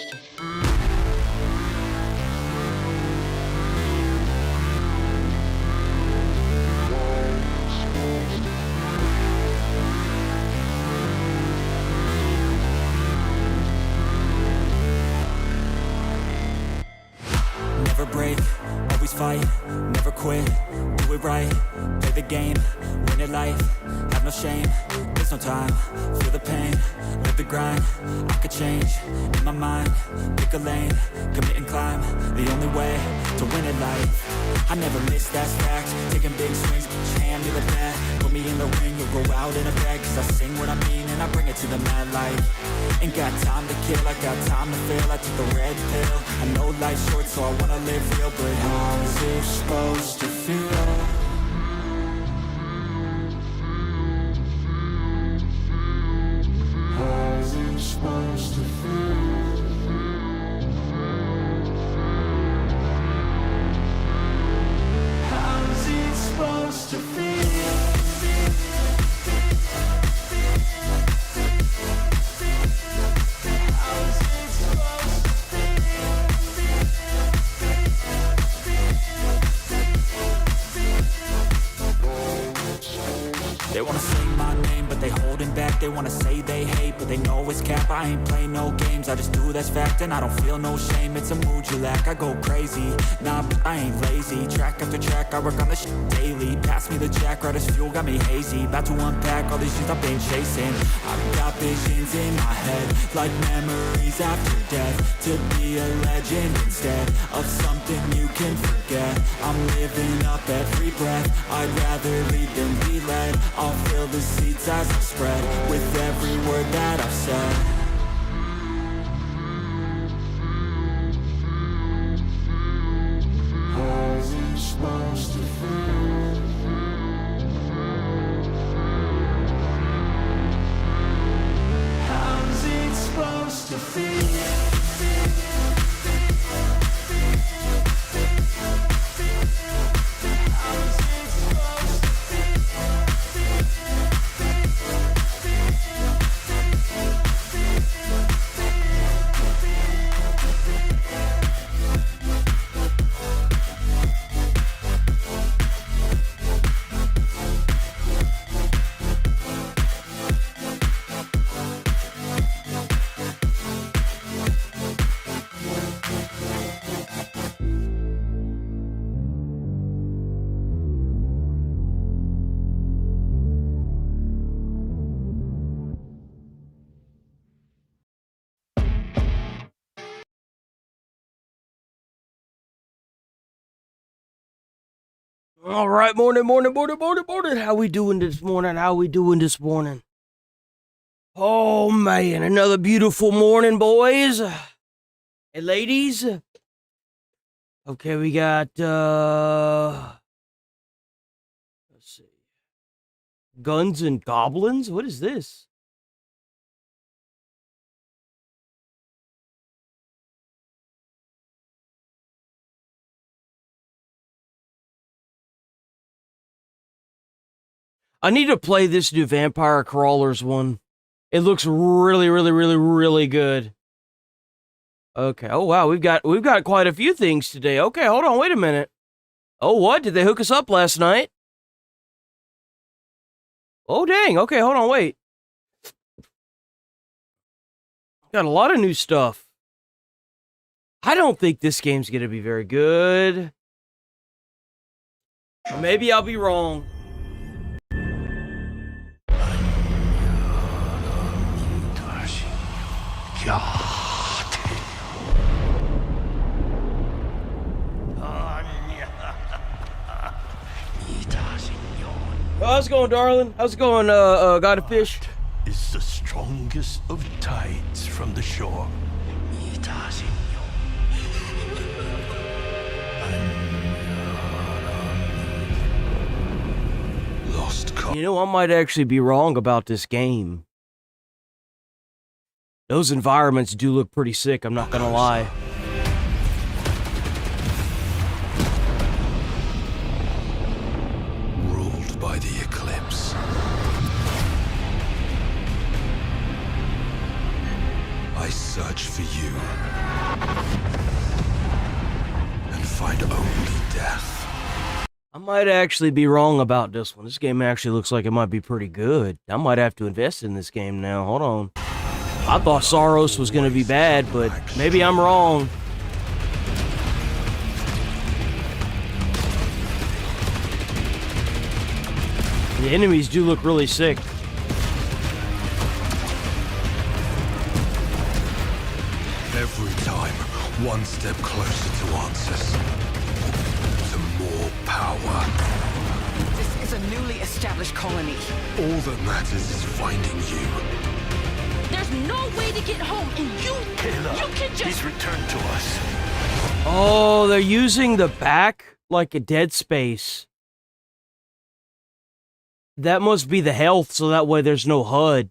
Never break, always fight, never quit, do it right, play the game, win it life, have no shame, there's no time, feel the pain, live the grind, I could change, in my mind, pick a lane, commit and climb, the only way to win it life, I never miss, that's fact, taking big swings, put your hand to the bat, put me in the ring, you'll go out in a bag, cause I sing what I mean and I bring it to the mad light, ain't got time to kill, I got time to feel, I took the red pill, I know life's short so I wanna live real, but how's it supposed to feel? How's it supposed to feel? How's it supposed to feel? They wanna say my name, but they holding back. They wanna say they hate, but they know it's cap. I ain't play no games, I just do, that's fact. And I don't feel no shame, it's a mood you lack. I go crazy, nah, but I ain't lazy. Track after track, I work on this shit daily. Pass me the jack, right as fuel, got me hazy. About to unpack all these things I've been chasing. I've got visions in my head, like memories after death. To be a legend instead of something you can forget. I'm living up every breath, I'd rather lead than be led. I'll fill the seats as I spread with every word that I've said. How's it supposed to feel? How's it supposed to feel? All right, morning. How we doing this morning? Oh, man, another beautiful morning, boys and ladies. Okay, we got, let's see. Guns and Goblins? What is this? I need to play this new Vampire Crawlers one. It looks really good. Okay. Oh wow, we've got quite a few things today. Okay, hold on, wait a minute. Oh, what? Did they hook us up last night? Oh dang. Okay, hold on, wait. Got a lot of new stuff. I don't think this game's gonna be very good. Or maybe I'll be wrong. How's it going, darling? How's it going, got a fish? Is the strongest of tides from the shore. Lost cause. You know, I might actually be wrong about this game. Those environments do look pretty sick, I'm not gonna lie. Ruled by the eclipse. I search for you and find only death. I might actually be wrong about this one. This game actually looks like it might be pretty good. I might have to invest in this game now. Hold on. I thought Saros was going to be bad, but maybe I'm wrong. The enemies do look really sick. Every time, one step closer to answers. To more power. This is a newly established colony. All that matters is finding you. There's no way to get home, and you can just... He's returned to us. Oh, they're using the back like a Dead Space. That must be the health, so that way there's no HUD.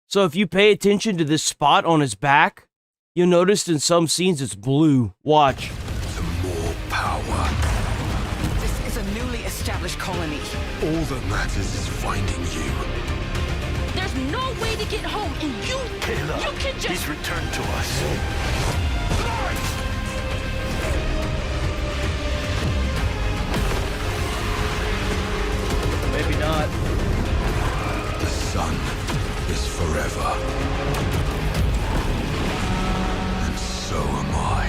So if you pay attention to this spot on his back, you'll notice in some scenes it's blue. Watch. To more power. This is a newly established colony. All that matters is finding you. There's no way to get home, and you can just... He's returned to us. Maybe not. The sun is forever. And so am I.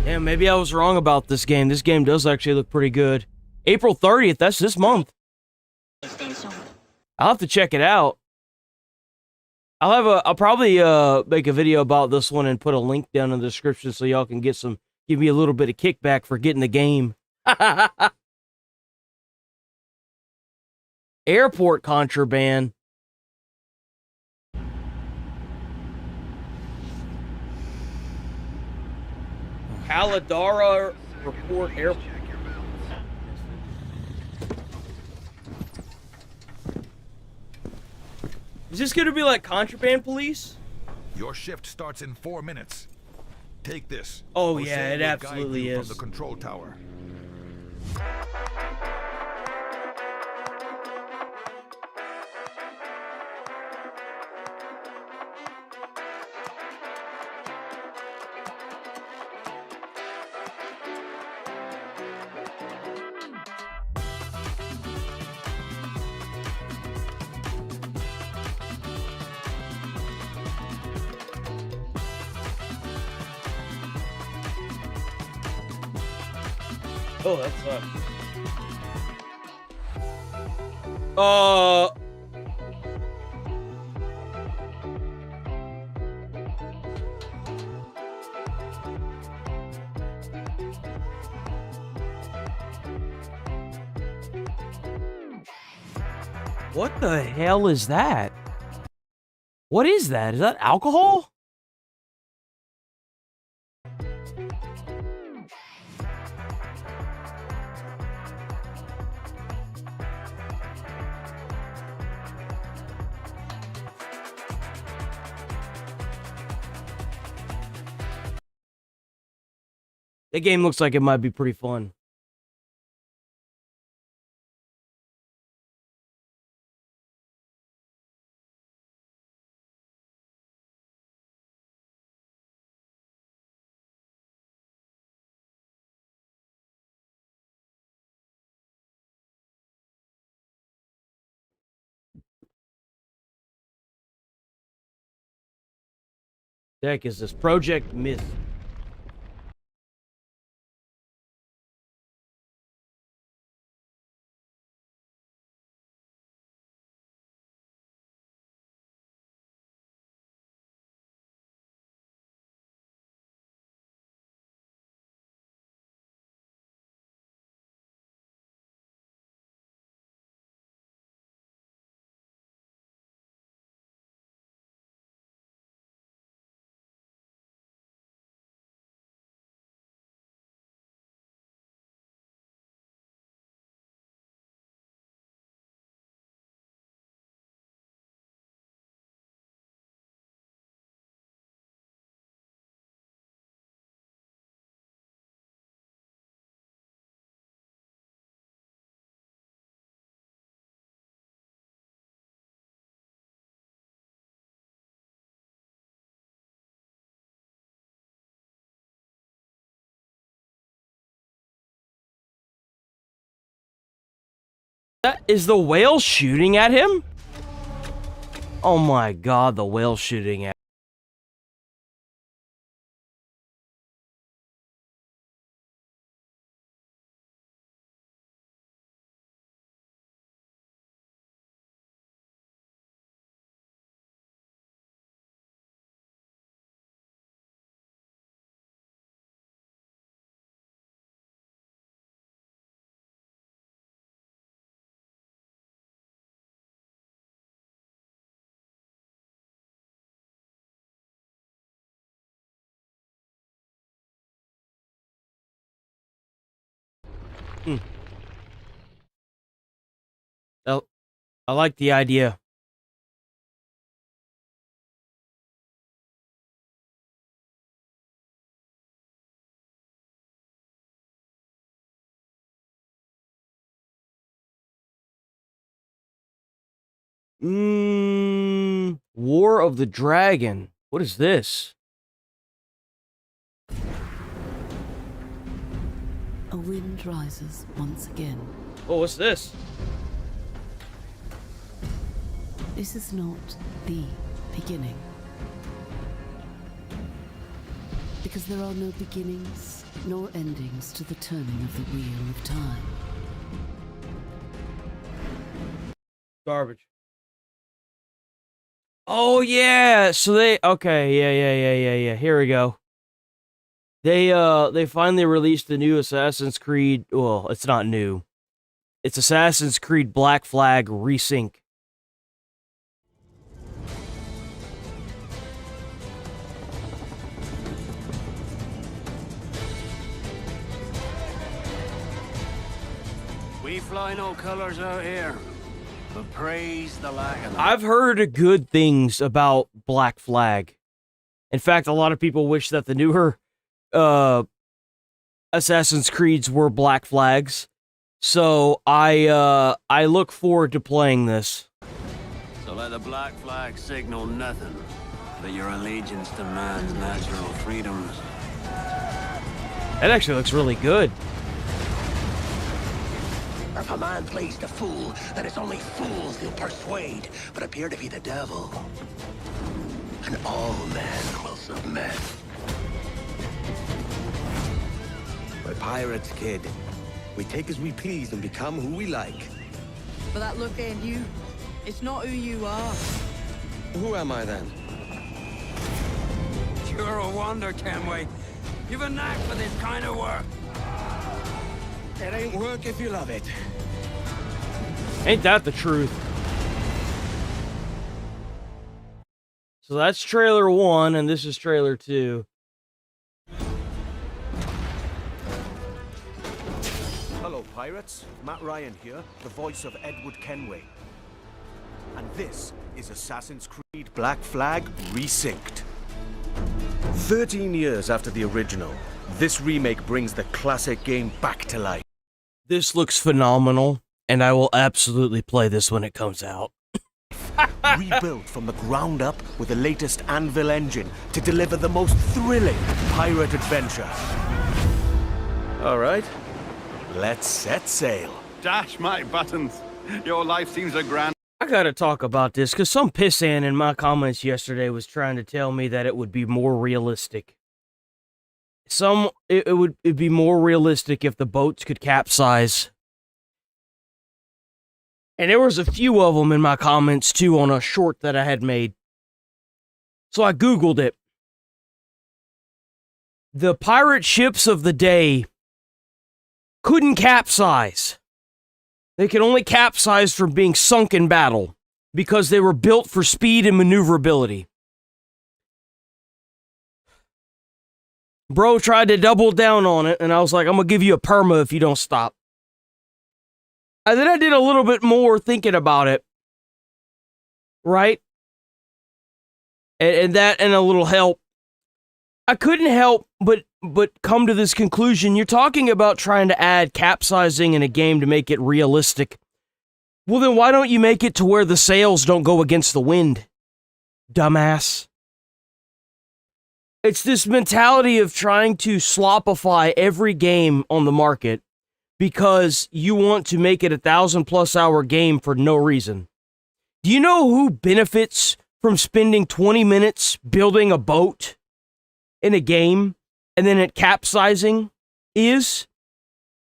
Yeah, maybe I was wrong about this game. This game does actually look pretty good. April 30th, that's this month. I'll have to check it out. I'll probably make a video about this one and put a link down in the description so y'all can give me a little bit of kickback for getting the game. Airport contraband. Caladara Report Airport. Is this going to be like Contraband Police? Your shift starts in 4 minutes. Take this. Oh, Jose yeah, it will absolutely guide you is. From the control tower. Oh, that sucks. What the hell is that? What is that? Is that alcohol? That game looks like it might be pretty fun. The heck is this? Project Myth. That is the whale shooting at him? Oh my god, the whale shooting at. I like the idea. War of the Dragon. What is this? A wind rises once again. Oh, what's this? This is not the beginning. Because there are no beginnings nor endings to the turning of the wheel of time. Garbage. Oh yeah, so yeah. Here we go. They finally released the new Assassin's Creed. Well, it's not new. It's Assassin's Creed Black Flag Resync. We fly no colors out here, but praise the lack of them. I've heard good things about Black Flag. In fact, a lot of people wish that the newer Assassin's Creeds were Black Flags. So I look forward to playing this. So let the black flag signal nothing but your allegiance to man's natural freedoms. That actually looks really good. If a man plays the fool, then it's only fools he'll persuade, but appear to be the devil. And all men will submit. We're pirates, kid. We take as we please and become who we like. But that look ain't you. It's not who you are. Who am I then? You're a wonder, Kenway. You've a knack for this kind of work. It ain't work if you love it. Ain't that the truth? So that's trailer 1, and this is trailer 2. Hello, pirates. Matt Ryan here, the voice of Edward Kenway. And this is Assassin's Creed Black Flag Resynced. 13 years after the original, this remake brings the classic game back to life. This looks phenomenal, and I will absolutely play this when it comes out. Rebuilt from the ground up with the latest Anvil engine to deliver the most thrilling pirate adventure. All right, let's set sail. Dash my buttons. Your life seems a grand... I gotta talk about this, because some pissant in my comments yesterday was trying to tell me that it would be more realistic. It'd be more realistic if the boats could capsize. And there was a few of them in my comments, too, on a short that I had made. So I Googled it. The pirate ships of the day couldn't capsize. They could only capsize from being sunk in battle because they were built for speed and maneuverability. Bro tried to double down on it, and I was like, I'm gonna give you a perma if you don't stop. And then I did a little bit more thinking about it. Right? And a little help. I couldn't help but come to this conclusion. You're talking about trying to add capsizing in a game to make it realistic. Well, then why don't you make it to where the sails don't go against the wind? Dumbass. It's this mentality of trying to slopify every game on the market because you want to make it a 1,000+ hour game for no reason. Do you know who benefits from spending 20 minutes building a boat in a game and then it capsizing is?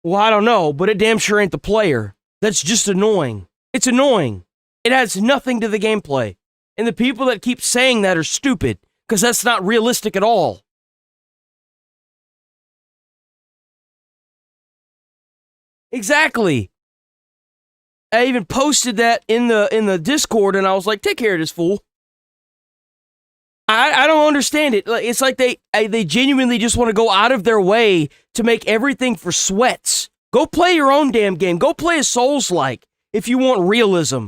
Well, I don't know, but it damn sure ain't the player. That's just annoying. It's annoying. It adds nothing to the gameplay. And the people that keep saying that are stupid, because that's not realistic at all. Exactly. I even posted that in the Discord, and I was like, take care of this fool. I don't understand it. It's like they genuinely just want to go out of their way to make everything for sweats. Go play your own damn game. Go play a Souls-like if you want realism.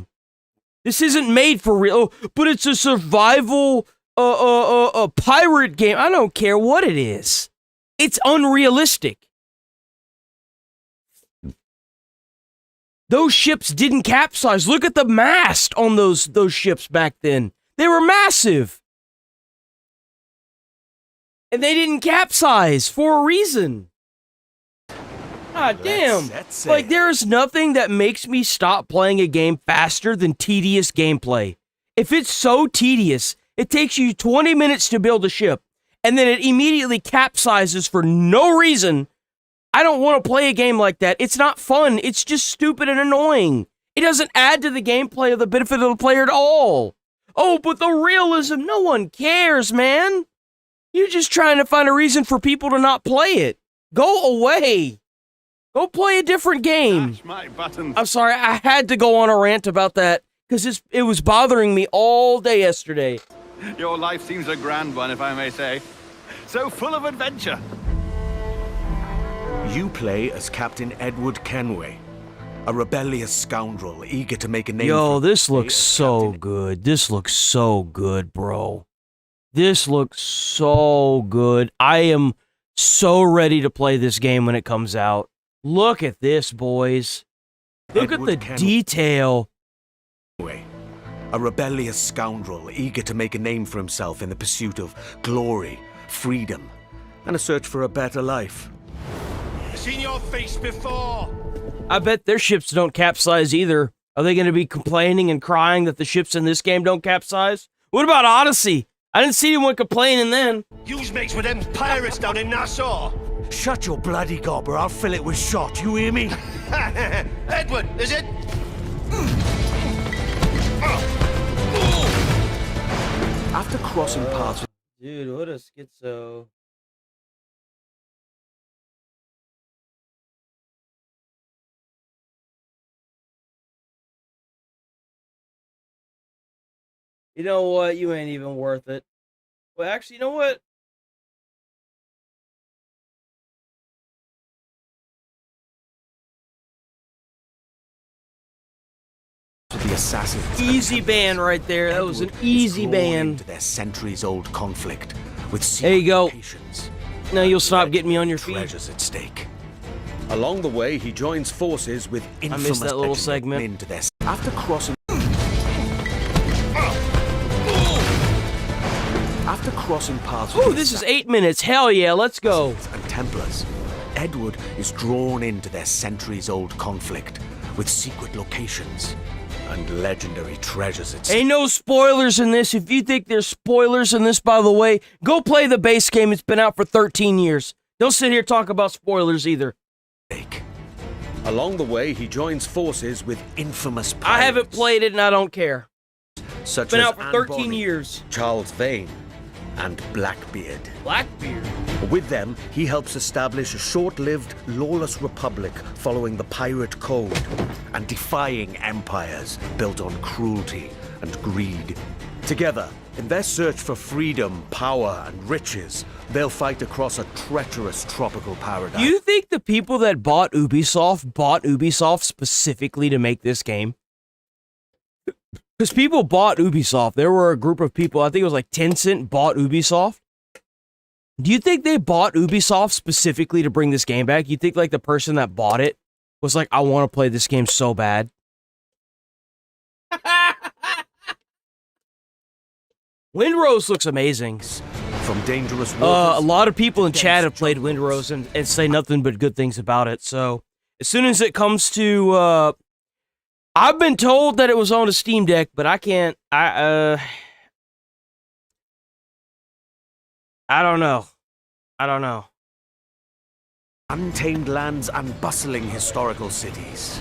This isn't made for real, but it's a survival a pirate game. I don't care what it is. It's unrealistic. Those ships didn't capsize. Look at the mast on those ships back then. They were massive. And they didn't capsize for a reason. Ah, damn. Like, there's nothing that makes me stop playing a game faster than tedious gameplay. If it's so tedious, it takes you 20 minutes to build a ship, and then it immediately capsizes for no reason. I don't want to play a game like that. It's not fun. It's just stupid and annoying. It doesn't add to the gameplay or the benefit of the player at all. Oh, but the realism, no one cares, man. You're just trying to find a reason for people to not play it. Go away. Go play a different game. I'm sorry, I had to go on a rant about that because it was bothering me all day yesterday. Your life seems a grand one, if I may say. So full of adventure. You play as Captain Edward Kenway, a rebellious scoundrel eager to make a name. Yo, this looks so good. This looks so good, bro. This looks so good. I am so ready to play this game when it comes out. Look at this, boys. Look at the detail. A rebellious scoundrel eager to make a name for himself in the pursuit of glory, freedom, and a search for a better life. I've seen your face before. I bet their ships don't capsize either. Are they going to be complaining and crying that the ships in this game don't capsize? What about Odyssey? I didn't see anyone complaining then. Yous mates with them pirates down in Nassau. Shut your bloody gob or I'll fill it with shot, you hear me? Edward, is it? After crossing paths... Dude, what a schizo. You know what? You ain't even worth it. Well, actually, you know what? The assassins. Easy ban right there. That was an easy ban. Into their centuries-old conflict with there you go. Now you'll stop getting me on your feet. Treasures at stake. Along the way, he joins forces with infamous. I missed that little segment. Into their after crossing. After crossing paths. Ooh, this is 8 minutes. Hell yeah, let's go. And Templars, Edward is drawn into their centuries-old conflict with secret locations and legendary treasures. Ain't no spoilers in this. If you think there's spoilers in this, by the way, go play the base game. It's been out for 13 years. Don't sit here and talk about spoilers either. Along the way, he joins forces with infamous pirates. I haven't played it and I don't care. Such it's been as out for 13 years. Charles Vane, and Blackbeard. Blackbeard? With them, he helps establish a short-lived, lawless republic following the pirate code and defying empires built on cruelty and greed. Together, in their search for freedom, power, and riches, they'll fight across a treacherous tropical paradise. Do you think the people that bought Ubisoft specifically to make this game? Because people bought Ubisoft. There were a group of people, I think it was like Tencent bought Ubisoft. Do you think they bought Ubisoft specifically to bring this game back? You think like the person that bought it was like, I want to play this game so bad? Windrose looks amazing. From dangerous a lot of people in chat have played Windrose and say nothing but good things about it, so As soon as it comes to, I've been told that it was on a Steam Deck, but I can't, I don't know. I don't know. Untamed lands and bustling historical cities.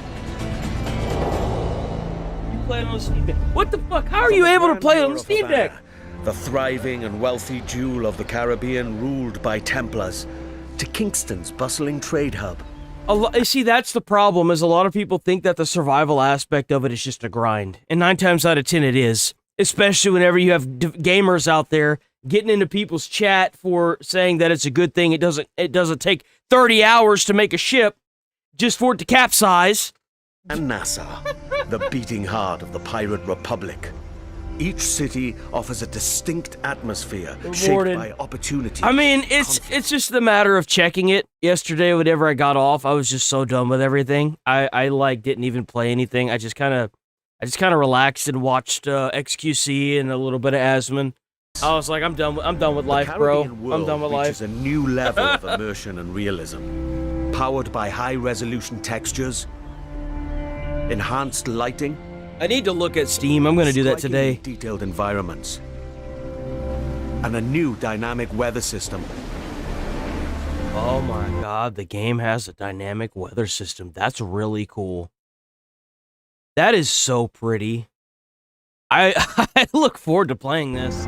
You play it on a Steam Deck. What the fuck? How are you able to play it on a Steam Deck? The thriving and wealthy jewel of the Caribbean ruled by Templars, to Kingston's bustling trade hub. See, that's the problem, is a lot of people think that the survival aspect of it is just a grind. And 9 times out of 10 it is. Especially whenever you have gamers out there getting into people's chat for saying that it's a good thing. It doesn't take 30 hours to make a ship just for it to capsize. And Nassau, the beating heart of the Pirate Republic. Each city offers a distinct atmosphere shaped by opportunity. I mean, it's just the matter of checking it. Yesterday, whenever I got off, I was just so done with everything. I like didn't even play anything. I just kind of relaxed and watched XQC and a little bit of Asmon. I was like, I'm done with life, bro. I'm done with life. It's a new level of immersion and realism, powered by high-resolution textures, enhanced lighting. I need to look at Steam. I'm going to do that today. Detailed environments. And a new dynamic weather system. Oh my god, the game has a dynamic weather system. That's really cool. That is so pretty. I look forward to playing this.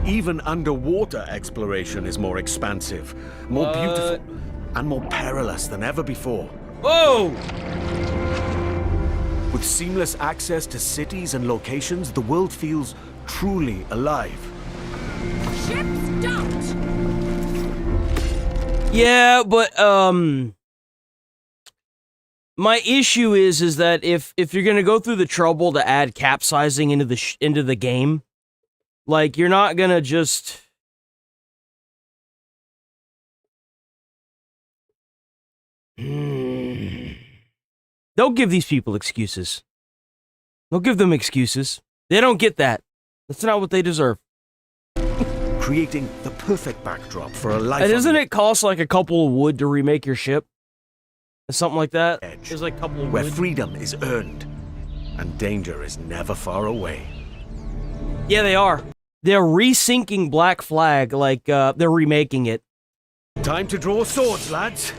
Even underwater exploration is more expansive, more beautiful, and more perilous than ever before. Whoa! With seamless access to cities and locations, the world feels truly alive. Ship stopped! Yeah, but, my issue is that if you're gonna go through the trouble to add capsizing into the game, like, you're not gonna just... Don't give these people excuses. Don't give them excuses. They don't get that. That's not what they deserve. Creating the perfect backdrop for a life. And doesn't it cost like a couple of wood to remake your ship? Something like that? There's like a couple of where wood. freedom is earned and danger is never far away. Yeah, they are. They're resyncing Black Flag like they're remaking it. Time to draw swords, lads.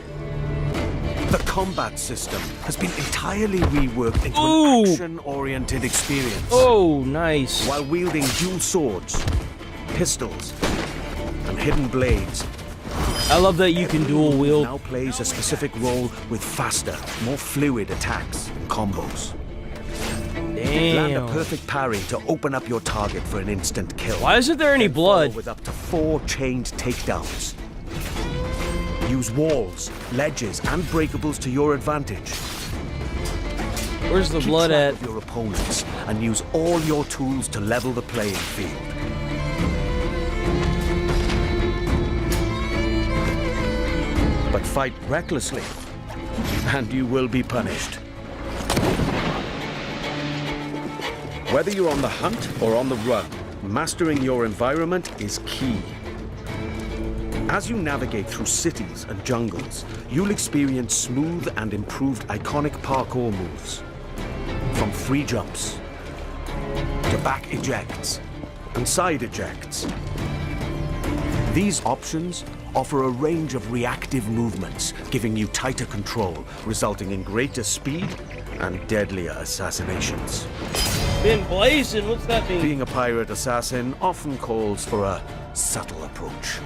The combat system has been entirely reworked into an action-oriented experience. Oh, nice. While wielding dual swords, pistols, and hidden blades. I love that you can dual wield. Now plays a specific role with faster, more fluid attacks and combos. Damn. Land a perfect parry to open up your target for an instant kill. Why isn't there any blood? With up to 4 chained takedowns. Use walls, ledges, and breakables to your advantage. Where's the Keep blood track at? of your opponents and use all your tools to level the playing field. But fight recklessly, and you will be punished. Whether you're on the hunt or on the run, mastering your environment is key. As you navigate through cities and jungles, you'll experience smooth and improved iconic parkour moves. From free jumps, to back ejects, and side ejects. These options offer a range of reactive movements, giving you tighter control, resulting in greater speed and deadlier assassinations. Been blazing, what's that mean? Being a pirate assassin often calls for a subtle approach.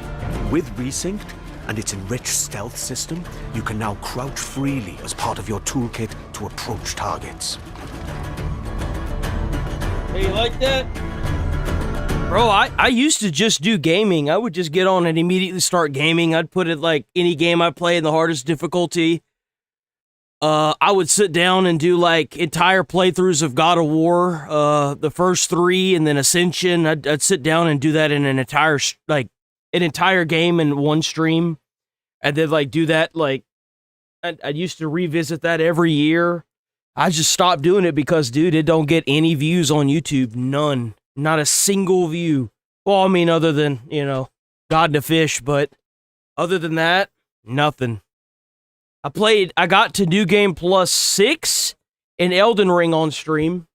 With Resynced and its enriched stealth system, you can now crouch freely as part of your toolkit to approach targets. Hey, you like that? Bro, I used to just do gaming. I would just get on and immediately start gaming. I'd put it like any game I play in the hardest difficulty. I would sit down and do like entire playthroughs of God of War, the first 3, and then Ascension. I'd sit down and do that in an entire game in one stream, and then like do that like I used to revisit that every year. I just stopped doing it because, dude, it don't get any views on YouTube. None. Not a single view. Well, I mean, other than, you know, God and a fish, but other than that, nothing. I got to New Game Plus 6 and Elden Ring on stream.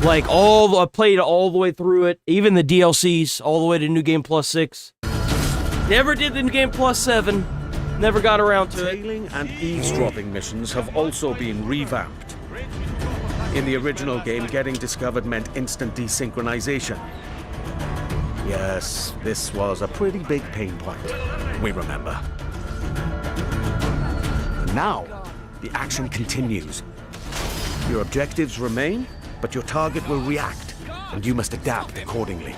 Like, I played all the way through it, even the DLCs, all the way to New Game Plus 6. Never did the New Game Plus 7. Never got around to it. Tailing and eavesdropping missions have also been revamped. In the original game, getting discovered meant instant desynchronization. Yes, this was a pretty big pain point. We remember. And now, the action continues. Your objectives remain, but your target will react, and you must adapt accordingly.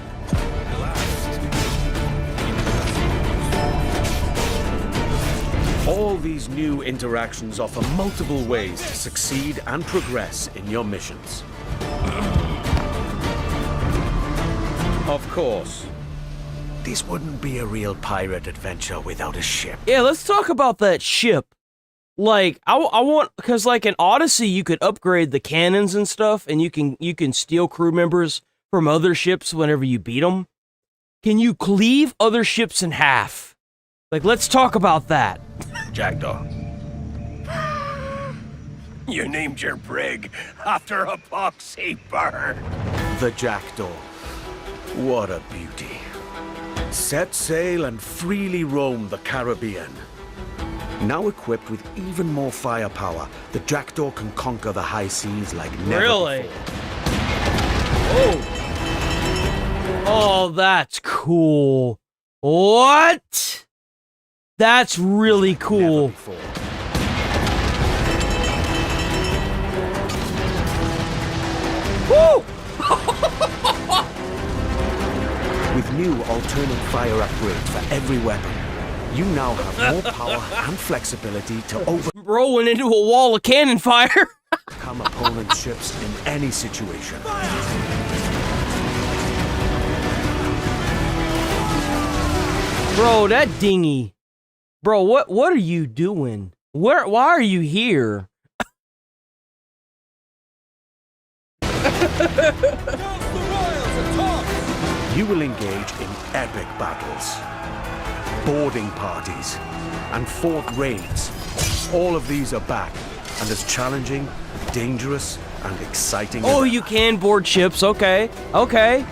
All these new interactions offer multiple ways to succeed and progress in your missions. Of course, this wouldn't be a real pirate adventure without a ship. Yeah, let's talk about that ship. Like, I want, because like in Odyssey, you could upgrade the cannons and stuff, and you can steal crew members from other ships whenever you beat them. Can you cleave other ships in half? Like, let's talk about that. Jackdaw. You named your brig after a poxy bird. The Jackdaw. What a beauty. Set sail and freely roam the Caribbean. Now equipped with even more firepower, the Jackdaw can conquer the high seas like never before. Oh, that's cool. What? That's really cool. Woo! With new alternate fire upgrades for every weapon, you now have more power and flexibility to rolling into a wall of cannon fire. overcome opponent ships in any situation. Bro, that dinghy. Bro, what are you doing? Why are you here? You will engage in epic battles, boarding parties, and fort raids. All of these are back, and as challenging, dangerous, and exciting. Oh, you can board ships. Okay. Okay.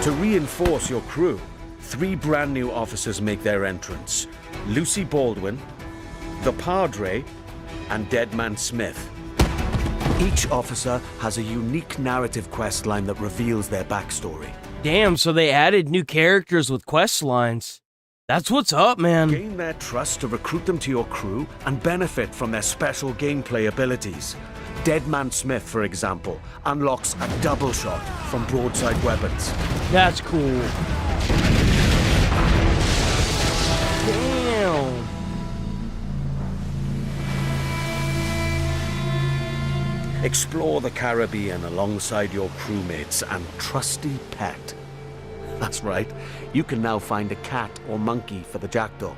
To reinforce your crew, 3 brand new officers make their entrance. Lucy Baldwin, the Padre, and Deadman Smith. Each officer has a unique narrative quest line that reveals their backstory. Damn, so they added new characters with quest lines. That's what's up, man. Gain their trust to recruit them to your crew and benefit from their special gameplay abilities. Deadman Smith, for example, unlocks a double shot from broadside weapons. That's cool. Damn. Explore the Caribbean alongside your crewmates and trusty pet. That's right, you can now find a cat or monkey for the Jackdaw.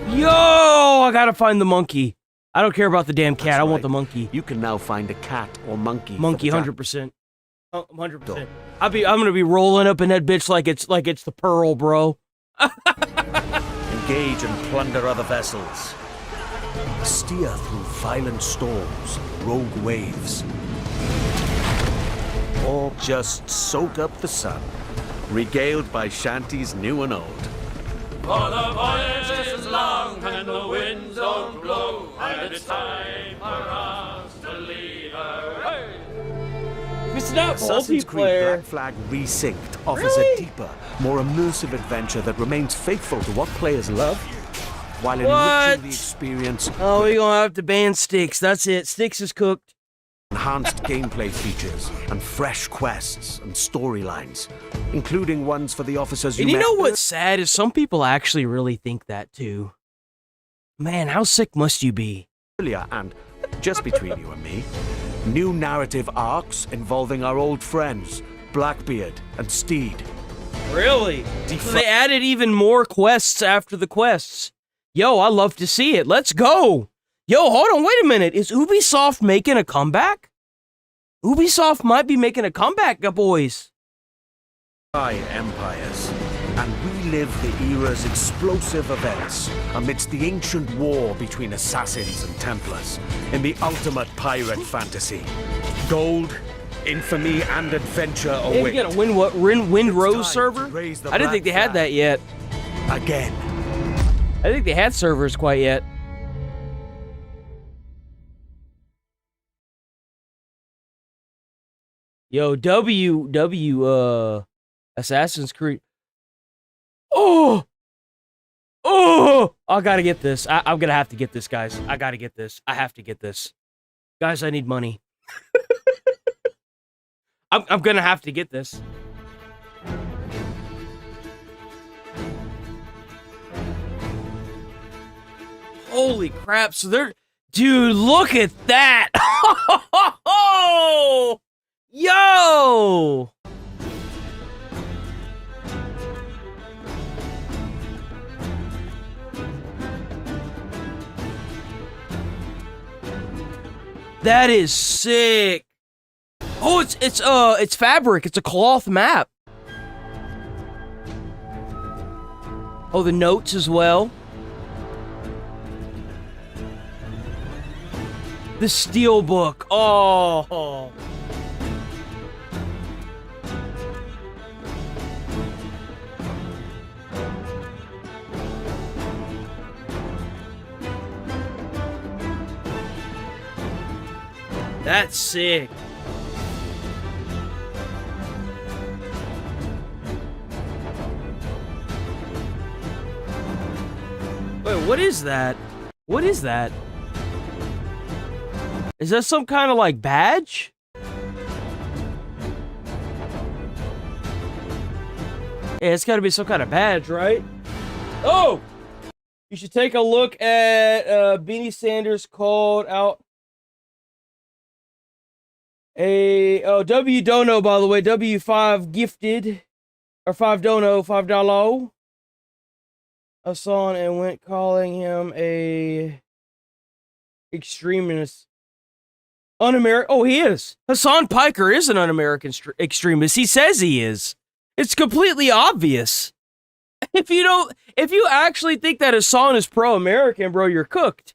Yo, I gotta find the monkey. I don't care about the damn cat. That's I want right. the monkey. You can now find a cat or monkey. Monkey, 100%. 100%. I'm gonna be rolling up in that bitch like it's the Pearl, bro. Engage and plunder other vessels. Steer through violent storms, rogue waves. Or just soak up the sun, regaled by shanties new and old. For the voyage is long and the winds don't blow, and it's time for us to leave away. It's not Assassin's Creed multiplayer. Black Flag Resynced offers a deeper, more immersive adventure that remains faithful to what players love, while enriching the experience. Oh, we're gonna have to ban Sticks. That's it. Sticks is cooked. Enhanced gameplay features and fresh quests and storylines, including ones for the officers you And you met know what's sad is some people actually really think that too. Man, how sick must you be? earlier, and just between you and me, new narrative arcs involving our old friends, Blackbeard and Steed. Really? So they added even more quests after the quests. Yo, I love to see it. Let's go. Yo, hold on, wait a minute. Is Ubisoft making a comeback? Ubisoft might be making a comeback, boys. By empires, and relive the era's explosive events amidst the ancient war between assassins and Templars in the ultimate pirate fantasy. Gold, infamy, and adventure Hey, await. you got a Wind Rose server? Raise the I didn't think they black had that yet. Again. I think they had servers quite yet. Yo, Assassin's Creed. Oh! Oh! I gotta get this. I'm gonna have to get this, guys. I gotta get this. I have to get this. Guys, I need money. I'm gonna have to get this. Holy crap, so they're... Dude, look at that! Yo! That is sick. Oh, it's fabric. It's a cloth map. Oh, the notes as well. The steelbook. Oh. That's sick. Wait, what is that? What is that? Is that some kind of like badge? Yeah, it's gotta be some kind of badge, right? Oh! You should take a look at Beanie Sanders called out W Dono, by the way, W5 gifted, or 5 Dono, $5. Hassan and went calling him a extremist. Un-American. Oh, he is. Hassan Piker is an un-American extremist. He says he is. It's completely obvious. If you actually think that Hassan is pro-American, bro, you're cooked.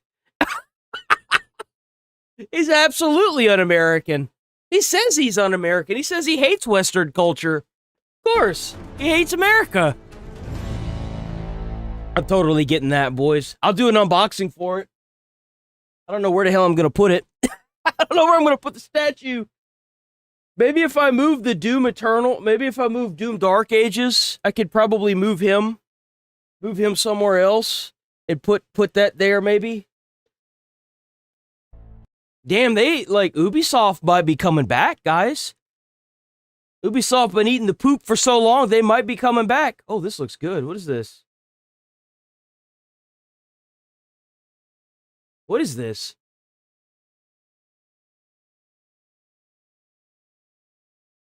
He's absolutely un-American. He says he's un-American. He says he hates Western culture. Of course. He hates America. I'm totally getting that, boys. I'll do an unboxing for it. I don't know where the hell I'm going to put it. I don't know where I'm going to put the statue. Maybe if I move the Doom Eternal, maybe if I move Doom Dark Ages, I could probably move him somewhere else and put that there maybe. Damn, Ubisoft might be coming back, guys. Ubisoft been eating the poop for so long, they might be coming back. Oh, this looks good. What is this? What is this?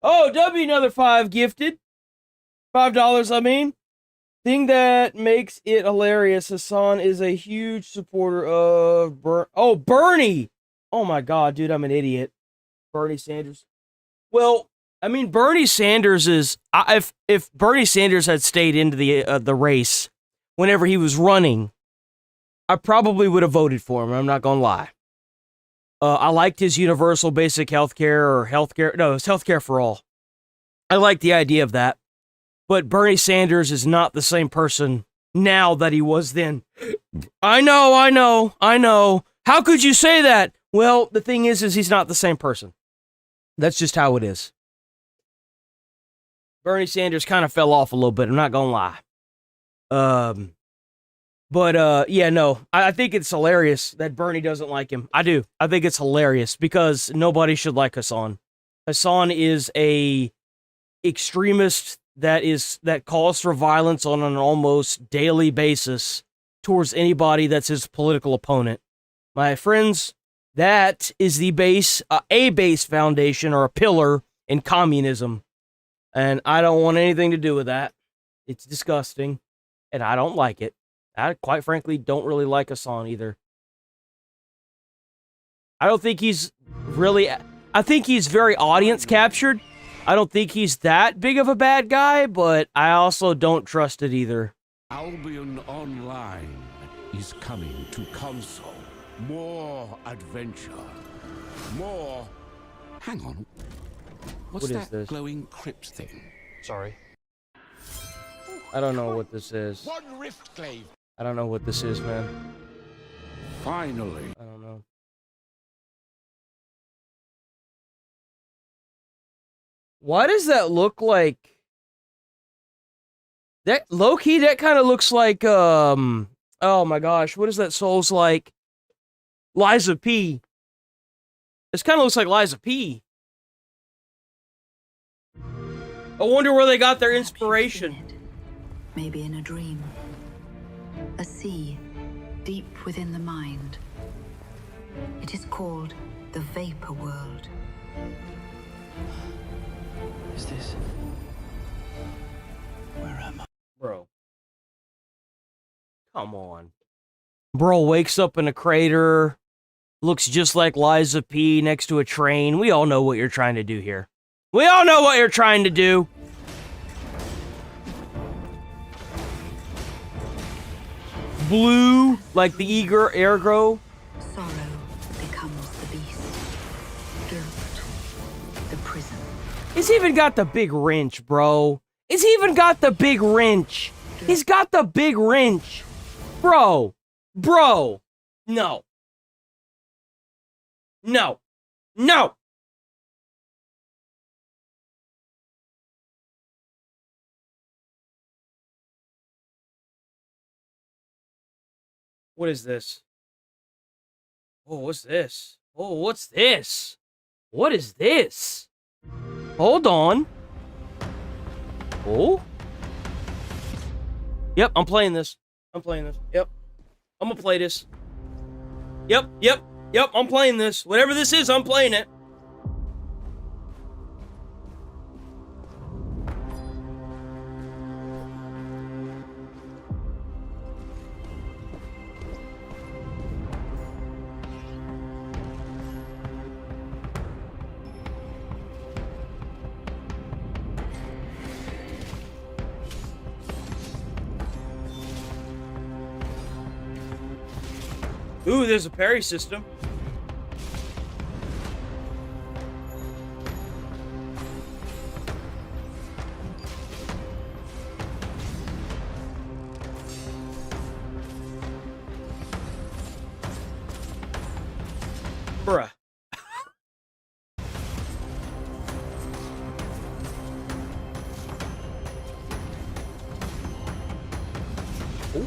Oh, W another 5 gifted. $5, I mean. Thing that makes it hilarious, Hassan is a huge supporter of Bernie! Oh my god, dude, I'm an idiot. Bernie Sanders. Well, I mean, Bernie Sanders is... If Bernie Sanders had stayed into the race whenever he was running, I probably would have voted for him, I'm not gonna lie. I liked his universal basic healthcare or healthcare. No, it's healthcare for all. I like the idea of that. But Bernie Sanders is not the same person now that he was then. I know. How could you say that? Well, the thing is he's not the same person. That's just how it is. Bernie Sanders kind of fell off a little bit, I'm not gonna lie. Yeah, no, I think it's hilarious that Bernie doesn't like him. I do. I think it's hilarious because nobody should like Hassan. Hassan is a extremist that calls for violence on an almost daily basis towards anybody that's his political opponent. My friends, that is the base, a base foundation or a pillar in communism. And I don't want anything to do with that. It's disgusting, and I don't like it. I, quite frankly, don't really like Hassan either. I don't think he's really... I think he's very audience captured. I don't think he's that big of a bad guy, but I also don't trust it either. Albion Online is coming to console. More adventure. More... Hang on. What's What is that this? glowing crypt thing? Sorry. I don't know what this is. One rift glaive. I don't know what this is, man. Finally. I don't know. Why does that look like... That, low-key, that kind of looks like, oh my gosh, what is that Souls like? Liza P. This kind of looks like Liza P. I wonder where they got their inspiration. Maybe in a dream. A sea, deep within the mind. It is called the Vapor World. Is this... Where am I? Bro. Come on. Bro wakes up in a crater. Looks just like Liza P next to a train. We all know what you're trying to do here. We all know what you're trying to do. Blue, like the eager ergo. Sorrow becomes the beast. Guilt, the prison. He's even got the big wrench, bro. He's even got the big wrench. He's got the big wrench. Bro. Bro. No. No. No. What is this? Oh, what's this? Oh, what's this? What is this? Hold on. Oh? Yep, I'm playing this. I'm playing this. Yep. I'm gonna play this. Yep, I'm playing this. Whatever this is, I'm playing it. Ooh, there's a parry system. Bruh. Ooh.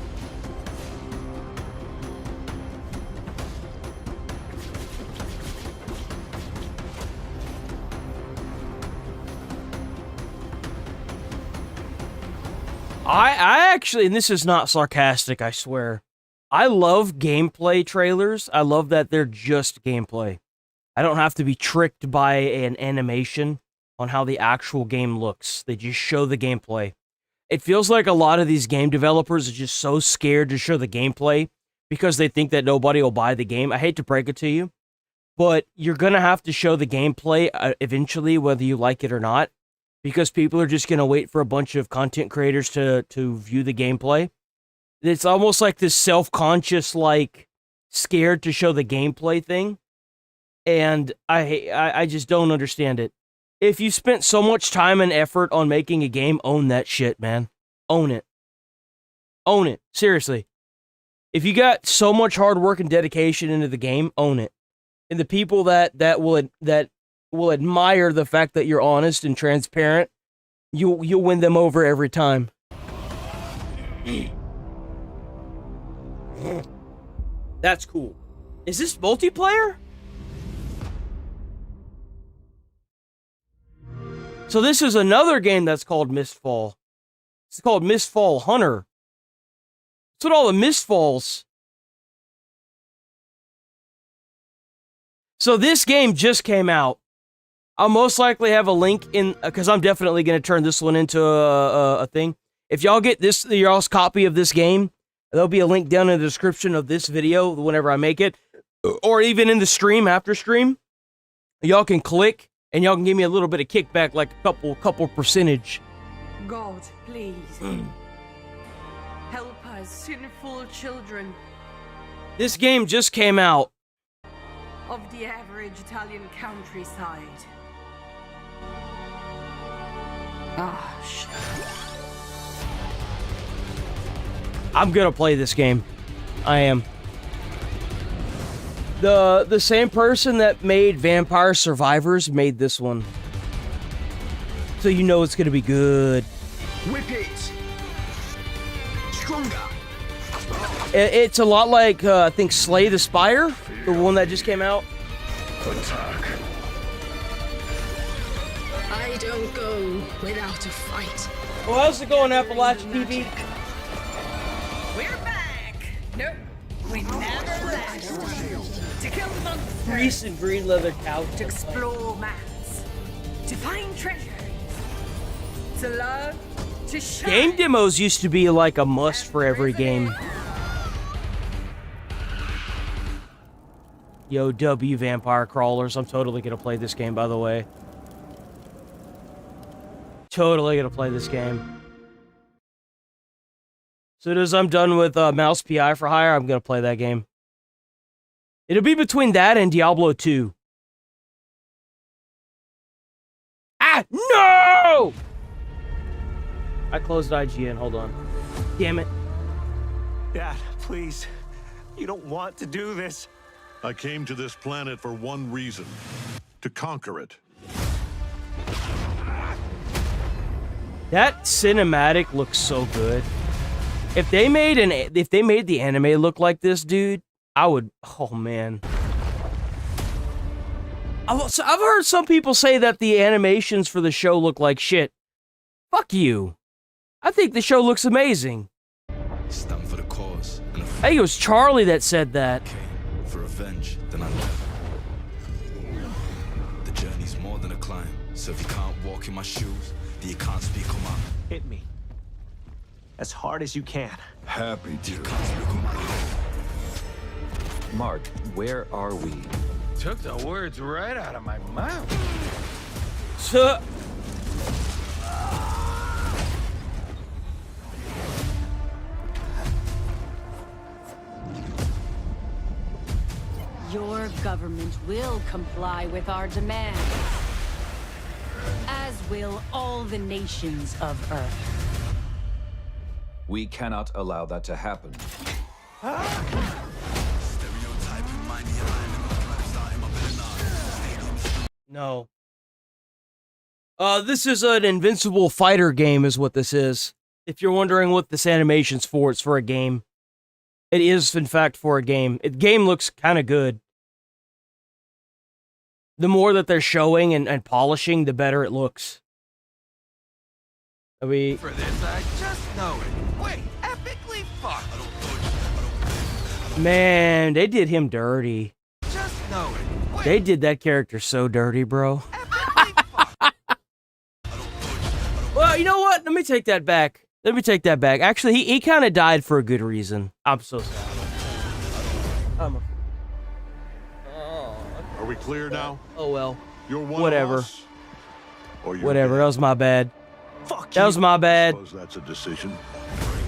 I actually, and this is not sarcastic, I swear. I love gameplay trailers. I love that they're just gameplay. I don't have to be tricked by an animation on how the actual game looks. They just show the gameplay. It feels like a lot of these game developers are just so scared to show the gameplay because they think that nobody will buy the game. I hate to break it to you, but you're going to have to show the gameplay eventually, whether you like it or not, because people are just going to wait for a bunch of content creators to view the gameplay. It's almost like this self-conscious, like, scared to show the gameplay thing. And I just don't understand it. If you spent so much time and effort on making a game, own that shit, man. Own it. Own it. Seriously. If you got so much hard work and dedication into the game, own it. And the people that will admire the fact that you're honest and transparent, you'll win them over every time. That's cool. Is this multiplayer? So this is another game that's called Mistfall. It's called Mistfall Hunter. That's what all the Mistfalls. So this game just came out. I'll most likely have a link in, because I'm definitely going to turn this one into a thing. If y'all get this, y'all's copy of this game, there'll be a link down in the description of this video whenever I make it, or even in the stream, after stream. Y'all can click and y'all can give me a little bit of kickback, like a couple percentage. God, please. Help us, sinful children This game just came out. of the average Italian countryside. Ah, shit. I'm gonna play this game. I am. The same person that made Vampire Survivors made this one. So you know it's gonna be good. Whip it! Stronger! It's a lot like, I think, Slay the Spire, the one that just came out. Attack. I don't go without a fight. Well, how's it going, Appalachia TV? We're back! Nope, we never left. To kill the monsters. Grease and green leather couch. To explore maps. To find treasures. To love. To shine. Game demos used to be like a must for every game. Yo, W Vampire Crawlers. I'm totally gonna play this game, by the way. Totally gonna play this game. As soon as I'm done with Mouse PI for Hire, I'm gonna play that game. It'll be between that and Diablo 2. Ah, no! I closed IGN, hold on. Damn it. Dad, please. You don't want to do this. I came to this planet for one reason. To conquer it. That cinematic looks so good. If they made the anime look like this, dude, I would. Oh man. I've heard some people say that the animations for the show look like shit. Fuck you. I think the show looks amazing. Stand for the cause. I think it was Charlie that said that. For revenge, then I left. The journey's more than a climb, so if you can't walk in my shoes, then you can't speak on mine. Hit me. As hard as you can. Happy to. You can't speak on mine. Mark, where are we? Took the words right out of my mouth. So Your government will comply with our demands, as will all the nations of Earth. We cannot allow that to happen. no. This is an Invincible Fighter game, is what this is. If you're wondering what this animation's for, it's for a game. It is, in fact, for a game. The game looks kind of good. The more that they're showing and polishing, the better it looks. For this, I just know it. Wait, epically fucked. Man, they did him dirty. Just know it. Wait. They did that character so dirty, bro. Well, you know what? Let me take that back. Actually, he kind of died for a good reason. I'm so sad. Are we clear now? Oh well. You're one Whatever. of us, or you're Whatever. dead. That was my bad. Fuck that was my bad. Suppose that's a decision.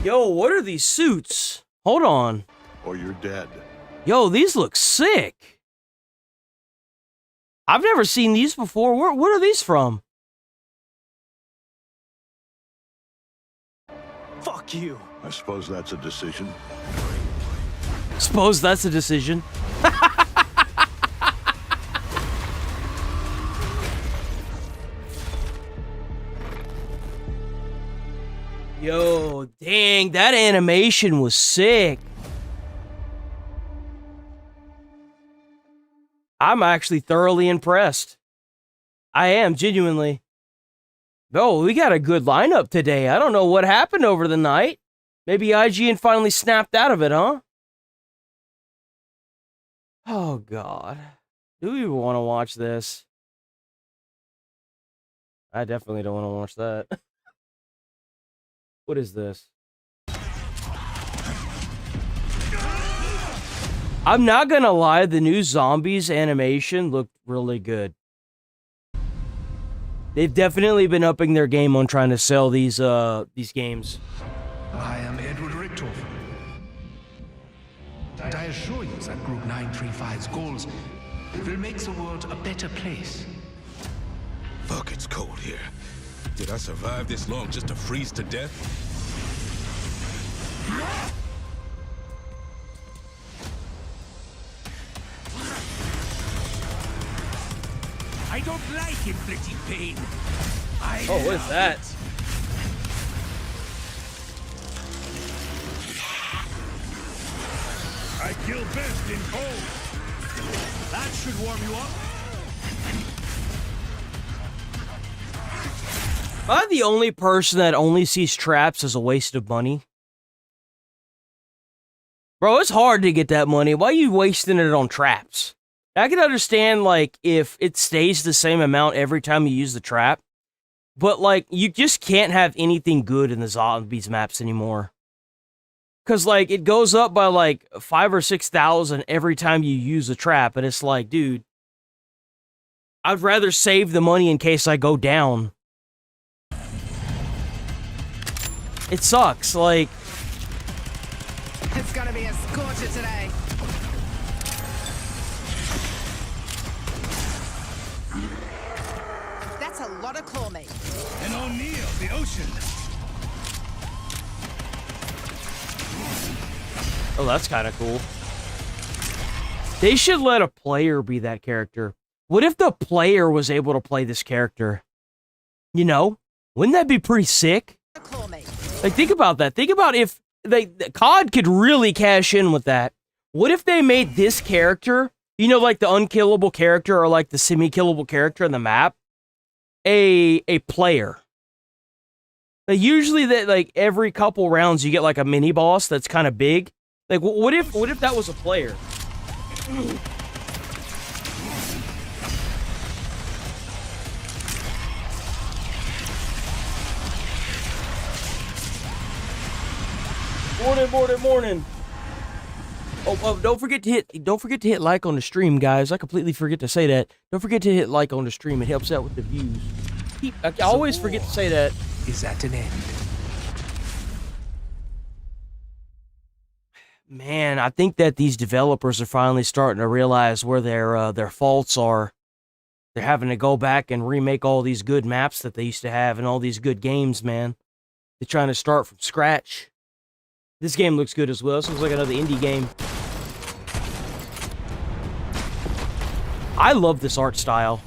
Yo, what are these suits? Hold on. Or you're dead. Yo, these look sick. I've never seen these before. What are these from? Fuck you. I suppose that's a decision. Suppose that's a decision. Yo, dang, that animation was sick. I'm actually thoroughly impressed. I am, genuinely. Oh, we got a good lineup today. I don't know what happened over the night. Maybe IGN finally snapped out of it, huh? Oh, God. Do we even want to watch this? I definitely don't want to watch that. What is this? I'm not gonna lie, the new Zombies animation looked really good. They've definitely been upping their game on trying to sell these games. I am Edward Richthofen. And I assure you that Group 935's goals will make the world a better place. Fuck, it's cold here. Did I survive this long just to freeze to death? I don't like inflicting pain. Oh, what is that? I kill best in cold. That should warm you up. Am I the only person that only sees traps as a waste of money? Bro, it's hard to get that money. Why are you wasting it on traps? I can understand, like, if it stays the same amount every time you use the trap. But, like, you just can't have anything good in the zombies maps anymore. Because, like, it goes up by, like, 5,000 or 6,000 every time you use a trap. And it's like, dude, I'd rather save the money in case I go down. It sucks, like... It's gonna be a scorcher today. That's a lot of claw meat. And O'Neill, the ocean. Oh, that's kind of cool. They should let a player be that character. What if the player was able to play this character? You know? Wouldn't that be pretty sick? Like, think about that. Think about if COD could really cash in with that. What if they made this character, you know, like the unkillable character or like the semi-killable character in the map, a player? Like, usually that, like, every couple rounds you get like a mini boss that's kind of big. Like, what if that was a player? Morning. Oh, don't forget to hit like on the stream, guys. I completely forget to say that. Don't forget to hit like on the stream. It helps out with the views. I always forget to say that. Is at an end. Man, I think that these developers are finally starting to realize where their faults are. They're having to go back and remake all these good maps that they used to have and all these good games, man. They're trying to start from scratch. This game looks good as well. This looks like another indie game. I love this art style.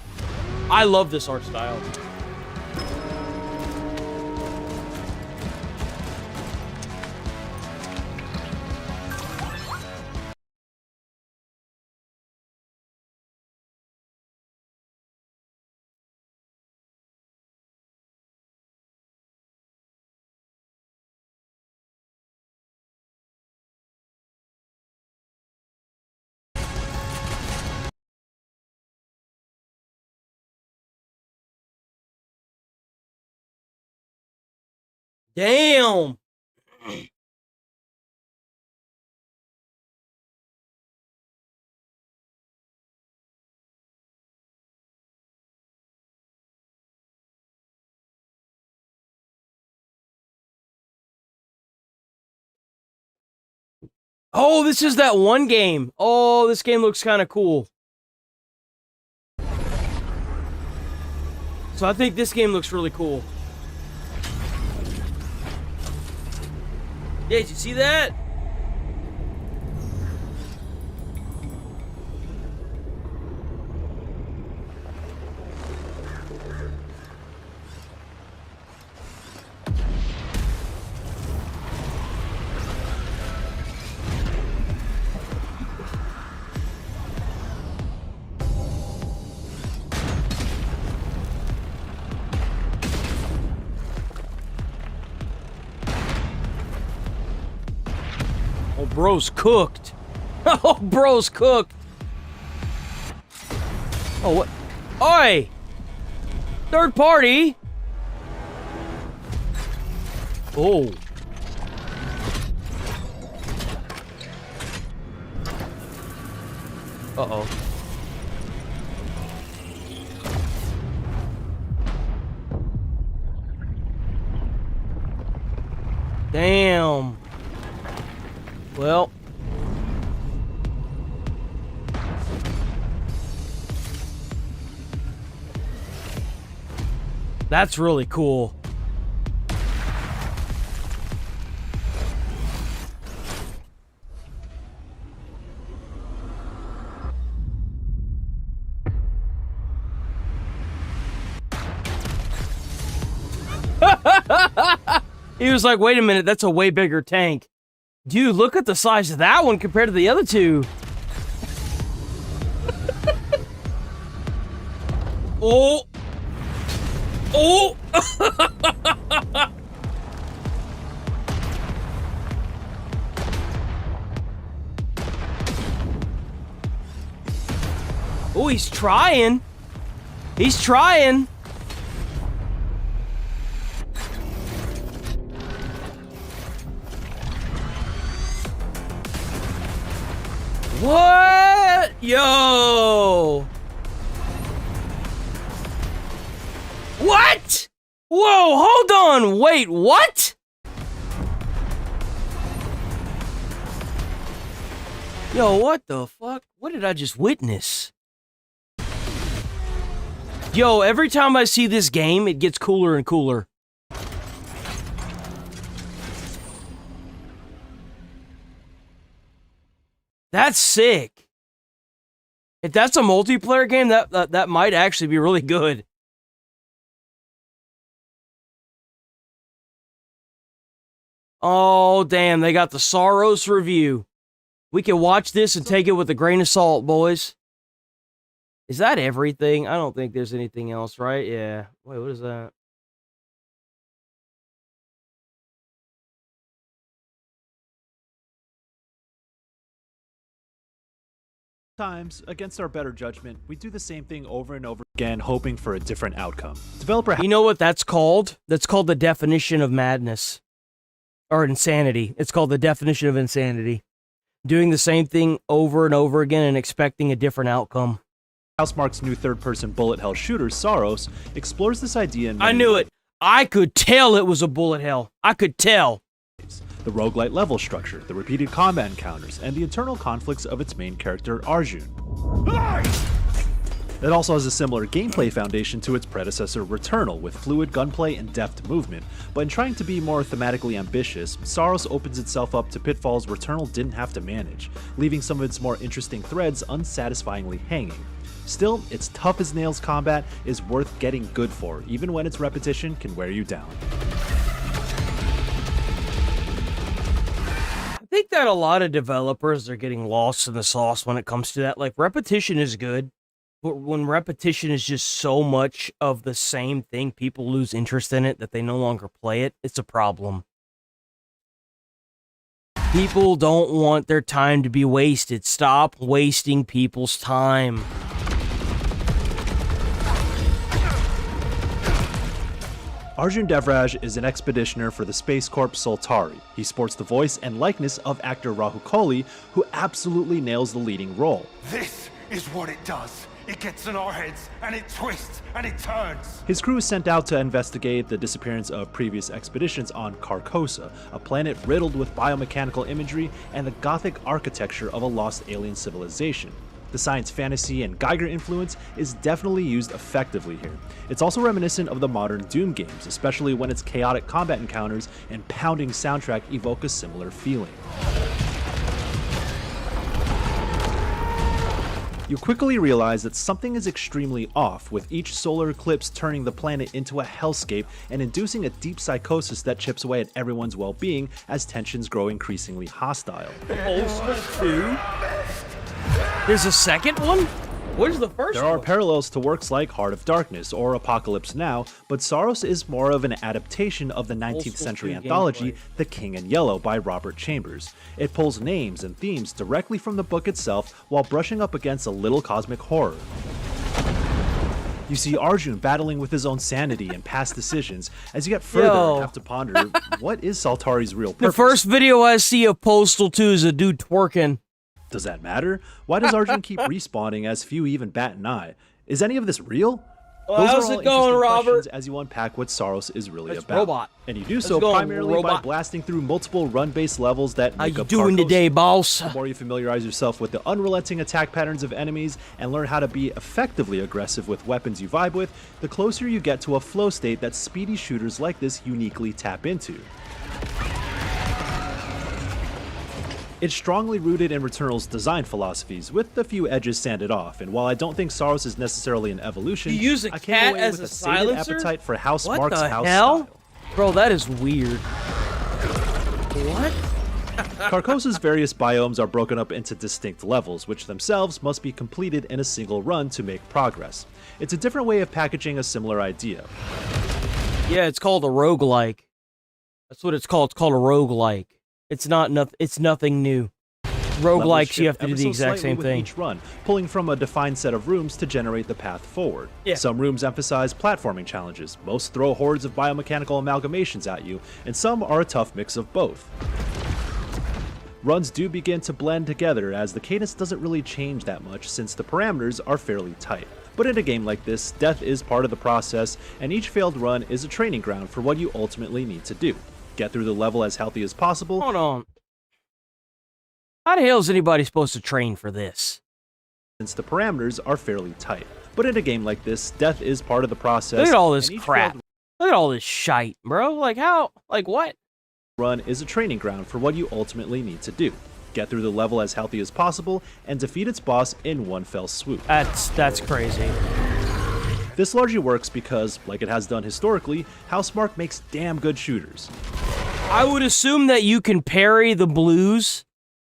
Damn! Oh, this is that one game. Oh, this game looks kind of cool. So I think this game looks really cool. Yeah, did you see that? Oh, bro's cooked. Oh, bro's cooked. Oh, what? Oi! Third party? Oh. Uh-oh. Damn. Well. That's really cool. He was like, wait a minute, that's a way bigger tank. Dude, look at the size of that one compared to the other two. Oh. Oh. Oh, he's trying. He's trying. What? Yo! What? Whoa, hold on, wait, what? Yo, what the fuck? What did I just witness? Yo, every time I see this game, it gets cooler and cooler. That's sick. If that's a multiplayer game, that might actually be really good. Oh, damn, they got the Saros review. We can watch this and take it with a grain of salt, boys. Is that everything? I don't think there's anything else, right? Yeah. Wait, what is that? Times, against our better judgment, we do the same thing over and over again, hoping for a different outcome. Developer, you know what that's called? That's called the definition of madness. Or insanity. It's called the definition of insanity. Doing the same thing over and over again and expecting a different outcome. Housemarque's new third-person bullet hell shooter, Saros, explores this idea in I knew it. I could tell it was a bullet hell. I could tell. The roguelite level structure, the repeated combat encounters, and the internal conflicts of its main character, Arjun. It also has a similar gameplay foundation to its predecessor, Returnal, with fluid gunplay and deft movement, but in trying to be more thematically ambitious, Saros opens itself up to pitfalls Returnal didn't have to manage, leaving some of its more interesting threads unsatisfyingly hanging. Still, its tough-as-nails combat is worth getting good for, even when its repetition can wear you down. I think that a lot of developers are getting lost in the sauce when it comes to that. Like, repetition is good, but when repetition is just so much of the same thing, people lose interest in it that they no longer play it. It's a problem. People don't want their time to be wasted. Stop wasting people's time. Arjun Devraj is an expeditioner for the Space Corps Soltari. He sports the voice and likeness of actor Rahul Kohli, who absolutely nails the leading role. This is what it does. It gets in our heads, and it twists, and it turns. His crew is sent out to investigate the disappearance of previous expeditions on Carcosa, a planet riddled with biomechanical imagery and the gothic architecture of a lost alien civilization. The science fantasy and Geiger influence is definitely used effectively here. It's also reminiscent of the modern Doom games, especially when its chaotic combat encounters and pounding soundtrack evoke a similar feeling. You quickly realize that something is extremely off, with each solar eclipse turning the planet into a hellscape and inducing a deep psychosis that chips away at everyone's well-being as tensions grow increasingly hostile. There's a second one? Where's the first one? There are parallels to works like Heart of Darkness or Apocalypse Now, but Saros is more of an adaptation of the 19th century anthology The King in Yellow by Robert Chambers. It pulls names and themes directly from the book itself while brushing up against a little cosmic horror. You see Arjun battling with his own sanity and past decisions as you get further and have to ponder, what is Saltari's real purpose? The first video I see of Postal 2 is a dude twerking. Does that matter? Why does Arjun keep respawning as few even bat an eye? Is any of this real? Well, Those how's are all it going, interesting Robert? questions as you unpack what Saros is really It's about. Robot. And you do How's so it going, primarily by Robot? blasting through multiple run-based levels that How make you up doing Tarkos. today, boss? The more you familiarize yourself with the unrelenting attack patterns of enemies and learn how to be effectively aggressive with weapons you vibe with, the closer you get to a flow state that speedy shooters like this uniquely tap into. It's strongly rooted in Returnal's design philosophies, with a few edges sanded off, and while I don't think Saros is necessarily an evolution, You use a I came cat away as with a a sated silencer? appetite for House What Mark's the house hell? style. Bro, that is weird. What? Carcosa's various biomes are broken up into distinct levels, which themselves must be completed in a single run to make progress. It's a different way of packaging a similar idea. Yeah, it's called a roguelike. That's what it's called. It's called a roguelike. It's nothing new. Roguelikes, you have to do the exact same thing. Each run, pulling from a defined set of rooms to generate the path forward. Yeah. Some rooms emphasize platforming challenges, most throw hordes of biomechanical amalgamations at you, and some are a tough mix of both. Runs do begin to blend together as the cadence doesn't really change that much since the parameters are fairly tight. But in a game like this, death is part of the process, and each failed run is a training ground for what you ultimately need to do. Get through the level as healthy as possible. Hold on. How the hell is anybody supposed to train for this? Since the parameters are fairly tight. But in a game like this, death is part of the process. Look at all this and each crap. failed Look at all this shite, bro. Like how? Like what? run is a training ground for what you ultimately need to do. Get through the level as healthy as possible and defeat its boss in one fell swoop. That's crazy. This largely works because, like it has done historically, Housemarque makes damn good shooters. I would assume that you can parry the blues,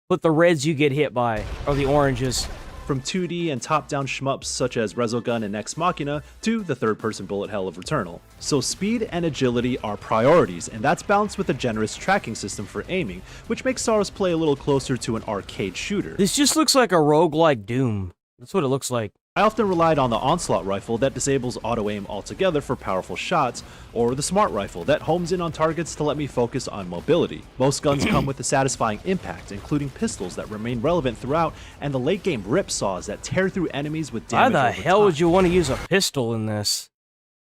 but the reds you get hit by are the oranges. From 2D and top-down shmups such as Resogun and Ex Machina to the third-person bullet hell of Returnal. So speed and agility are priorities, and that's balanced with a generous tracking system for aiming, which makes Saros play a little closer to an arcade shooter. This just looks like a roguelike Doom. That's what it looks like. I often relied on the Onslaught rifle that disables auto-aim altogether for powerful shots, or the Smart rifle that homes in on targets to let me focus on mobility. Most guns come with a satisfying impact, including pistols that remain relevant throughout, and the late-game ripsaws that tear through enemies with Why damage the over hell time. would you want to use a pistol in this?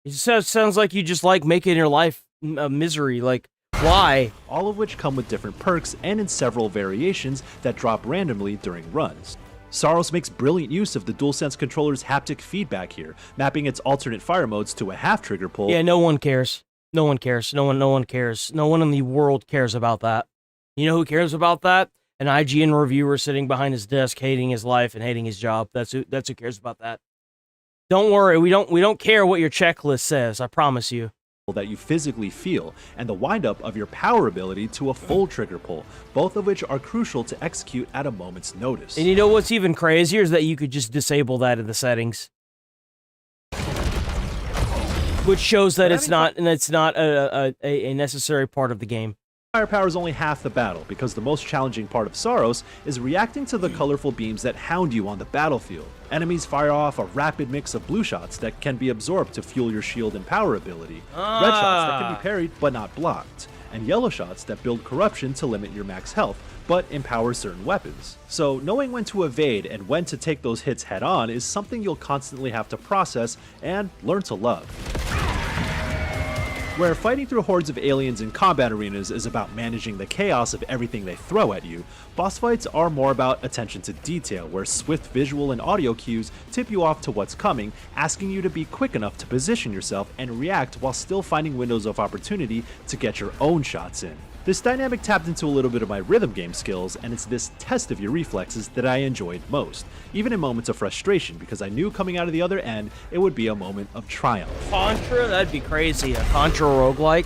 It sounds like you just like making your life a misery. Like, why? All of which come with different perks and in several variations that drop randomly during runs. Saros makes brilliant use of the DualSense controller's haptic feedback here, mapping its alternate fire modes to a half trigger pull. Yeah, no one cares. No one cares. No one cares. No one in the world cares about that. You know who cares about that? An IGN reviewer sitting behind his desk hating his life and hating his job. That's who cares about that. Don't worry, we don't care what your checklist says, I promise you. That you physically feel, and the windup of your power ability to a full trigger pull, both of which are crucial to execute at a moment's notice. And you know what's even crazier is that you could just disable that in the settings. Which shows that it's not a necessary part of the game. Firepower is only half the battle, because the most challenging part of Saros is reacting to the colorful beams that hound you on the battlefield. Enemies fire off a rapid mix of blue shots that can be absorbed to fuel your shield and power ability, red shots that can be parried but not blocked, and yellow shots that build corruption to limit your max health, but empower certain weapons. So knowing when to evade and when to take those hits head on is something you'll constantly have to process and learn to love. Where fighting through hordes of aliens in combat arenas is about managing the chaos of everything they throw at you, boss fights are more about attention to detail, where swift visual and audio cues tip you off to what's coming, asking you to be quick enough to position yourself and react while still finding windows of opportunity to get your own shots in. This dynamic tapped into a little bit of my rhythm game skills, and it's this test of your reflexes that I enjoyed most, even in moments of frustration, because I knew coming out of the other end, it would be a moment of triumph. Contra? That'd be crazy. A Contra roguelike?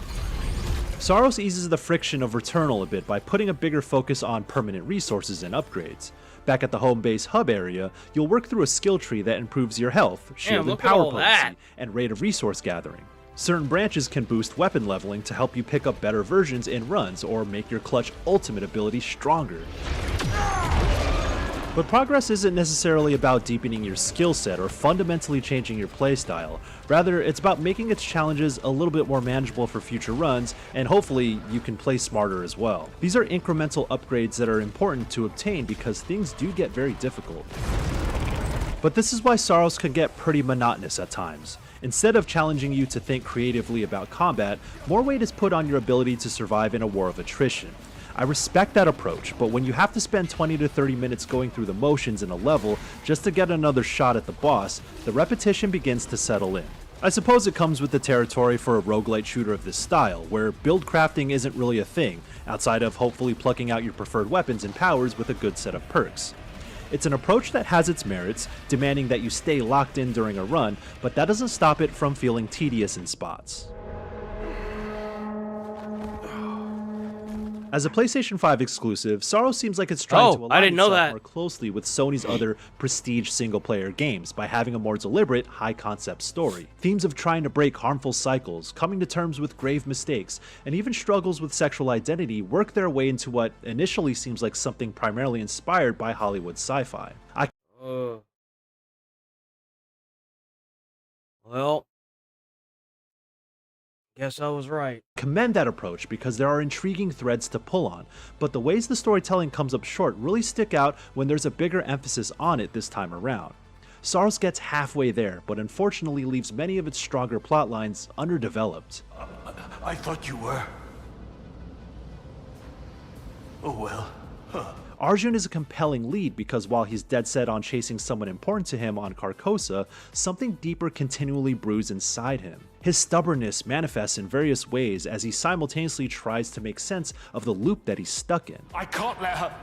Saros eases the friction of Returnal a bit by putting a bigger focus on permanent resources and upgrades. Back at the home base hub area, you'll work through a skill tree that improves your health, shield and power potency, and rate of resource gathering. Certain branches can boost weapon leveling to help you pick up better versions in runs or make your clutch ultimate ability stronger. But progress isn't necessarily about deepening your skill set or fundamentally changing your playstyle. Rather, it's about making its challenges a little bit more manageable for future runs, and hopefully you can play smarter as well. These are incremental upgrades that are important to obtain because things do get very difficult. But this is why Saros can get pretty monotonous at times. Instead of challenging you to think creatively about combat, more weight is put on your ability to survive in a war of attrition. I respect that approach, but when you have to spend 20 to 30 minutes going through the motions in a level just to get another shot at the boss, the repetition begins to settle in. I suppose it comes with the territory for a roguelite shooter of this style, where build crafting isn't really a thing, outside of hopefully plucking out your preferred weapons and powers with a good set of perks. It's an approach that has its merits, demanding that you stay locked in during a run, but that doesn't stop it from feeling tedious in spots. As a PlayStation 5 exclusive, Sorrow seems like it's trying to align itself more closely with Sony's other prestige single-player games by having a more deliberate, high-concept story. Themes of trying to break harmful cycles, coming to terms with grave mistakes, and even struggles with sexual identity work their way into what initially seems like something primarily inspired by Hollywood sci-fi. Well, guess I was right. Commend that approach because there are intriguing threads to pull on, but the ways the storytelling comes up short really stick out when there's a bigger emphasis on it this time around. Sorrows gets halfway there, but unfortunately leaves many of its stronger plot lines underdeveloped. I thought you were. Oh well. Arjun is a compelling lead because while he's dead set on chasing someone important to him on Carcosa, something deeper continually brews inside him. His stubbornness manifests in various ways as he simultaneously tries to make sense of the loop that he's stuck in. I can't let her.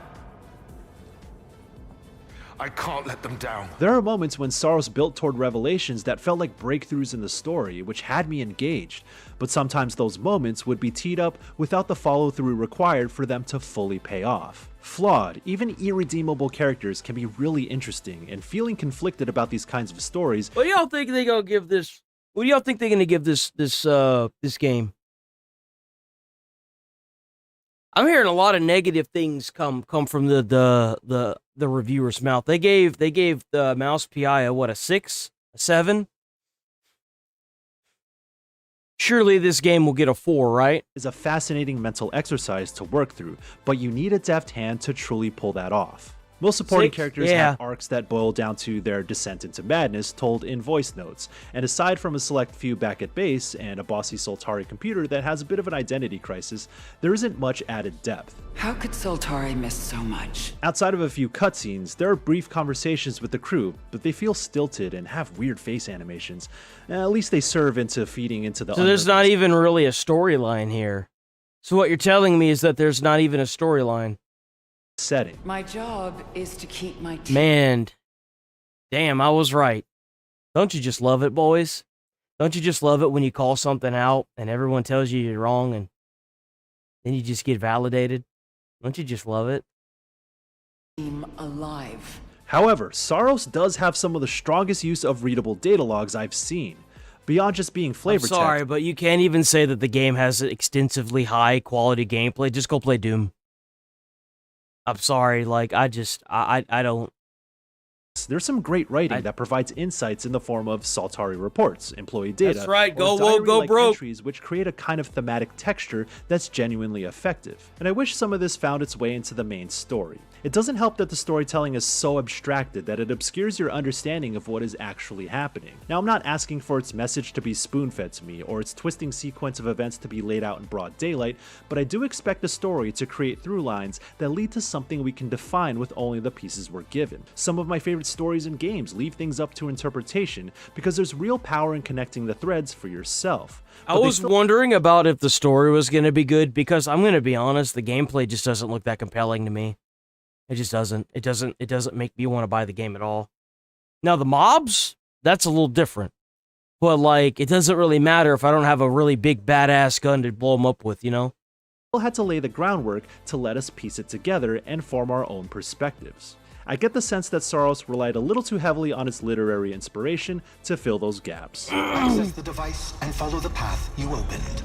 I can't let them down. There are moments when Sorrow's built toward revelations that felt like breakthroughs in the story, which had me engaged, but sometimes those moments would be teed up without the follow-through required for them to fully pay off. Flawed, even irredeemable characters can be really interesting, and feeling conflicted about these kinds of stories. What do y'all think they're gonna give this? What do y'all think they're gonna give this game? I'm hearing a lot of negative things come from the reviewer's mouth. They gave the Mouse PI a 6, a 7. Surely this game will get a 4, right? Is a fascinating mental exercise to work through, but you need a deft hand to truly pull that off. Most supporting characters have arcs that boil down to their descent into madness told in voice notes, and aside from a select few back at base and a bossy Soltari computer that has a bit of an identity crisis, there isn't much added depth. How could Soltari miss so much? Outside of a few cutscenes, there are brief conversations with the crew, but they feel stilted and have weird face animations. At least they serve into feeding into the... So there's not even really a storyline here. So what you're telling me is that there's not even a storyline. Setting. My job is to keep my team. Man, damn, I was right. Don't you just love it, boys? Don't you just love it when you call something out and everyone tells you you're wrong and then you just get validated? Don't you just love it? Team alive. However, Sorrows does have some of the strongest use of readable data logs I've seen. Beyond just being flavor text. I'm sorry, but you can't even say that the game has extensively high quality gameplay. Just go play Doom. I'm sorry, like, I don't... There's some great writing that provides insights in the form of Soltari reports, employee data, that's right, go woke, go broke, entries which create a kind of thematic texture that's genuinely effective. And I wish some of this found its way into the main story. It doesn't help that the storytelling is so abstracted that it obscures your understanding of what is actually happening. Now, I'm not asking for its message to be spoon-fed to me, or its twisting sequence of events to be laid out in broad daylight, but I do expect the story to create through lines that lead to something we can define with only the pieces we're given. Some of my favorite stories and games leave things up to interpretation because there's real power in connecting the threads for yourself. I was wondering about if the story was going to be good because I'm going to be honest, the gameplay just doesn't look that compelling to me. It just doesn't. It doesn't make me want to buy the game at all. Now the mobs, that's a little different. But like, it doesn't really matter if I don't have a really big badass gun to blow them up with, you know? We'll had to lay the groundwork to let us piece it together and form our own perspectives. I get the sense that Sorrows relied a little too heavily on its literary inspiration to fill those gaps. Access the device and follow the path you opened.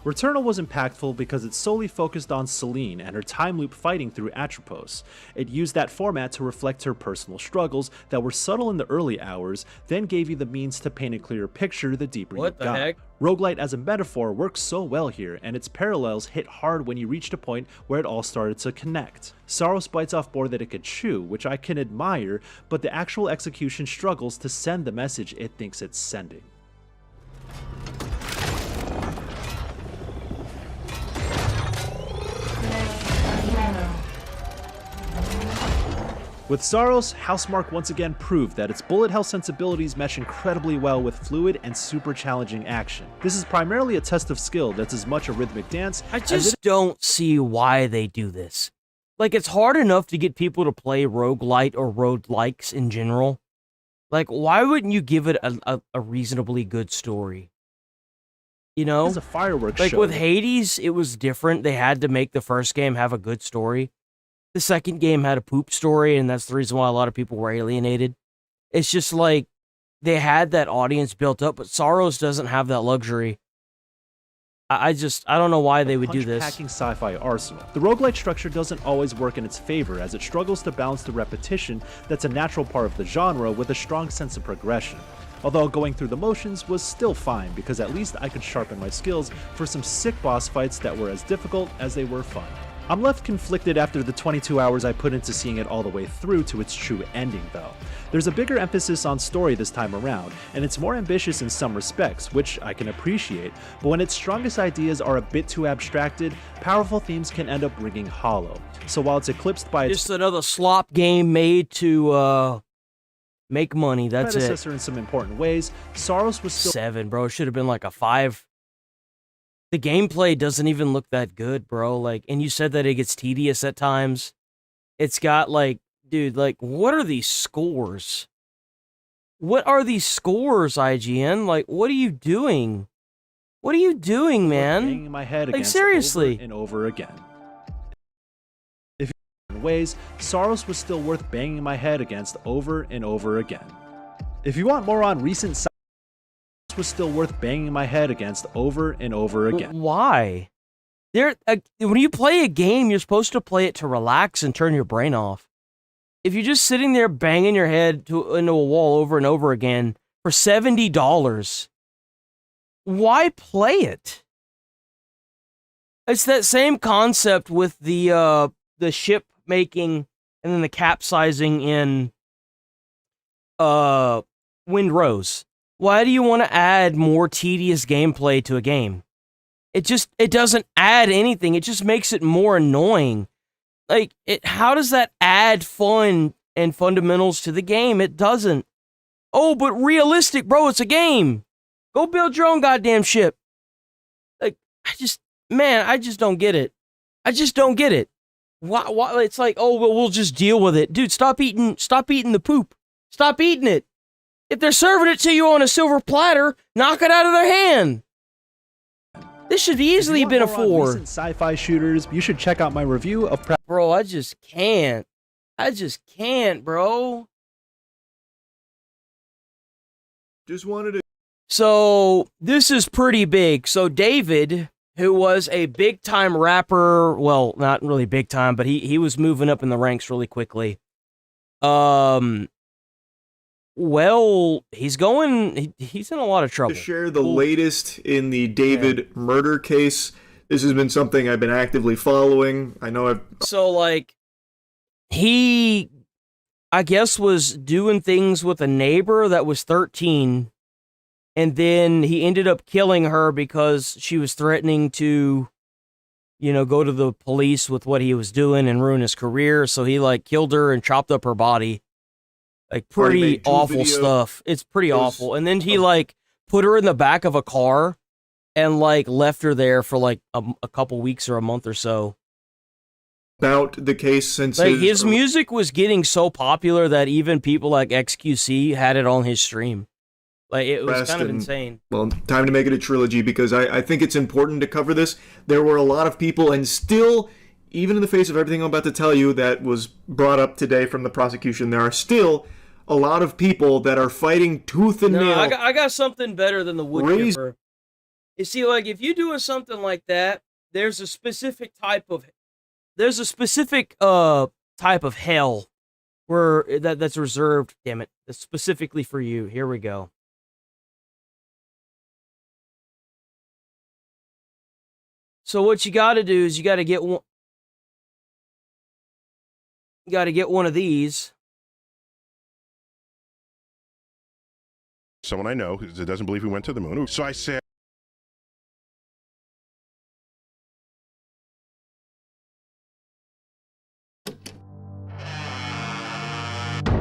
Returnal was impactful because it solely focused on Celine and her time loop fighting through Atropos. It used that format to reflect her personal struggles that were subtle in the early hours, then gave you the means to paint a clearer picture the deeper you got. What the heck? Roguelite as a metaphor works so well here, and its parallels hit hard when you reached a point where it all started to connect. Saros bites off more than it could chew, which I can admire, but the actual execution struggles to send the message it thinks it's sending. With Saros, Housemarque once again proved that its bullet hell sensibilities mesh incredibly well with fluid and super challenging action. This is primarily a test of skill that's as much a rhythmic dance I just don't see why they do this. Like, it's hard enough to get people to play roguelite or roguelikes in general. Like, why wouldn't you give it a reasonably good story? You know? It's a fireworks like, show. with Hades, it was different. They had to make the first game have a good story. The second game had a poop story, and that's the reason why a lot of people were alienated. It's just like, they had that audience built up, but Saros doesn't have that luxury. I don't know why they would do this. Punch-packing sci-fi arsenal. The roguelite structure doesn't always work in its favor, as it struggles to balance the repetition that's a natural part of the genre with a strong sense of progression. Although going through the motions was still fine, because at least I could sharpen my skills for some sick boss fights that were as difficult as they were fun. I'm left conflicted after the 22 hours I put into seeing it all the way through to its true ending, though. There's a bigger emphasis on story this time around, and it's more ambitious in some respects, which I can appreciate, but when its strongest ideas are a bit too abstracted, powerful themes can end up ringing hollow. So while it's eclipsed by its just another slop game made to make money, that's predecessor it. in some important ways, Saros was still 7, bro. It should have been like a 5. The gameplay doesn't even look that good, bro. Like, and you said that it gets tedious at times. It's got like, dude, like, what are these scores? What are these scores, IGN? Like, what are you doing? What are you doing, man? banging my head like, against seriously. over and over again. If in ways, Saros was still worth banging my head against over and over again. If you want more on recent was still worth banging my head against over and over again. Why? When you play a game, you're supposed to play it to relax and turn your brain off. If you're just sitting there banging your head into a wall over and over again for $70, why play it? It's that same concept with the ship making and then the capsizing in Windrose. Why do you want to add more tedious gameplay to a game? It doesn't add anything. It just makes it more annoying. Like, how does that add fun and fundamentals to the game? It doesn't. Oh, but realistic, bro, it's a game. Go build your own goddamn ship. Like, I just don't get it. I just don't get it. Why? It's like, oh, well, we'll just deal with it. Dude, stop eating the poop. Stop eating it. If they're serving it to you on a silver platter, knock it out of their hand. This should easily been a 4. Recent sci-fi shooters, you should check out my review of Bro, I just can't. Bro. Just wanted to. So, this is pretty big. So, David, who was a big-time rapper, well, not really big time, but he was moving up in the ranks really quickly. Well, he's in a lot of trouble. To share the latest in the David murder case. This has been something I've been actively following. I know So, like, he, I guess, was doing things with a neighbor that was 13, and then he ended up killing her because she was threatening to, go to the police with what he was doing and ruin his career, so he, like, killed her and chopped up her body. Like, pretty awful stuff. It's pretty awful. And then he, like, put her in the back of a car and, like, left her there for, like, a couple weeks or a month or so. About the case since like, his music was getting so popular that even people like XQC had it on his stream. Like, it was kind of insane. Well, time to make it a trilogy, because I think it's important to cover this. There were a lot of people, and still, even in the face of everything I'm about to tell you that was brought up today from the prosecution, there are still a lot of people that are fighting tooth and nail. I got something better than the wood chipper. You see, like, if you're doing something like that, there's a specific type of hell where that's reserved, damn it, that's specifically for you. Here we go. So what you got to do is you got to get one. You got to get one of these. Someone I know who doesn't believe we went to the moon. So I said,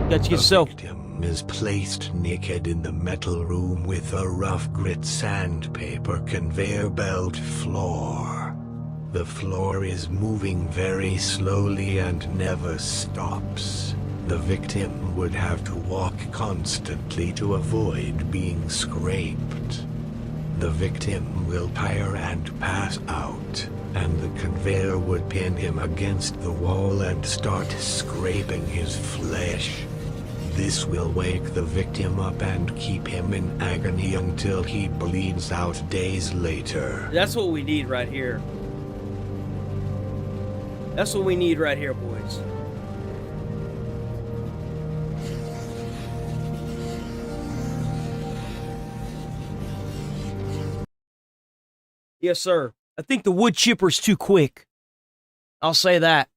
Got yourself. The victim is placed naked in the metal room with a rough grit sandpaper conveyor belt floor. The floor is moving very slowly and never stops. The victim would have to walk constantly to avoid being scraped. The victim will tire and pass out, and the conveyor would pin him against the wall and start scraping his flesh. This will wake the victim up and keep him in agony until he bleeds out days later. That's what we need right here. That's what we need right here, boys. Yes, sir. I think the wood chipper's too quick. I'll say that.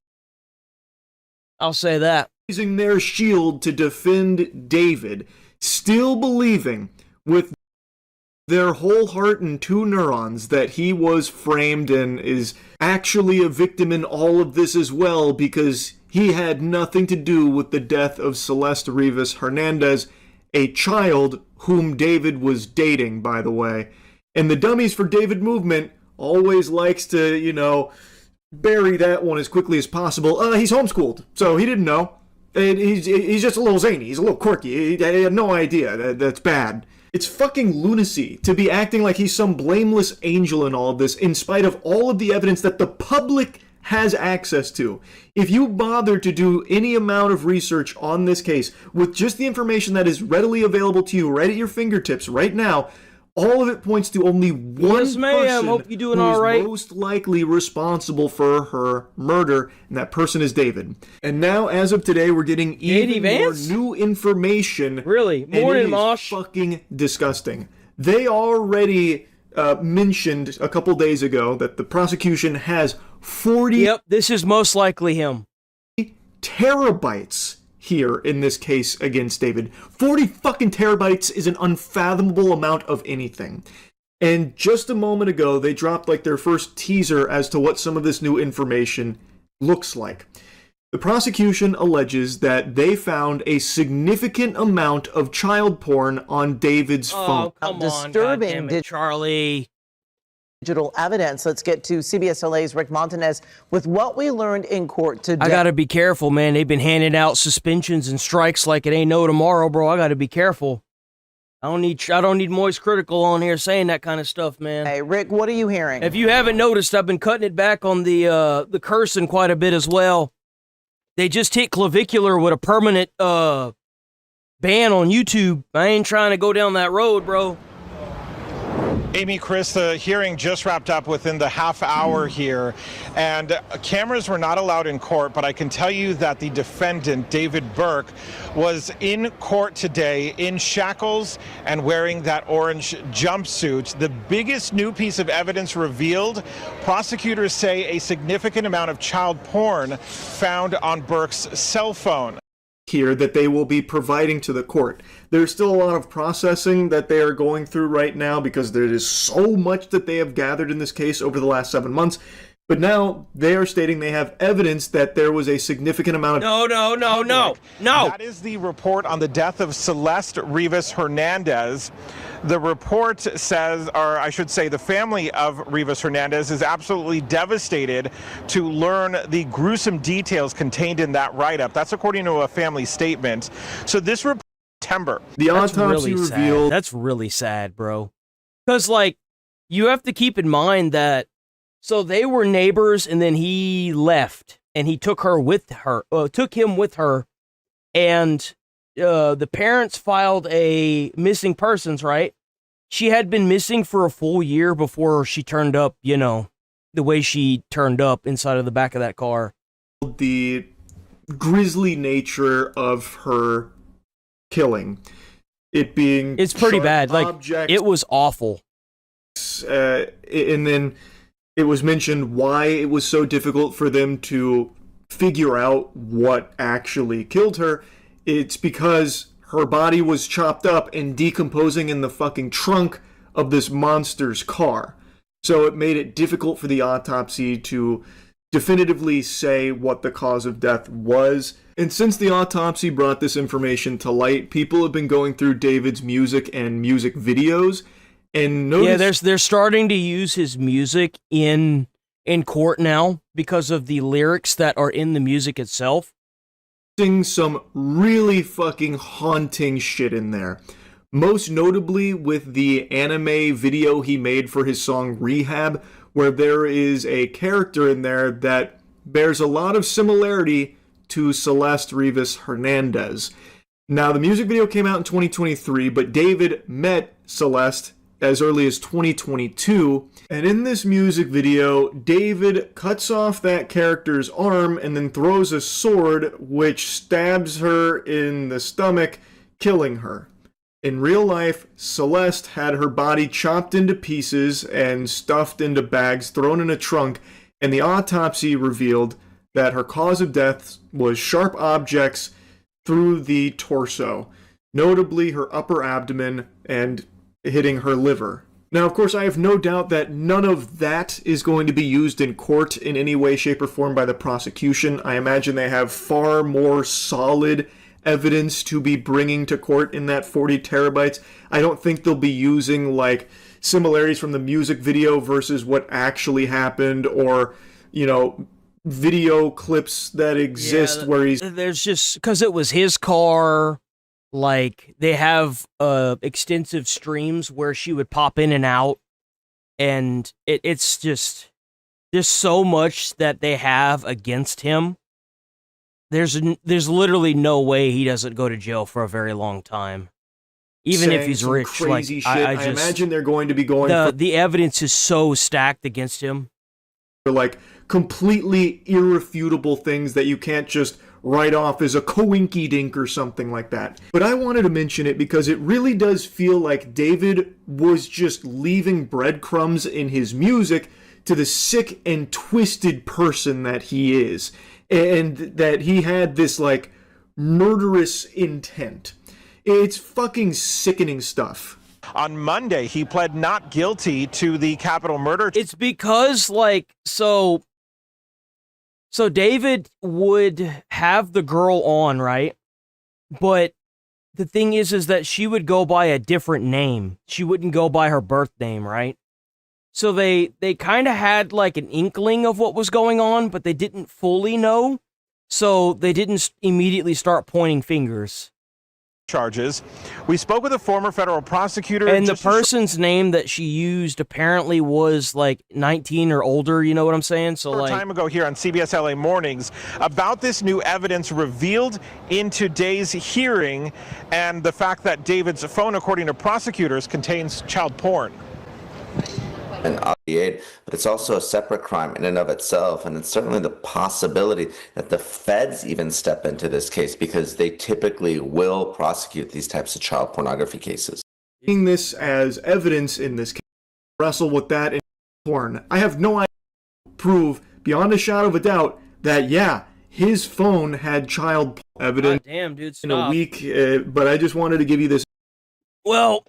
Using their shield to defend David, still believing with their whole heart and 2 neurons that he was framed and is actually a victim in all of this as well, because he had nothing to do with the death of Celeste Rivas Hernandez, a child whom David was dating, by the way. And the Dummies for David movement always likes to, bury that one as quickly as possible. He's homeschooled, so he didn't know. And he's just a little zany. He's a little quirky. He had no idea. That's bad. It's fucking lunacy to be acting like he's some blameless angel in all of this, in spite of all of the evidence that the public has access to. If you bother to do any amount of research on this case with just the information that is readily available to you right at your fingertips right now, all of it points to only one person Hope you're doing who all right. is most likely responsible for her murder, and that person is David. And now, as of today, we're getting even more new information. Really? More than Mosh? Fucking disgusting. They already mentioned a couple days ago that the prosecution has 40 Yep, this is most likely him. terabytes here in this case against David. 40 fucking terabytes is an unfathomable amount of anything. And just a moment ago, they dropped like their first teaser as to what some of this new information looks like. The prosecution alleges that they found a significant amount of child porn on David's phone. Come on, disturbing goddammit, Charlie. Digital evidence. Let's get to CBS LA's Rick Montanez with what we learned in court today. I gotta be careful, man. They've been handing out suspensions and strikes like it ain't no tomorrow, bro. I gotta be careful. I don't need Moist Critical on here saying that kind of stuff, man. Hey, Rick, what are you hearing? If you haven't noticed, I've been cutting it back on the cursing quite a bit as well. They just hit clavicular with a permanent ban on YouTube. I ain't trying to go down that road, bro. Amy, Chris, the hearing just wrapped up within the half hour here, and cameras were not allowed in court, but I can tell you that the defendant, David Burke, was in court today in shackles and wearing that orange jumpsuit. The biggest new piece of evidence revealed, prosecutors say a significant amount of child porn found on Burke's cell phone. Here that they will be providing to the court. There's still a lot of processing that they are going through right now because there is so much that they have gathered in this case over the last 7 months. But now they are stating they have evidence that there was a significant amount of... No. That is the report on the death of Celeste Rivas Hernandez. The report says, or I should say the family of Rivas Hernandez is absolutely devastated to learn the gruesome details contained in that write-up. That's according to a family statement. So this report, September. The autopsy revealed... That's really sad, bro. Because, like, you have to keep in mind that so they were neighbors, and then he left, and he took him with her, and the parents filed a missing persons, right? she had been missing for a full year before she turned up, you know, the way she turned up inside of the back of that car. The grisly nature of her killing. It being... It's pretty bad. Like, objects, it was awful. And then it was mentioned why it was so difficult for them to figure out what actually killed her. It's because her body was chopped up and decomposing in the fucking trunk of this monster's car. So it made it difficult for the autopsy to definitively say what the cause of death was. And since the autopsy brought this information to light, people have been going through David's music and music videos and noticed... Yeah, they're starting to use his music in court now because of the lyrics that are in the music itself. Some really fucking haunting shit in there. Most notably with the anime video he made for his song Rehab, where there is a character in there that bears a lot of similarity to Celeste Rivas Hernandez. Now, the music video came out in 2023, but David met Celeste as early as 2022, and in this music video, David cuts off that character's arm and then throws a sword which stabs her in the stomach, killing her. In real life, Celeste had her body chopped into pieces and stuffed into bags, thrown in a trunk, and the autopsy revealed that her cause of death was sharp objects through the torso, notably her upper abdomen and hitting her liver. Now, of course, I have no doubt that none of that is going to be used in court in any way, shape, or form by the prosecution. I imagine they have far more solid evidence to be bringing to court in that 40 terabytes. I don't think they'll be using, like, similarities from the music video versus what actually happened, or, you know, video clips that exist where he's... There's just... Because it was his car... Like, they have extensive streams where she would pop in and out, and it's just, there's so much that they have against him. There's literally no way he doesn't go to jail for a very long time, even if he's rich. Crazy like, shit. I just imagine they're going to be going. The evidence is so stacked against him. For like completely irrefutable things that you can't just write off as a coinky-dink or something like that. But I wanted to mention it because it really does feel like David was just leaving breadcrumbs in his music to the sick and twisted person that he is. And that he had this, like, murderous intent. It's fucking sickening stuff. On Monday, he pled not guilty to the capital murder. It's because, like, so David would have the girl on, right? But the thing is that she would go by a different name. She wouldn't go by her birth name, right? So they kind of had like an inkling of what was going on, but they didn't fully know. So they didn't immediately start pointing fingers. Charges. We spoke with a former federal prosecutor. And the person's name that she used apparently was like 19 or older, you know what I'm saying? So like time ago here on CBS LA Mornings about this new evidence revealed in today's hearing and the fact that David's phone, according to prosecutors, contains child porn. And obviate, but it's also a separate crime in and of itself, and it's certainly the possibility that the feds even step into this case because they typically will prosecute these types of child pornography cases. Seeing this as evidence in this case, wrestle with that in porn. I have no idea to prove beyond a shadow of a doubt that yeah, his phone had child evidence. God damn, dude, stop. In a week, but I just wanted to give you this. Well,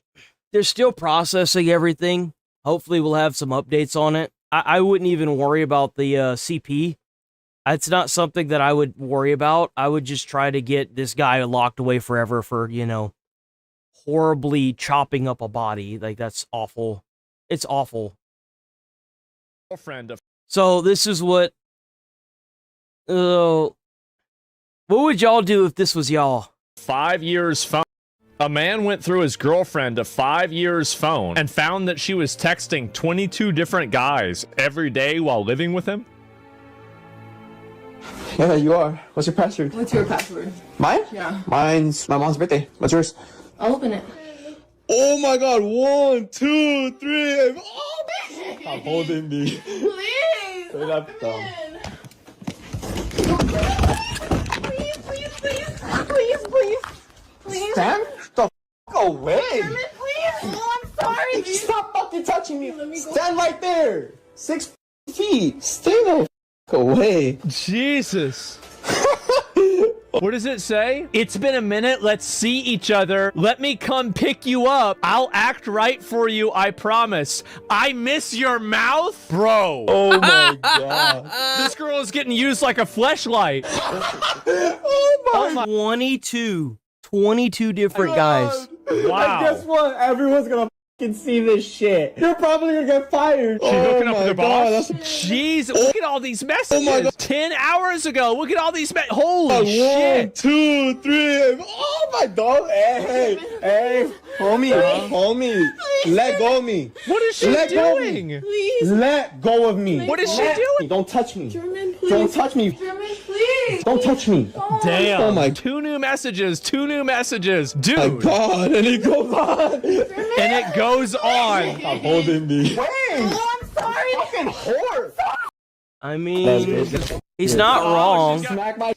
they're still processing everything. Hopefully we'll have some updates on it. I wouldn't even worry about the CP. It's not something that I would worry about. I would just try to get this guy locked away forever for, you know, horribly chopping up a body. Like, that's awful. It's awful. So this is what... what would y'all do if this was y'all? 5 years phone. A man went through his girlfriend of 5 years' phone and found that she was texting 22 different guys every day while living with him. Yeah, you are. What's your password? What's your password? Mine? Yeah. Mine's my mom's birthday. What's yours? I'll open it. Oh my god, 1, 2, 3. Oh, man. I'm holding me. Please. Straight up thumb. Please. Stand the f away. Please. Oh, I'm sorry. Stop fucking touching me. Stand right there. 6 feet. Stay the f away. Jesus. What does it say? It's been a minute. Let's see each other. Let me come pick you up. I'll act right for you. I promise. I miss your mouth, bro. Oh my god. This girl is getting used like a fleshlight. Oh my 22 different guys. Wow. And guess what? Everyone's gonna fucking see this shit. You're probably gonna get fired. She's hooking up with her boss. that's- Jeez, look at all these messages. my God. 10 hours ago. Look at all these holy shit. 1, 2, 3. Oh my dog. Hey, homie, let go of me. What is she Let go of me. doing? Please. Let go of me. What is she doing? Don't touch me. German, please. Don't touch me. German, please. Don't touch me. Damn. Oh my 2 new messages. 2 new messages. My Dude. god, and it goes on. And it goes on. I'm holding me. Wait. Oh, I'm sorry. Fucking whore. I mean, he's not wrong. Smack my.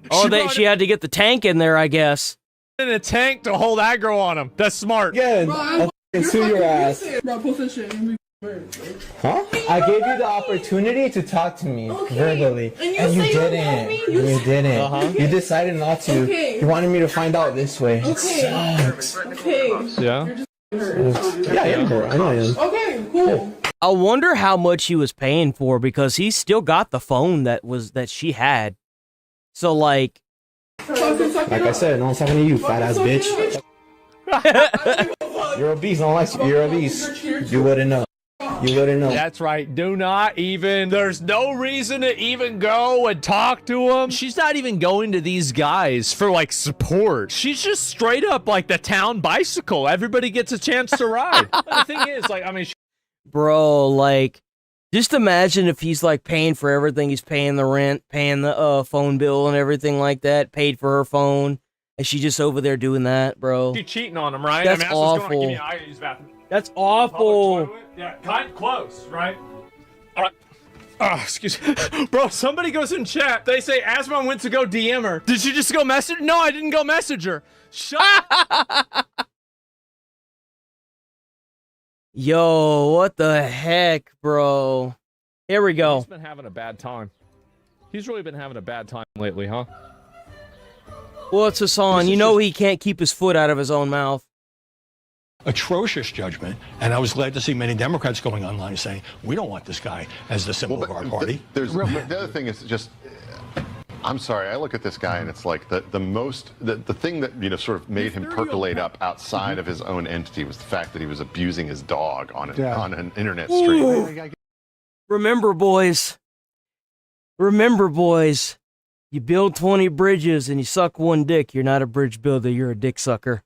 Oh, she had to get the tank in there, I guess. In a tank to hold aggro on him. That's smart. Again, I'll sue your ass. Huh? I gave you the opportunity to talk to me verbally, and you didn't. You didn't. You decided not to. Okay. You wanted me to find out this way. It Okay. sucks. Okay. Yeah. Yeah, I am hurt. I know I am. Okay, cool. I wonder how much he was paying for because he still got the phone that she had. So like, Like I said, no one's talking to you, fat ass bitch. You're obese. No one likes you. You're obese. You wouldn't know. You wouldn't know. That's right. Do not even. There's no reason to even go and talk to him. She's not even going to these guys for like support. She's just straight up like the town bicycle. Everybody gets a chance to ride. The thing is, like, I mean, bro, like, just imagine if he's like paying for everything. He's paying the rent, paying the phone bill and everything like that. Paid for her phone, and she just over there doing that, bro. she's cheating on him, right? That's I mean, what's going on. Give awful. me an eye to use bathroom. That's awful. Yeah, kind of close, right? All right. Oh, excuse me. Bro, somebody goes in chat. They say Asma went to go DM her. Did she just go message? No, I didn't go message her. Shut up. Yo, what the heck, bro? Here we go. He's been having a bad time. He's really been having a bad time lately, huh? Well, it's Hassan. You know he can't keep his foot out of his own mouth. Atrocious judgment, and I was glad to see many Democrats going online saying, we don't want this guy as the symbol of our party. The other thing is just, I'm sorry, I look at this guy and it's like the thing that, you know, sort of made him percolate up outside of his own entity was the fact that he was abusing his dog on an internet stream. Remember, boys. Remember, boys. You build 20 bridges and you suck one dick. You're not a bridge builder. You're a dick sucker.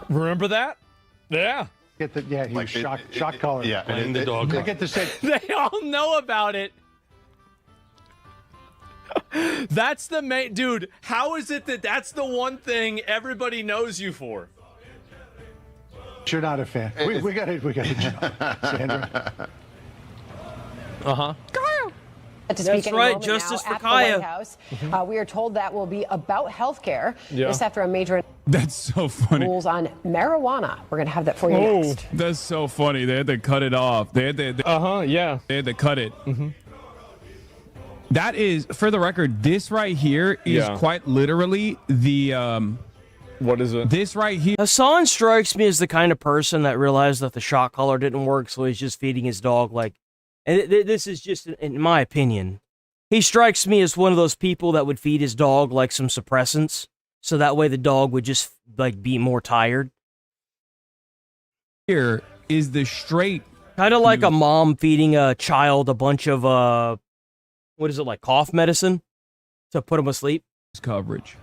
Remember that? Yeah. He was shock collar. Yeah, playing the dog. I get to say, They all know about it. That's the main dude. How is it that that's the one thing everybody knows you for? you're not a fan. We got it, Sandra. Uh-huh. To speak That's in a right, moment justice now for at the Kaya. White House. We are told that will be about health care. Yeah. This after a major That's so funny. rules on marijuana. We're going to have that for you next. That's so funny. They had to cut it off. They had to, yeah. They had to cut it. That is, for the record, this right here is quite literally the what is it? This right here. Hassan strikes me as the kind of person that realized that the shot collar didn't work, so he's just feeding his dog like. And this is just, in my opinion, he strikes me as one of those people that would feed his dog like some suppressants, so that way the dog would just like be more tired. Here is the straight, kind of like a mom feeding a child a bunch of what is it, like cough medicine to put him asleep. Coverage.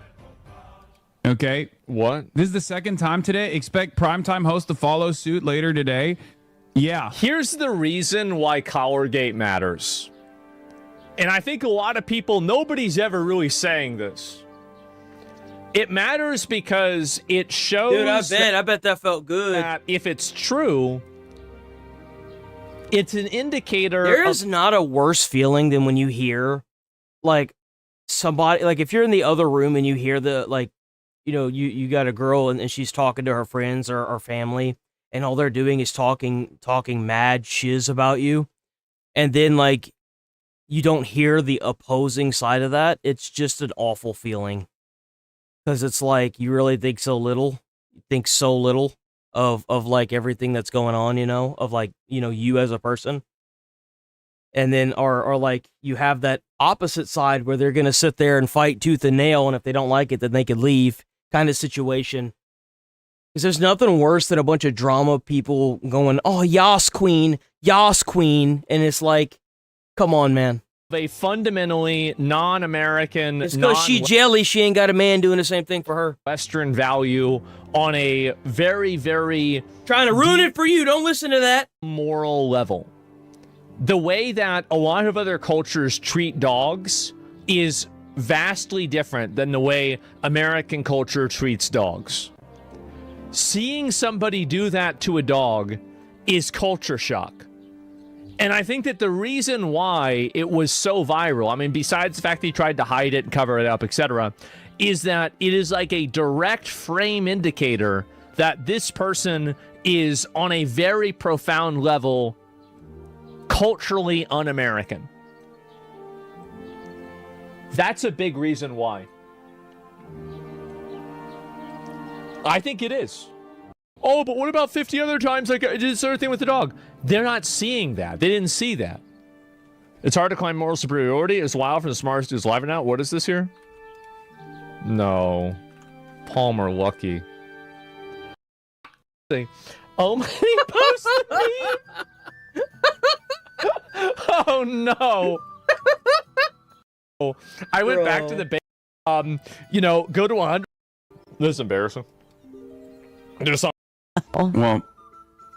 Okay. What? This is the second time today. Expect primetime host to follow suit later today. Yeah. Here's the reason why Collargate matters. And I think a lot of people, nobody's ever really saying this. It matters because it shows. Dude, I bet that felt good. That if it's true, it's an indicator. There is not a worse feeling than when you hear, like, somebody, like, if you're in the other room and you hear the, like, you know, you got a girl and she's talking to her friends or family, and all they're doing is talking mad shiz about you, and then, like, you don't hear the opposing side of that. It's just an awful feeling. Because it's like, you really think so little of like everything that's going on, you know, of like, you know, you as a person. And then, or like, you have that opposite side where they're going to sit there and fight tooth and nail, and if they don't like it, then they can leave, kind of situation. Because there's nothing worse than a bunch of drama people going, oh, yas queen, and it's like, come on, man. A fundamentally non-American, it's because she jelly, she ain't got a man doing the same thing for her. Western value on a very, very... Trying to ruin it for you, don't listen to that. Moral level. The way that a lot of other cultures treat dogs is vastly different than the way American culture treats dogs. Seeing somebody do that to a dog is culture shock. And I think that the reason why it was so viral, I mean, besides the fact that he tried to hide it and cover it up, etc., is that it is like a direct frame indicator that this person is on a very profound level culturally un-American. That's a big reason why. I think it is. Oh, but what about 50 other times like I did this other thing with the dog? They're not seeing that. They didn't see that. It's hard to climb moral superiority. It's wild for the smartest dudes alive now. What is this here? No. Palmer Lucky. Oh my, he posted me. Oh no. I went back to the base. You know, go to 100. This is embarrassing. There's something. Well,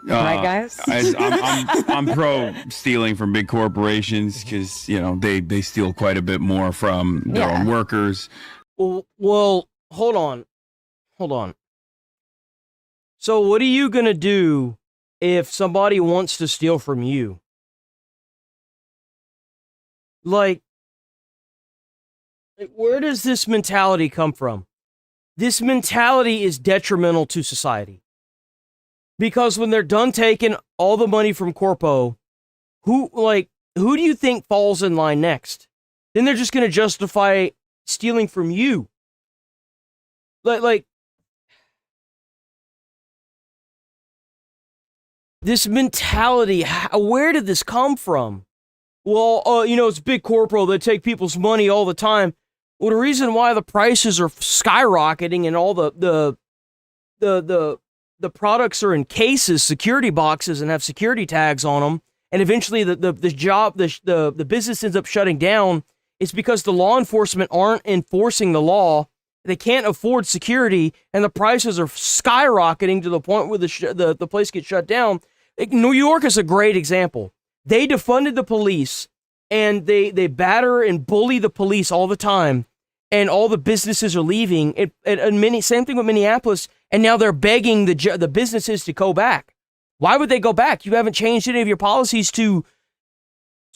right, guys? I'm pro stealing from big corporations because, you know, they steal quite a bit more from their own workers. Well, hold on. So what are you going to do if somebody wants to steal from you? Like, where does this mentality come from? This mentality is detrimental to society. Because when they're done taking all the money from Corpo, who do you think falls in line next? Then they're just going to justify stealing from you. Like this mentality, where did this come from? Well, you know, it's big corporal. They take people's money all the time. Well, the reason why the prices are skyrocketing and all the products are in cases, security boxes, and have security tags on them, and eventually the business ends up shutting down, is because the law enforcement aren't enforcing the law. They can't afford security, and the prices are skyrocketing to the point where the place gets shut down. New York is a great example. They defunded the police, and they batter and bully the police all the time, and all the businesses are leaving. Same thing with Minneapolis, and now they're begging the businesses to go back. Why would they go back? You haven't changed any of your policies to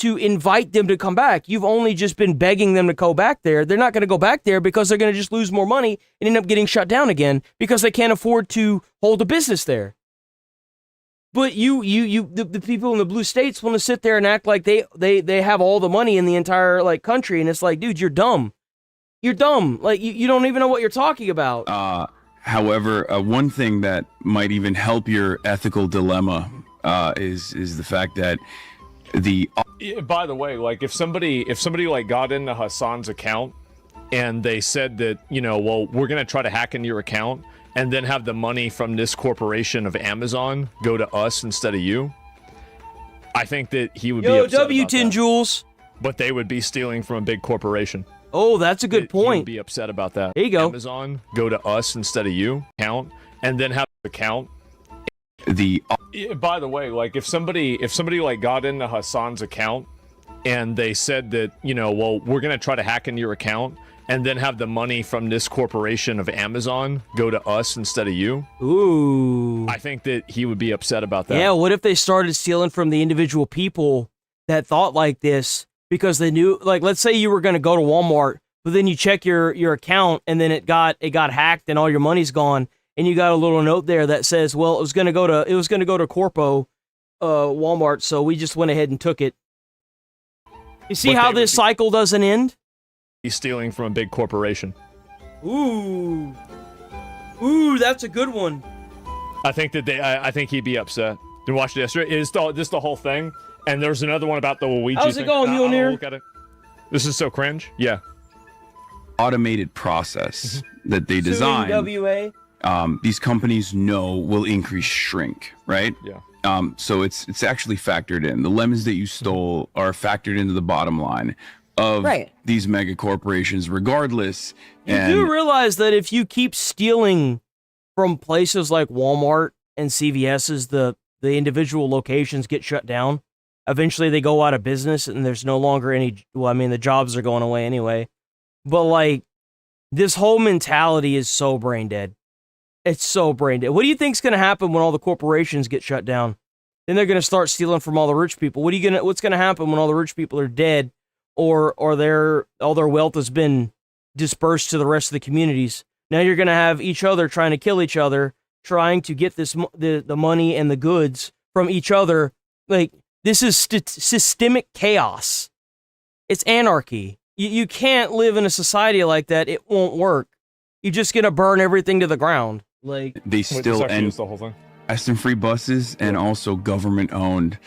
invite them to come back. You've only just been begging them to go back there. They're not going to go back there because they're going to just lose more money and end up getting shut down again because they can't afford to hold a business there. But the people in the blue states want to sit there and act like they have all the money in the entire like country, and it's like, dude, you're dumb. You're dumb. Like you don't even know what you're talking about. However, one thing that might even help your ethical dilemma is the fact that by the way, like if somebody like got into Hassan's account and they said that, you know, well, we're gonna try to hack into your account and then have the money from this corporation of Amazon go to us instead of you, I think that he would be upset about that. Jules. But they would be stealing from a big corporation. Oh, that's a good point. He would be upset about that. There you go. Amazon go to us instead of you, account, and then have the account. By the way, like if somebody like got into Hassan's account and they said that, well, we're going to try to hack into your account and then have the money from this corporation of Amazon go to us instead of you. Ooh. I think that he would be upset about that. Yeah, what if they started stealing from the individual people that thought like this because they knew, like, let's say you were going to go to Walmart, but then you check your account and then it got hacked and all your money's gone, and you got a little note there that says, well, it was going to go to Corpo Walmart, so we just went ahead and took it. You see how this cycle doesn't end? He's stealing from a big corporation. Ooh, that's a good one. I think that I think he'd be upset. Did you watch it yesterday? Is this the whole thing? And there's another one about the Luigi How's it going, Mjolnir? Look at it. This is so cringe. Yeah. Automated process that they design. WA. These companies know will increase shrink, right? Yeah. So it's actually factored in. The lemons that you stole are factored into the bottom line of these mega corporations, regardless. You do realize that if you keep stealing from places like Walmart and CVS's, the individual locations get shut down. Eventually, they go out of business, and there's no longer any. Well, I mean, the jobs are going away anyway. But like, this whole mentality is so brain dead. It's so brain dead. What do you think's going to happen when all the corporations get shut down? Then they're going to start stealing from all the rich people. What's going to happen when all the rich people are dead, or all their wealth has been dispersed to the rest of the communities? Now you're going to have each other trying to kill each other, trying to get the money and the goods from each other. Like, this is systemic chaos. It's anarchy. You can't live in a society like that. It won't work. You're just going to burn everything to the ground. Like, they still end the whole thing. Aston free buses and also government-owned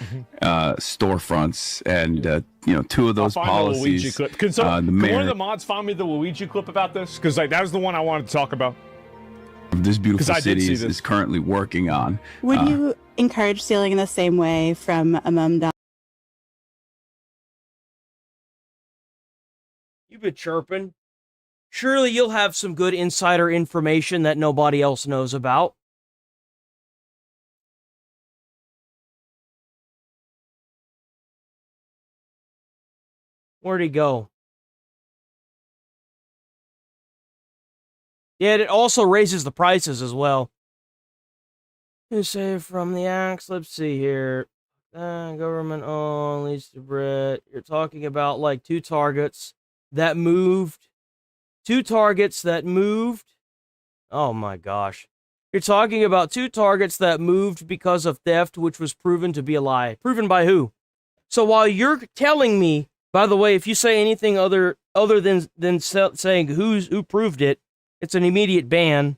storefronts, and two of those policies. Can one of the mods find me the Luigi clip about this? Because that was the one I wanted to talk about. This beautiful city is currently working on. Would you encourage stealing in the same way from a mum down? You've been chirping. Surely you'll have some good insider information that nobody else knows about. Where'd he go? Yeah, it also raises the prices as well. You say from the axe, let's see here. Government owned, leads to Brett. You're talking about like two targets that moved. Oh my gosh. You're talking about two targets that moved because of theft, which was proven to be a lie. Proven by who? So while you're telling me, by the way, if you say anything other than saying who proved it, it's an immediate ban.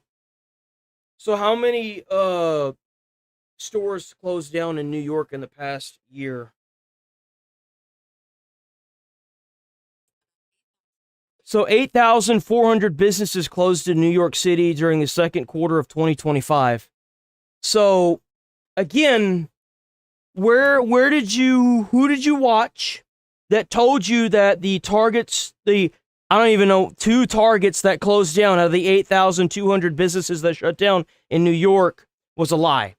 So how many stores closed down in New York in the past year? So 8,400 businesses closed in New York City during the second quarter of 2025. So again, who did you watch that told you that the targets, I don't even know, two targets that closed down out of the 8,200 businesses that shut down in New York was a lie?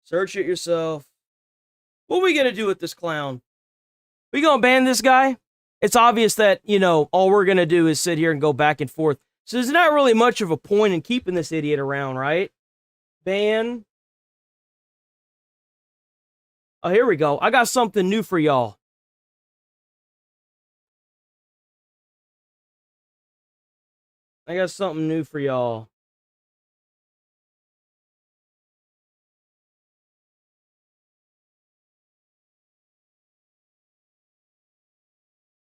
Search it yourself. What are we going to do with this clown? We going to ban this guy? It's obvious that, all we're going to do is sit here and go back and forth. So there's not really much of a point in keeping this idiot around, right? Ban. Oh, here we go. I got something new for y'all.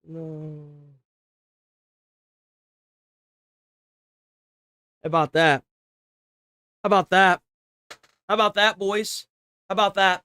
No. How about that? How about that? How about that, boys? How about that?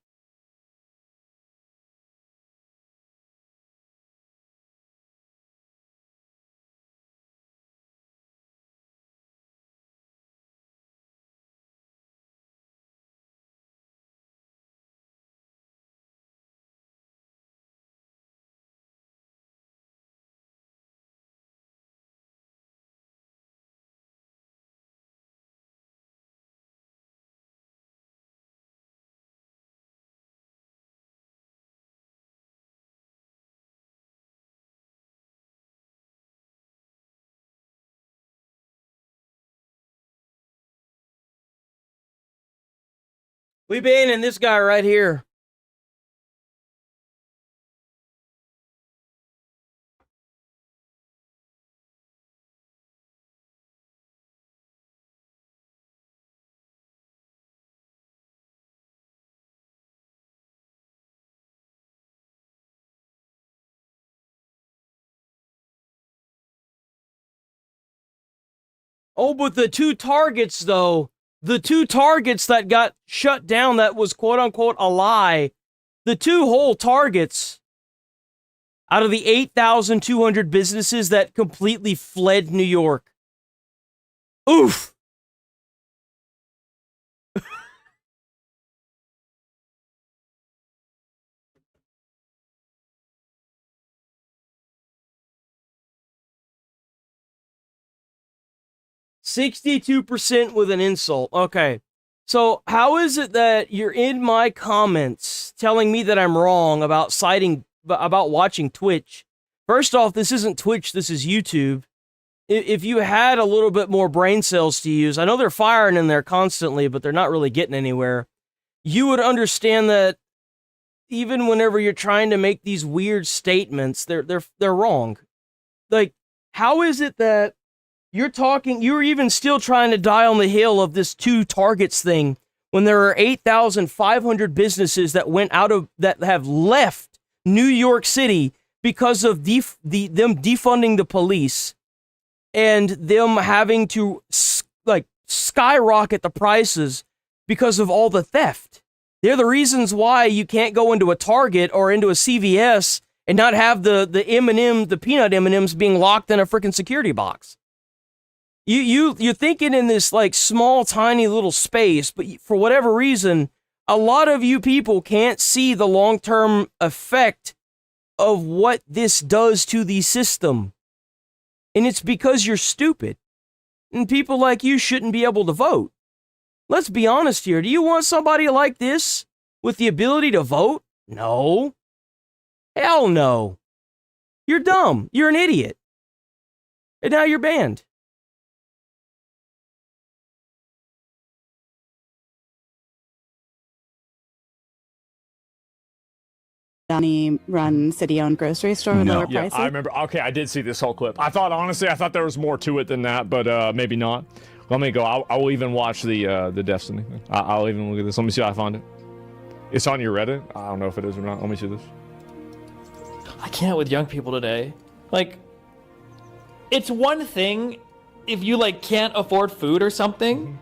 We banning this guy right here. Oh, but the two targets, though, the two targets that got shut down, that was quote-unquote a lie, the two whole targets out of the 8,200 businesses that completely fled New York. Oof! 62% with an insult. Okay. So how is it that you're in my comments telling me that I'm wrong about watching Twitch? First off, this isn't Twitch, this is YouTube. If you had a little bit more brain cells to use, I know they're firing in there constantly, but they're not really getting anywhere. You would understand that even whenever you're trying to make these weird statements, they're wrong. Like, how is it that you're even still trying to die on the hill of this two targets thing when there are 8,500 businesses that that have left New York City because of them defunding the police and them having to skyrocket the prices because of all the theft. They're the reasons why you can't go into a Target or into a CVS and not have the peanut M&Ms being locked in a freaking security box. You're thinking in this like small, tiny little space, but for whatever reason, a lot of you people can't see the long-term effect of what this does to the system. And it's because you're stupid. And people like you shouldn't be able to vote. Let's be honest here. Do you want somebody like this with the ability to vote? No. Hell no. You're dumb. You're an idiot. And now you're banned. Johnny run city-owned grocery store with lower Yeah, prices? I remember. Okay, I did see this whole clip. Honestly, I thought there was more to it than that, but maybe not. Let me go. I will even watch the Destiny thing. I'll even look at this. Let me see if I find it. It's on your Reddit. I don't know if it is or not. Let me see this. I can't with young people today. Like, it's one thing if you like can't afford food or something,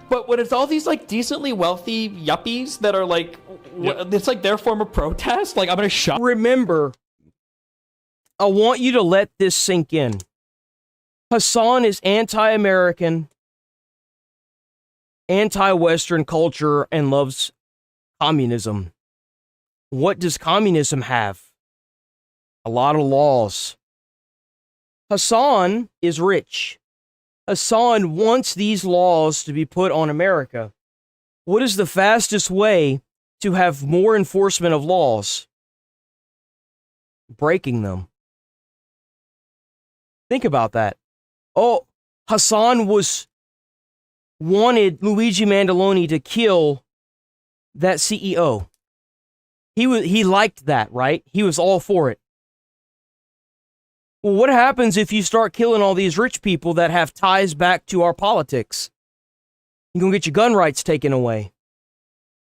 but when it's all these like decently wealthy yuppies that are like, it's like their form of protest. Like, I'm gonna shop. Remember, I want you to let this sink in. Hassan is anti-American, anti-Western culture, and loves communism. What does communism have? A lot of laws. Hassan is rich. Hassan wants these laws to be put on America. What is the fastest way to have more enforcement of laws? Breaking them. Think about that. Oh, Hassan wanted Luigi Mandaloni to kill that CEO. He liked that, right? He was all for it. Well, what happens if you start killing all these rich people that have ties back to our politics? You're going to get your gun rights taken away.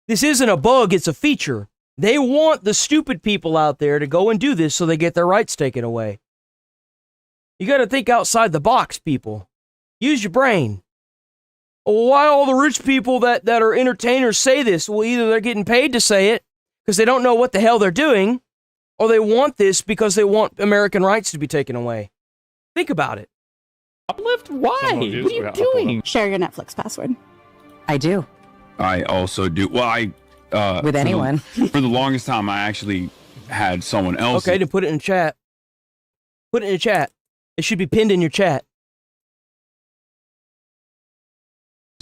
This isn't a bug, it's a feature. They want the stupid people out there to go and do this so they get their rights taken away. You got to think outside the box, people. Use your brain. Why all the rich people that are entertainers say this? Well, either they're getting paid to say it because they don't know what the hell they're doing, or they want this because they want American rights to be taken away. Think about it. Uplift? Why? What are you doing? Share your Netflix password. I do. I also do. Well, With anyone. For the longest time, I actually had someone else. Okay, to put it in chat. Put it in the chat. It should be pinned in your chat.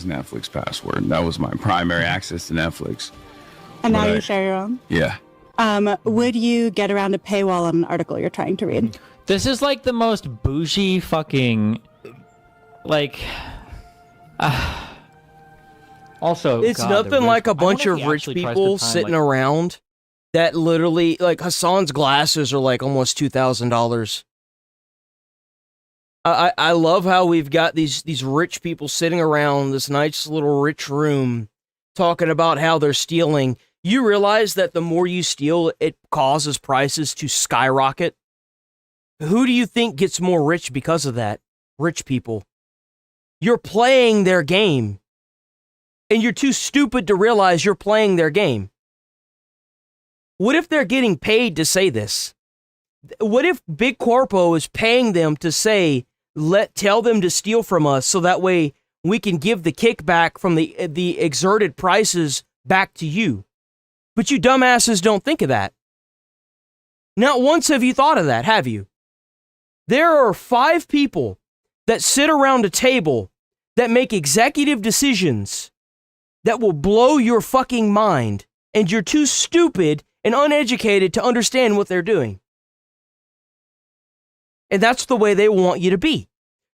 Netflix password. That was my primary access to Netflix. And now you share your own? Yeah. Would you get around a paywall on an article you're trying to read? This is like the most bougie fucking, like, Also, it's God, the nothing like rich- a bunch I of wonder if he rich actually tries to people time, sitting like- around that literally, like Hassan's glasses are like almost $2,000. I love how we've got these rich people sitting around this nice little rich room talking about how they're stealing. You realize that the more you steal, it causes prices to skyrocket? Who do you think gets more rich because of that? Rich people. You're playing their game. And you're too stupid to realize you're playing their game. What if they're getting paid to say this? What if Big Corpo is paying them to say, tell them to steal from us so that way we can give the kickback from the exerted prices back to you? But you dumbasses don't think of that. Not once have you thought of that, have you? There are 5 people that sit around a table that make executive decisions that will blow your fucking mind, and you're too stupid and uneducated to understand what they're doing. And that's the way they want you to be.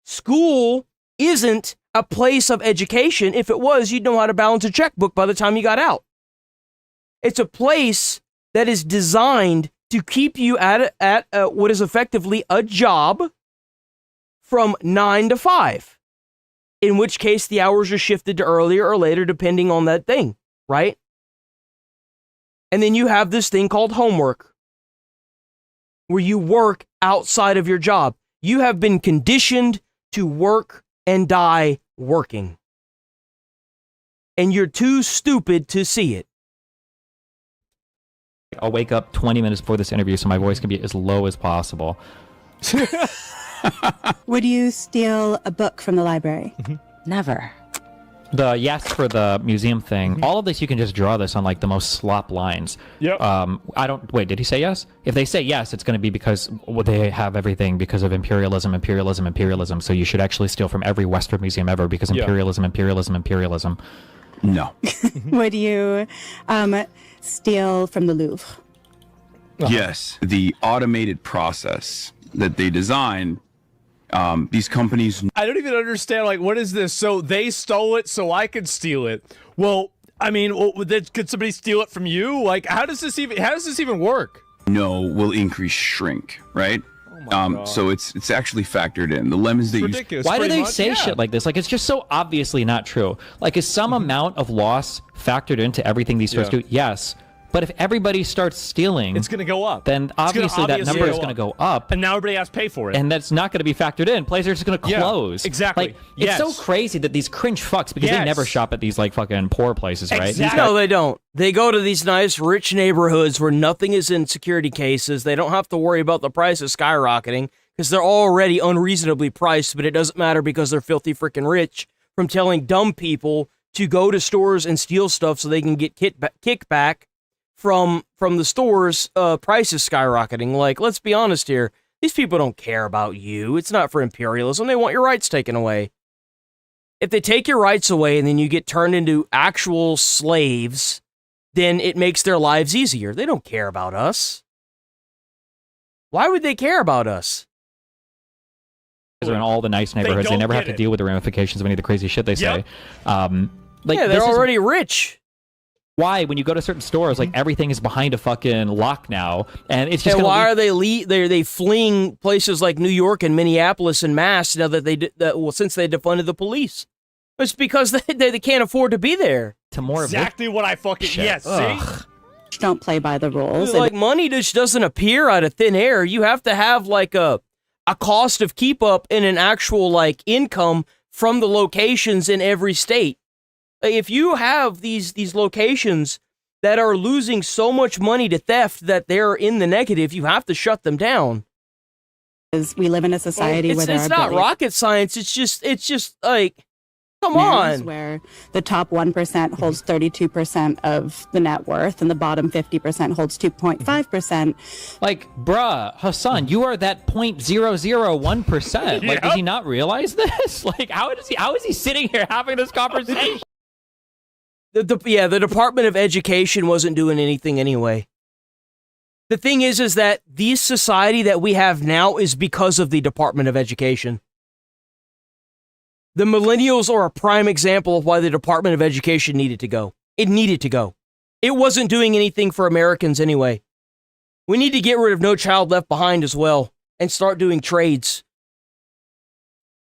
School isn't a place of education. If it was, you'd know how to balance a checkbook by the time you got out. It's a place that is designed to keep you at what is effectively a job from 9 to 5. In which case the hours are shifted to earlier or later depending on that thing, right? And then you have this thing called homework, where you work outside of your job. You have been conditioned to work and die working. And you're too stupid to see it. I'll wake up 20 minutes before this interview so my voice can be as low as possible. Would you steal a book from the library? Never. The yes for the museum thing, all of this, you can just draw this on like the most slop lines. Yep. I don't, wait, did he say yes? If they say yes, it's going to be because they have everything because of imperialism. So you should actually steal from every Western museum ever because imperialism. No. Would you steal from the Louvre? Yes. The automated process that they designed, these companies... I don't even understand, like, what is this? So they stole it so I could steal it. Well, I mean, could somebody steal it from you? Like, how does this even work? No, will increase shrink, right? So it's actually factored in. The lemons that you... Why do they say shit like this? Like, it's just so obviously not true. Like, is some amount of loss factored into everything these stores do? Yes. But if everybody starts stealing, it's going to go up. Then obviously that number is going to go up. And now everybody has to pay for it. And that's not going to be factored in. Places are just going to close. Exactly. Like, it's so crazy that these cringe fucks, because they never shop at these like fucking poor places, right? Exactly. No, they don't. They go to these nice rich neighborhoods where nothing is in security cases. They don't have to worry about the prices skyrocketing because they're already unreasonably priced, but it doesn't matter because they're filthy freaking rich from telling dumb people to go to stores and steal stuff so they can get kickback from the store's prices skyrocketing. Like, let's be honest here. These people don't care about you. It's not for imperialism. They want your rights taken away. If they take your rights away and then you get turned into actual slaves, then it makes their lives easier. They don't care about us. Why would they care about us? They're in all the nice neighborhoods. They never have to deal with the ramifications of any of the crazy shit they say. They're already rich. Why, when you go to certain stores, like everything is behind a fucking lock now, and it's just. And why are they fleeing places like New York and Minneapolis and Mass now that since they defunded the police? It's because they can't afford to be there. To more exactly what I fucking see. Don't play by the rules. Like, money just doesn't appear out of thin air. You have to have like a cost of keep up and an actual like income from the locations in every state. If you have these locations that are losing so much money to theft that they're in the negative, you have to shut them down. We live in a society where it's not rocket science. It's just like, come on. Where the top 1% holds 32% of the net worth and the bottom 50% holds 2.5%. Like, bruh, Hassan, you are that 0.001%. Like, does he not realize this? Like, how is he sitting here having this conversation? The Department of Education wasn't doing anything anyway. The thing is that the society that we have now is because of the Department of Education. The millennials are a prime example of why the Department of Education needed to go. It needed to go. It wasn't doing anything for Americans anyway. We need to get rid of No Child Left Behind as well and start doing trades.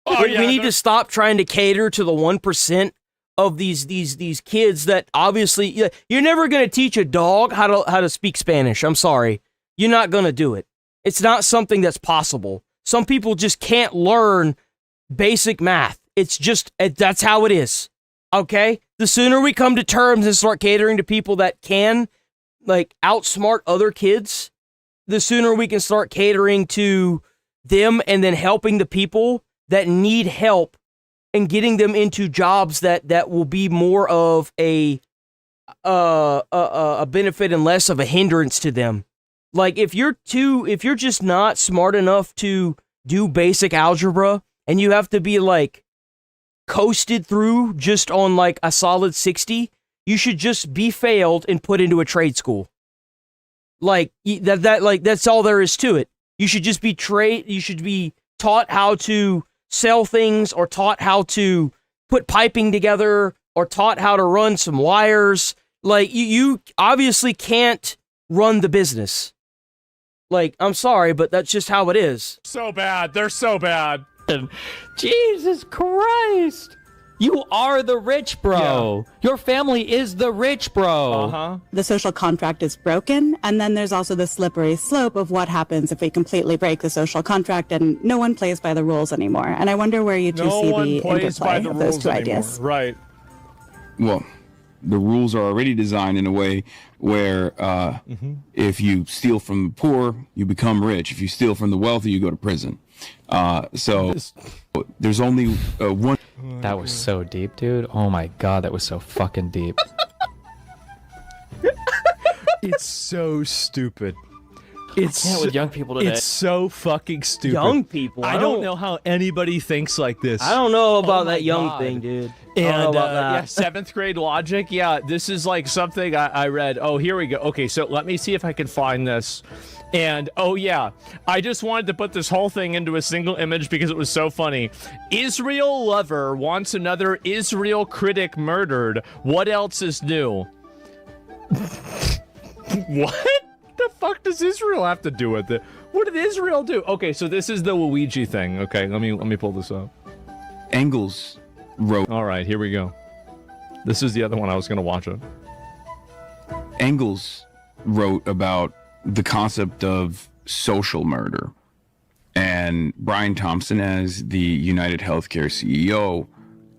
Oh, we need to stop trying to cater to the 1% of these kids that obviously you're never going to teach a dog how to speak Spanish. I'm sorry. You're not going to do it. It's not something that's possible. Some people just can't learn basic math. It's just, that's how it is. Okay? The sooner we come to terms and start catering to people that can, like, outsmart other kids, the sooner we can start catering to them and then helping the people that need help and getting them into jobs that will be more of a benefit and less of a hindrance to them. Like, if you're just not smart enough to do basic algebra and you have to be, like, coasted through just on, like, a solid 60, you should just be failed and put into a trade school. Like, that's all there is to it. You should just be you should be taught how to sell things, or taught how to put piping together, or taught how to run some wires. Like, you obviously can't run the business. Like, I'm sorry, but that's just how it is. So bad. They're so bad. Jesus Christ. You are the rich, bro. Yeah. Your family is the rich, bro. The social contract is broken, and then there's also the slippery slope of what happens if we completely break the social contract and no one plays by the rules anymore. And I wonder where you two see the interplay of those two ideas. Right. Well, the rules are already designed in a way where if you steal from the poor, you become rich. If you steal from the wealthy, you go to prison. So there's only one. That was so deep, dude. Oh my god, that was so fucking deep. It's so stupid. I can't with young people today. It's so fucking stupid. Young people? I don't know how anybody thinks like this. I don't know about that young thing, dude. And I don't know about that. yeah, 7th grade logic. Yeah, this is like something I read. Oh, here we go. Okay, so let me see if I can find this. And, oh yeah, I just wanted to put this whole thing into a single image because it was so funny. Israel lover wants another Israel critic murdered. What else is new? What the fuck does Israel have to do with it? What did Israel do? Okay, so this is the Luigi thing. Okay, let me pull this up. Engels wrote. All right, here we go. This is the other one. I was going to watch it. Engels wrote about the concept of social murder, and Brian Thompson, as the United Healthcare CEO,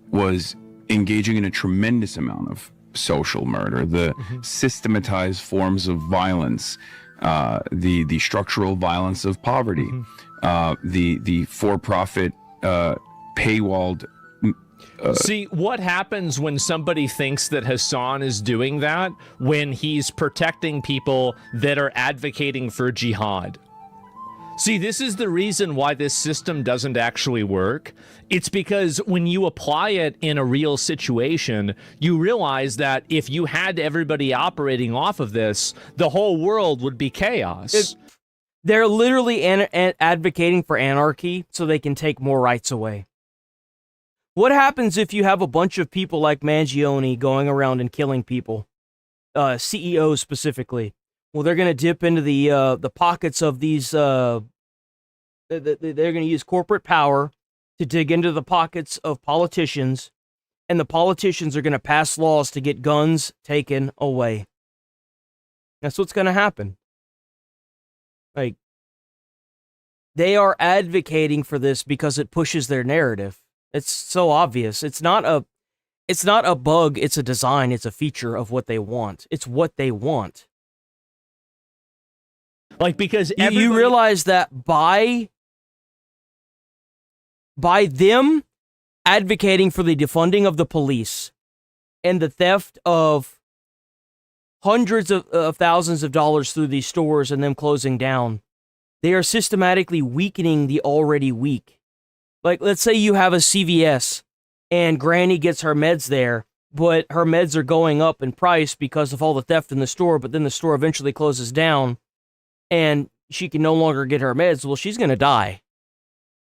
was engaging in a tremendous amount of social murder, the systematized forms of violence, the structural violence of poverty, the for-profit paywalled. See, what happens when somebody thinks that Hassan is doing that when he's protecting people that are advocating for jihad? See, this is the reason why this system doesn't actually work. It's because when you apply it in a real situation, you realize that if you had everybody operating off of this, the whole world would be chaos. They're literally advocating for anarchy so they can take more rights away. What happens if you have a bunch of people like Mangione going around and killing people? CEOs specifically. Well, they're going to dip into the pockets of these. They're going to use corporate power to dig into the pockets of politicians, and the politicians are going to pass laws to get guns taken away. That's what's going to happen. Like, they are advocating for this because it pushes their narrative. It's so obvious. It's not a bug. It's a design. It's a feature of what they want. It's what they want. Like, because you realize that by them advocating for the defunding of the police and the theft of hundreds of thousands of dollars through these stores and them closing down, they are systematically weakening the already weak. Like, let's say you have a CVS and Granny gets her meds there, but her meds are going up in price because of all the theft in the store, but then the store eventually closes down and she can no longer get her meds. Well, she's going to die.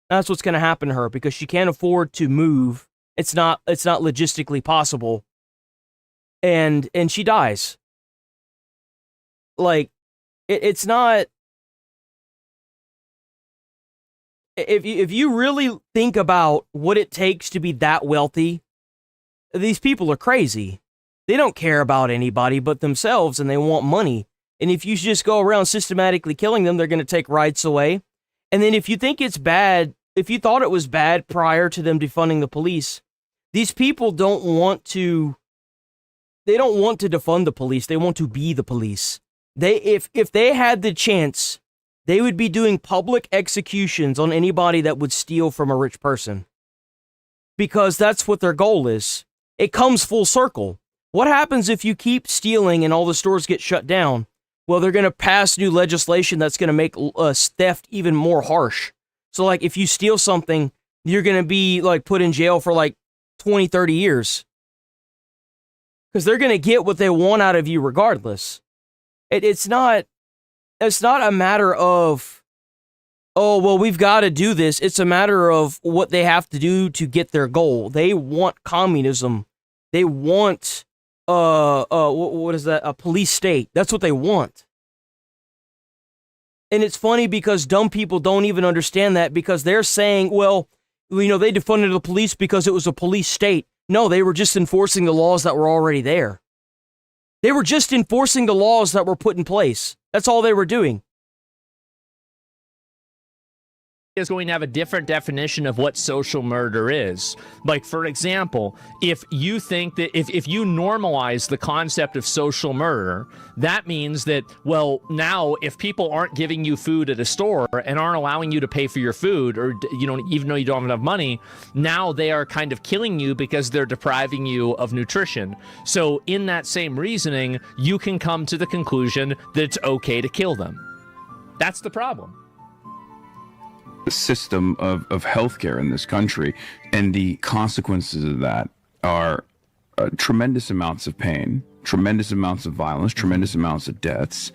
That's what's going to happen to her because she can't afford to move. It's not logistically possible. And she dies. Like, it's not. If you really think about what it takes to be that wealthy, these people are crazy. They don't care about anybody but themselves, and they want money. And if you just go around systematically killing them, they're going to take rights away. And then if you think it's bad, if you thought it was bad prior to them defunding the police, these people don't want to defund the police. They want to be the police. If they had the chance, they would be doing public executions on anybody that would steal from a rich person. Because that's what their goal is. It comes full circle. What happens if you keep stealing and all the stores get shut down? Well, they're going to pass new legislation that's going to make theft even more harsh. So, like, if you steal something, you're going to be, like, put in jail for, like, 20, 30 years. Because they're going to get what they want out of you regardless. It's not a matter of, oh, well, we've got to do this. It's a matter of what they have to do to get their goal. They want communism. They want, what is that? A police state. That's what they want. And it's funny because dumb people don't even understand that because they're saying, well, you know, they defunded the police because it was a police state. No, they were just enforcing the laws that were already there. They were just enforcing the laws that were put in place. That's all they were doing. Is going to have a different definition of what social murder is. Like, for example, if you think that if you normalize the concept of social murder, that means that, well, now if people aren't giving you food at a store and aren't allowing you to pay for your food, or, you know, even though you don't have enough money, now they are kind of killing you because they're depriving you of nutrition. So in that same reasoning, you can come to the conclusion that it's okay to kill them. That's the problem. The system of healthcare in this country, and the consequences of that are tremendous amounts of pain, tremendous amounts of violence, tremendous amounts of deaths.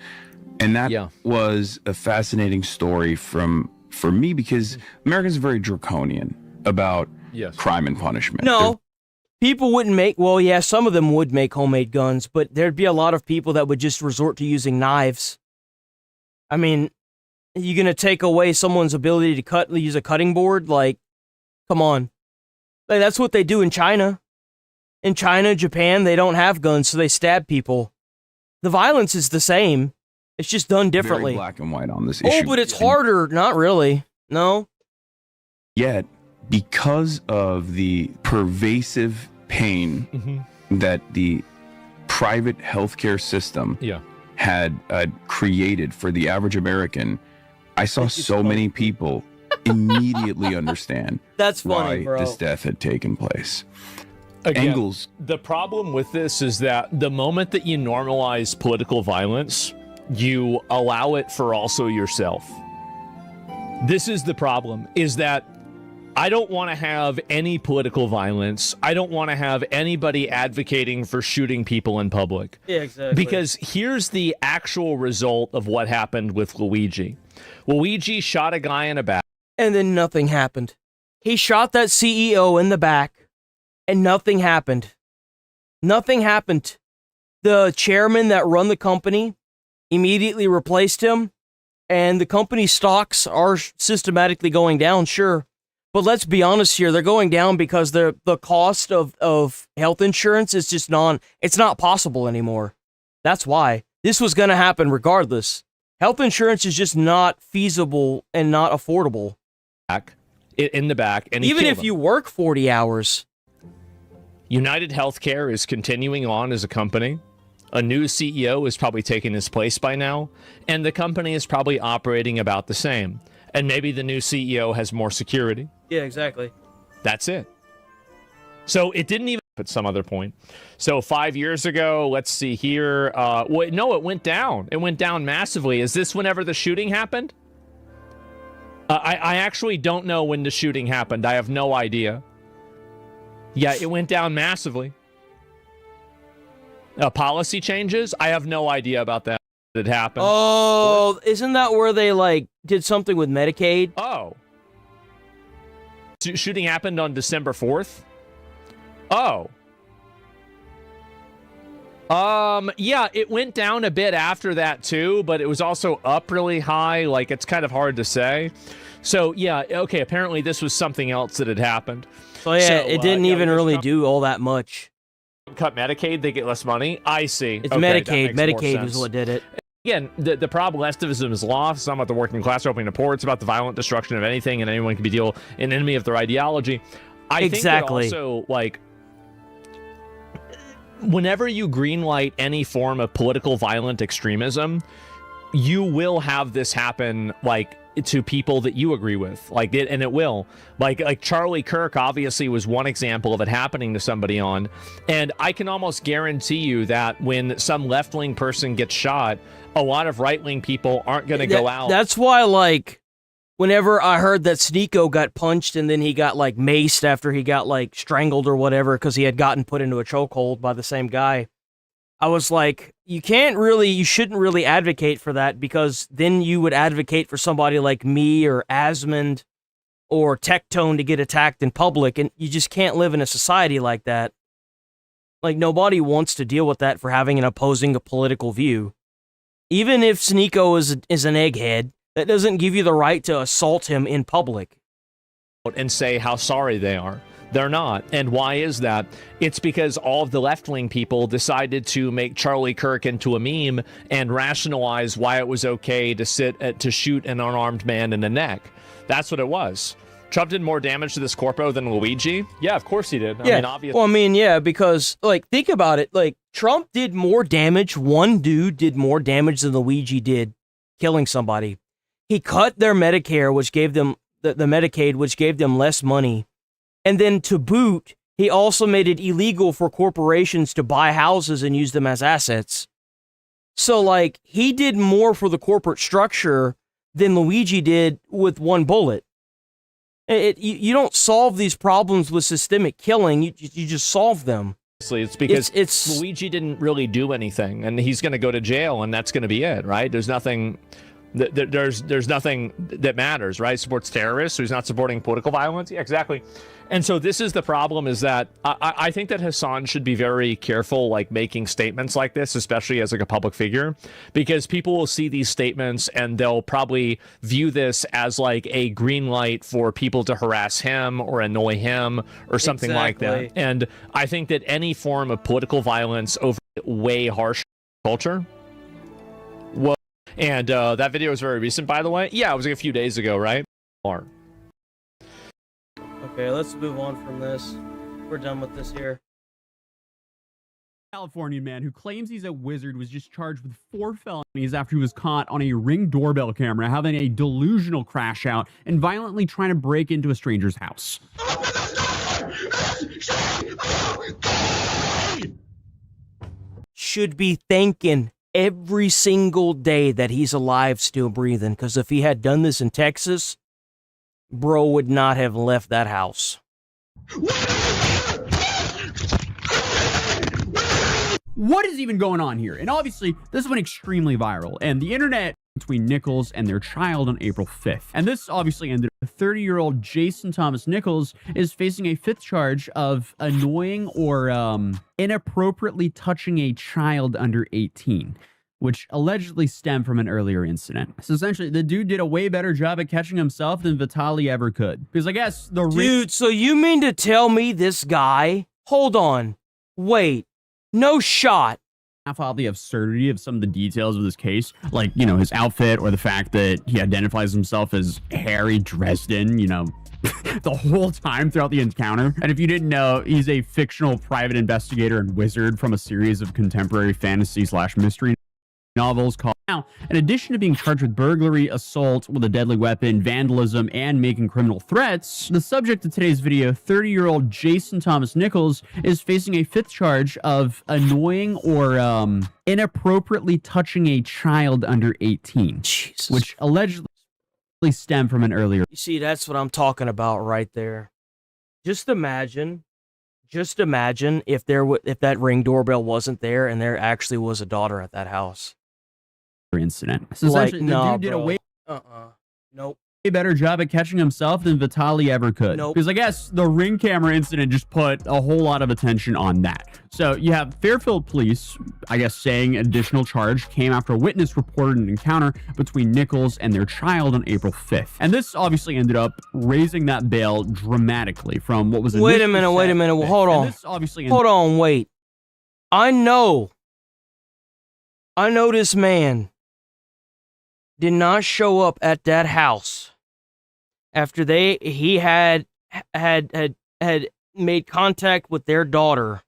And that was a fascinating story for me because Americans are very draconian about crime and punishment. No, people wouldn't make, well, yeah, some of them would make homemade guns, but there'd be a lot of people that would just resort to using knives. I mean, you gonna take away someone's ability to use a cutting board? Like, come on. Like, that's what they do in China. In China, Japan, they don't have guns, so they stab people. The violence is the same. It's just done differently. Very black and white on this issue. Oh, but it's harder. Not really. No. Yet, because of the pervasive pain that the private healthcare system had created for the average American, I saw so many people immediately understand that's funny, why bro. This death had taken place. Again, Engels. The problem with this is that the moment that you normalize political violence, you allow it for also yourself. This is the problem, is that I don't want to have any political violence. I don't want to have anybody advocating for shooting people in public. Yeah, exactly. Because here's the actual result of what happened with Luigi. Luigi shot a guy in the back. And then nothing happened. He shot that CEO in the back, and nothing happened. Nothing happened. The chairman that run the company immediately replaced him, and the company's stocks are systematically going down, sure. But let's be honest here, they're going down because the cost of health insurance is just it's not possible anymore. That's why. This was going to happen regardless. Health insurance is just not feasible and not affordable. In the back. And even if you work 40 hours. United Healthcare is continuing on as a company. A new CEO is probably taking his place by now. And the company is probably operating about the same. And maybe the new CEO has more security. Yeah, exactly. That's it. So it didn't even at some other point. So 5 years ago, let's see here. No, it went down. It went down massively. Is this whenever the shooting happened? I actually don't know when the shooting happened. I have no idea. Yeah, it went down massively. Policy changes? I have no idea about that. It happened. Oh, isn't that where they, like, did something with Medicaid? Oh. Shooting happened on December 4th. Oh. Yeah, it went down a bit after that too, but it was also up really high. Like, it's kind of hard to say. So, yeah, okay, apparently this was something else that had happened. So, yeah, it didn't even really do all that much. Cut Medicaid, they get less money? I see. It's okay, Medicaid. Medicaid is what did it. Again, the problem leftivism is lost. It's not about the working class opening the poor. It's about the violent destruction of anything, and anyone can be an enemy of their ideology. I think that also, like, whenever you greenlight any form of political violent extremism, you will have this happen, like, to people that you agree with, like it, and it will. Like Charlie Kirk obviously was one example of it happening to somebody on, and I can almost guarantee you that when some left-wing person gets shot, a lot of right-wing people aren't going to go out. That's why, like, whenever I heard that Sneeko got punched and then he got, like, maced after he got, like, strangled or whatever because he had gotten put into a chokehold by the same guy, I was like, you shouldn't really advocate for that, because then you would advocate for somebody like me or Asmund or Tectone to get attacked in public, and you just can't live in a society like that. Like, nobody wants to deal with that for having an opposing political view. Even if Sneeko is an egghead, that doesn't give you the right to assault him in public. And say how sorry they are. They're not. And why is that? It's because all of the left-wing people decided to make Charlie Kirk into a meme and rationalize why it was okay to shoot an unarmed man in the neck. That's what it was. Trump did more damage to this corpo than Luigi? Yeah, of course he did. Yeah. I mean, obviously. Well, I mean, yeah, because, like, think about it. Like, Trump did more damage. One dude did more damage than Luigi did killing somebody. He cut their Medicare, which gave them the Medicaid, which gave them less money. And then to boot, he also made it illegal for corporations to buy houses and use them as assets. So, like, he did more for the corporate structure than Luigi did with one bullet. You don't solve these problems with systemic killing. You just solve them. It's because Luigi didn't really do anything, and he's going to go to jail, and that's going to be it, right? There's nothing... There's nothing that matters, right? Supports terrorists, so he's not supporting political violence. Yeah, exactly. And so this is the problem, is that I think that Hassan should be very careful, like, making statements like this, especially as, like, a public figure, because people will see these statements and they'll probably view this as, like, a green light for people to harass him or annoy him or something like that. And I think that any form of political violence over way harsh culture. Well, and that video was very recent, by the way. Yeah, it was like a few days ago, right? Okay, let's move on from this. We're done with this here. Californian man who claims he's a wizard was just charged with 4 felonies after he was caught on a Ring doorbell camera having a delusional crash out and violently trying to break into a stranger's house. Should be thanking every single day that he's alive, still breathing, because if he had done this in Texas, bro would not have left that house. What is even going on here? And obviously, this went extremely viral, and the internet between Nichols and their child on April 5th. And this obviously ended up 30-year-old Jason Thomas Nichols is facing a 5th charge of annoying or inappropriately touching a child under 18, which allegedly stemmed from an earlier incident. So essentially, the dude did a way better job at catching himself than Vitaly ever could. Because I guess the Dude, so you mean to tell me this guy... Hold on. Wait. No shot. Out the absurdity of some of the details of this case, like, you know, his outfit or the fact that he identifies himself as Harry Dresden, you know, the whole time throughout the encounter. And if you didn't know, he's a fictional private investigator and wizard from a series of contemporary fantasy/mystery novels called. Now, in addition to being charged with burglary, assault with a deadly weapon, vandalism, and making criminal threats, the subject of today's video, 30-year-old Jason Thomas Nichols, is facing a 5th charge of annoying or inappropriately touching a child under 18, Jesus. Which allegedly stemmed from an earlier... You see, that's what I'm talking about right there. Just imagine if that Ring doorbell wasn't there and there actually was a daughter at that house. Incident. So like, essentially, the dude did bro. away. Nope. a better job at catching himself than Vitaly ever could. Nope. Because I guess the ring camera incident just put a whole lot of attention on that. So you have Fairfield police, I guess, saying additional charge came after a witness reported an encounter between Nichols and their child on April 5th. And this obviously ended up raising that bail dramatically from what was Wait a minute. Well, hold on. This obviously hold on, wait. I know this man did not show up at that house after he had made contact with their daughter.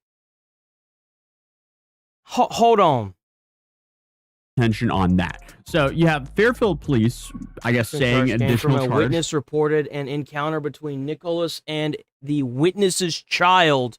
Hold on. Attention on that. So you have Fairfield police, I guess, saying additional charge. A witness reported an encounter between Nicholas and the witness's child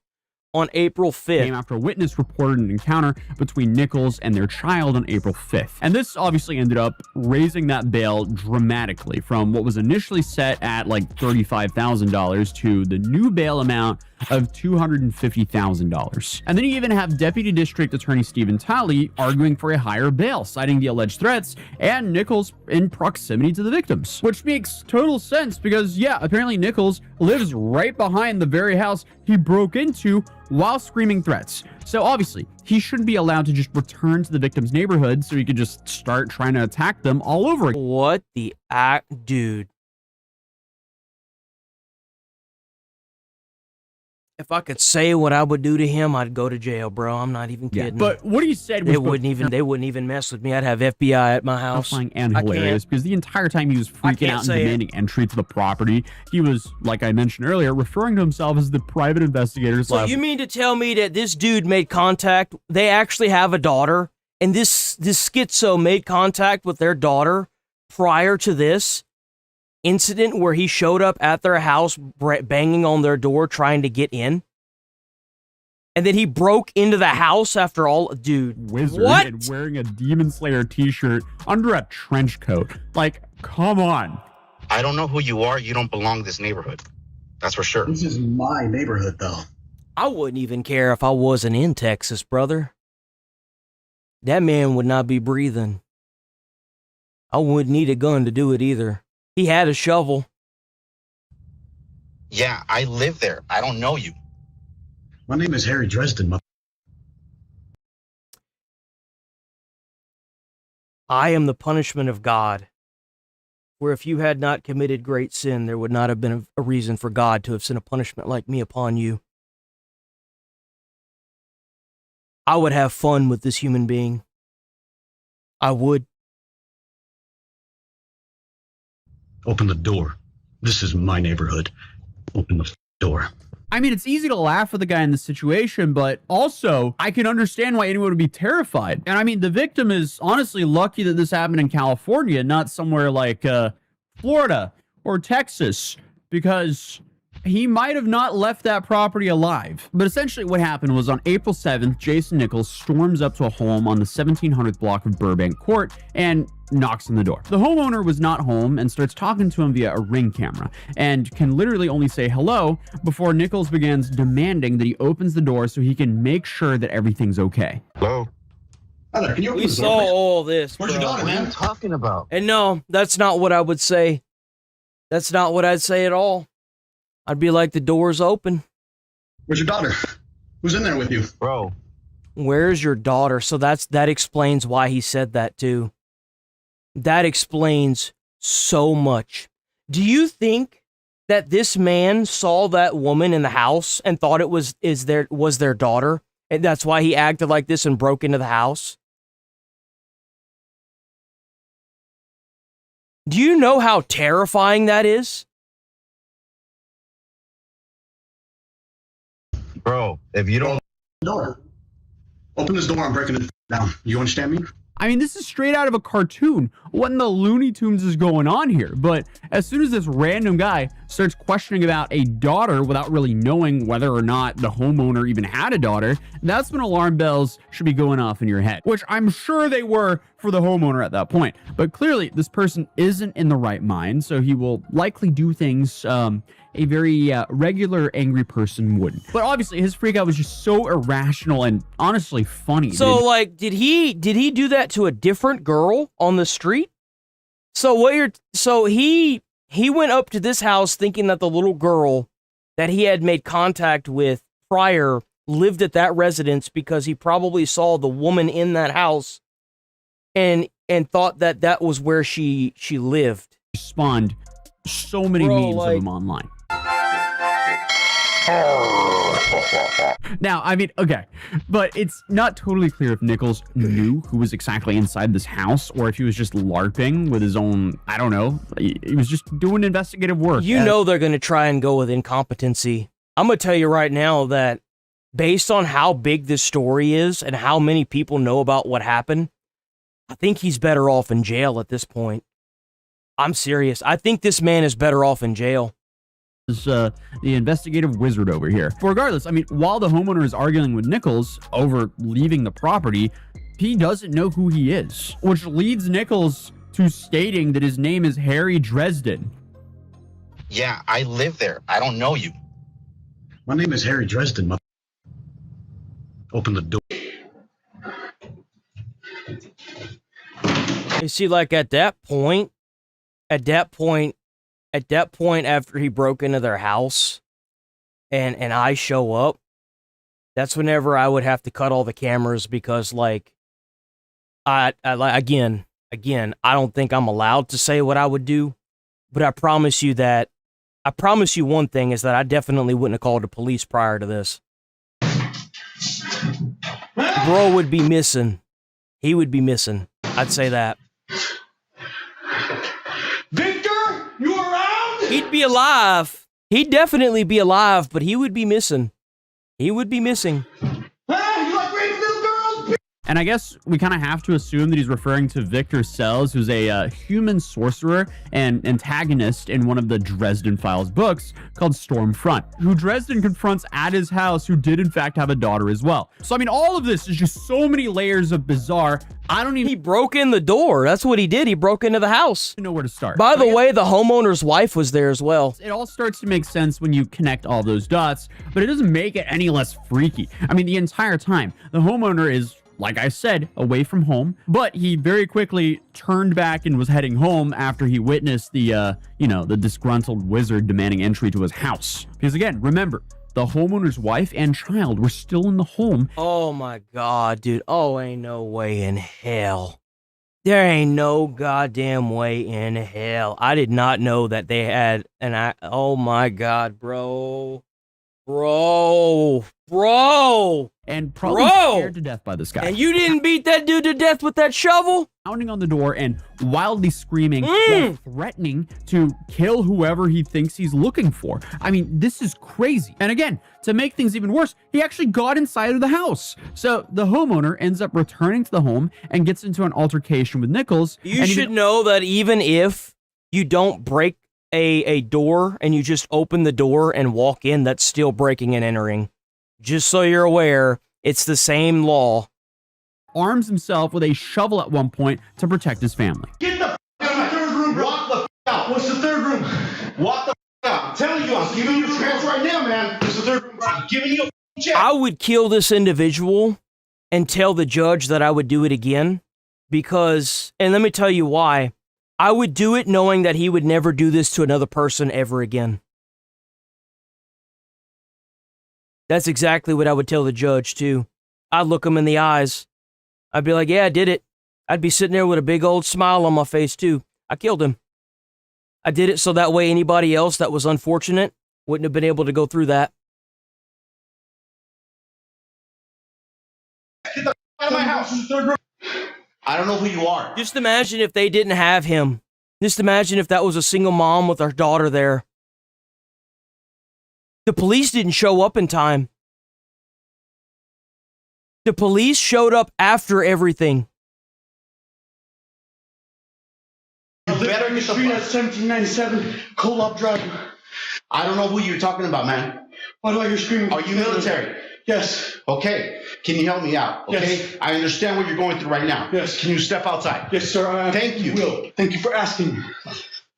on April 5th. Came after a witness reported an encounter between Nichols and their child on April 5th. And this obviously ended up raising that bail dramatically from what was initially set at like $35,000 to the new bail amount of $250,000. And then you even have Deputy District Attorney Stephen Talley arguing for a higher bail, citing the alleged threats and Nichols in proximity to the victims. Which makes total sense because, yeah, apparently Nichols lives right behind the very house he broke into while screaming threats. So obviously, he shouldn't be allowed to just return to the victim's neighborhood so he could just start trying to attack them all over again. What the dude? If I could say what I would do to him, I'd go to jail, bro. I'm not even kidding. But what he said was they wouldn't even mess with me. I'd have FBI at my house. Terrifying and hilarious because the entire time he was freaking out and demanding entry to the property, he was, like I mentioned earlier, referring to himself as the private investigator. So you mean to tell me that this dude made contact? They actually have a daughter, and this schizo made contact with their daughter prior to this incident where he showed up at their house banging on their door trying to get in, and then he broke into the house after all. Dude, wizard what? And wearing a Demon Slayer t-shirt under a trench coat. Like, come on. I don't know who you are. You don't belong to this neighborhood. That's for sure. This is my neighborhood, though. I wouldn't even care if I wasn't in Texas, brother. That man would not be breathing. I wouldn't need a gun to do it either. He had a shovel. Yeah, I live there. I don't know you. My name is Harry Dresden. I am the punishment of God. Where if you had not committed great sin, there would not have been a reason for God to have sent a punishment like me upon you. I would have fun with this human being. I would. Open the door. This is my neighborhood. Open the door. I mean, it's easy to laugh at the guy in this situation, but also I can understand why anyone would be terrified. And I mean, the victim is honestly lucky that this happened in California, not somewhere like Florida or Texas, because he might have not left that property alive. But essentially what happened was on April 7th, Jason Nichols storms up to a home on the 1700th block of Burbank Court and knocks on the door. The homeowner was not home and starts talking to him via a ring camera and can literally only say hello before Nichols begins demanding that he opens the door so he can make sure that everything's okay. Hello? Hi there, can you open We the saw door, please? all this, Where's your bro. daughter, man? What are you talking about? And no, that's not what I would say. That's not what I'd say at all. I'd be like, the door's open. Where's your daughter? Who's in there with you? Bro. Where's your daughter? So that explains why he said that too. That explains so much. Do you think that this man saw that woman in the house and thought it was their daughter, and that's why he acted like this and broke into the house? Do you know how terrifying that is? Bro, if you don't... Door. Open this door, I'm breaking it down. You understand me? I mean, this is straight out of a cartoon. What in the Looney Tunes is going on here? But as soon as this random guy starts questioning about a daughter without really knowing whether or not the homeowner even had a daughter, that's when alarm bells should be going off in your head, which I'm sure they were for the homeowner at that point. But clearly, this person isn't in the right mind, so he will likely do things a very regular angry person wouldn't. But obviously, his freak out was just so irrational and honestly funny. So, like, did he do that to a different girl on the street? So he He went up to this house thinking that the little girl that he had made contact with prior lived at that residence because he probably saw the woman in that house and thought that that was where she lived. Spawned so many memes of him online. Now, I mean, okay, but it's not totally clear if Nichols knew who was exactly inside this house or if he was just LARPing with his own, I don't know, he was just doing investigative work. You know they're going to try and go with incompetency. I'm going to tell you right now that based on how big this story is and how many people know about what happened, I think he's better off in jail at this point. I'm serious. I think this man is better off in jail. The investigative wizard over here. But regardless, I mean, while the homeowner is arguing with Nichols over leaving the property, he doesn't know who he is, which leads Nichols to stating that his name is Harry Dresden. Yeah, I live there. I don't know you. My name is Harry Dresden. Open the door. You see, like at that point, after he broke into their house and I show up, that's whenever I would have to cut all the cameras because, like, again, I don't think I'm allowed to say what I would do, but I promise you one thing is that I definitely wouldn't have called the police prior to this. Bro would be missing. He would be missing. I'd say that. Victor, you around? He'd be alive. He'd definitely be alive, but he would be missing. He would be missing. Hey, you like raping little girls? And I guess we kind of have to assume that he's referring to Victor Sells, who's a human sorcerer and antagonist in one of the Dresden Files books called Stormfront, who Dresden confronts at his house, who did in fact have a daughter as well. So, I mean, all of this is just so many layers of bizarre. He broke in the door. That's what he did. He broke into the house. I don't know where to start. By the way, the homeowner's wife was there as well. It all starts to make sense when you connect all those dots, but it doesn't make it any less freaky. I mean, the entire time, the homeowner is, like I said, away from home, but he very quickly turned back and was heading home after he witnessed the, the disgruntled wizard demanding entry to his house. Because again, remember, the homeowner's wife and child were still in the home. Oh my God, dude. Oh, ain't no way in hell. There ain't no goddamn way in hell. I did not know that they had oh my God, bro. And probably scared to death by this guy. And you didn't beat that dude to death with that shovel? Pounding on the door and wildly screaming, while threatening to kill whoever he thinks he's looking for. I mean, this is crazy. And again, to make things even worse, he actually got inside of the house. So the homeowner ends up returning to the home and gets into an altercation with Nichols. You should know that even if you don't break a door and you just open the door and walk in, that's still breaking and entering. Just so you're aware, it's the same law. Arms himself with a shovel at one point to protect his family. Get the out of the third room, bro. Walk the out. What's the third room? Walk the out. I'm telling you, I'm giving you a chance right now, man. What's the third room, bro? I'm giving you a chance. I would kill this individual and tell the judge that I would do it again because, and let me tell you why. I would do it knowing that he would never do this to another person ever again. That's exactly what I would tell the judge, too. I'd look him in the eyes. I'd be like, yeah, I did it. I'd be sitting there with a big old smile on my face, too. I killed him. I did it so that way anybody else that was unfortunate wouldn't have been able to go through that. Get the out of my house. This is the third room. I don't know who you are. Just imagine if they didn't have him. Just imagine if that was a single mom with her daughter there. The police didn't show up in time. The police showed up after everything. You better get the street at 1797 Co-op Drive. I don't know who you're talking about, man. Why do I hear screaming? Are you military? Yes. Okay. Can you help me out? Okay. Yes. I understand what you're going through right now. Yes. Can you step outside? Yes, sir. Thank you. Will. Thank you for asking.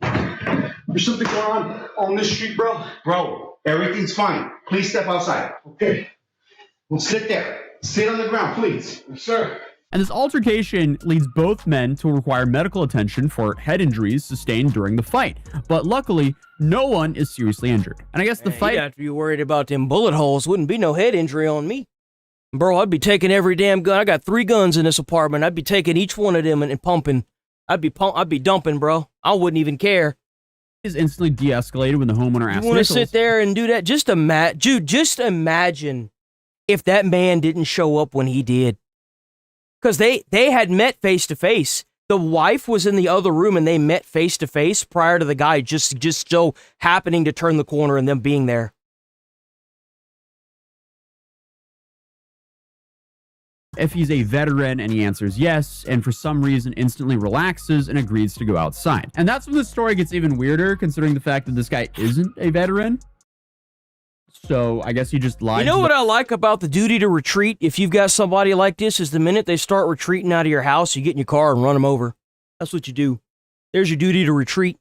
There's something going on this street, bro. Bro, everything's fine. Please step outside. Okay. Well, sit there. Sit on the ground, please. Yes, sir. And this altercation leads both men to require medical attention for head injuries sustained during the fight. But luckily, no one is seriously injured. And I guess the fight... You'd have to be worried about them bullet holes. Wouldn't be no head injury on me. Bro, I'd be taking every damn gun. I got 3 guns in this apartment. I'd be taking each one of them and pumping. I'd be dumping, bro. I wouldn't even care. Is instantly de-escalated when the homeowner asks You want to sit there and do that? Just imagine if that man didn't show up when he did. Because they had met face to face. The wife was in the other room and they met face to face prior to the guy just so happening to turn the corner and them being there. If he's a veteran, and he answers yes, and for some reason instantly relaxes and agrees to go outside. And that's when the story gets even weirder, considering the fact that this guy isn't a veteran. So I guess he just lied. You know what I like about the duty to retreat, if you've got somebody like this, is the minute they start retreating out of your house, you get in your car and run them over. That's what you do. There's your duty to retreat.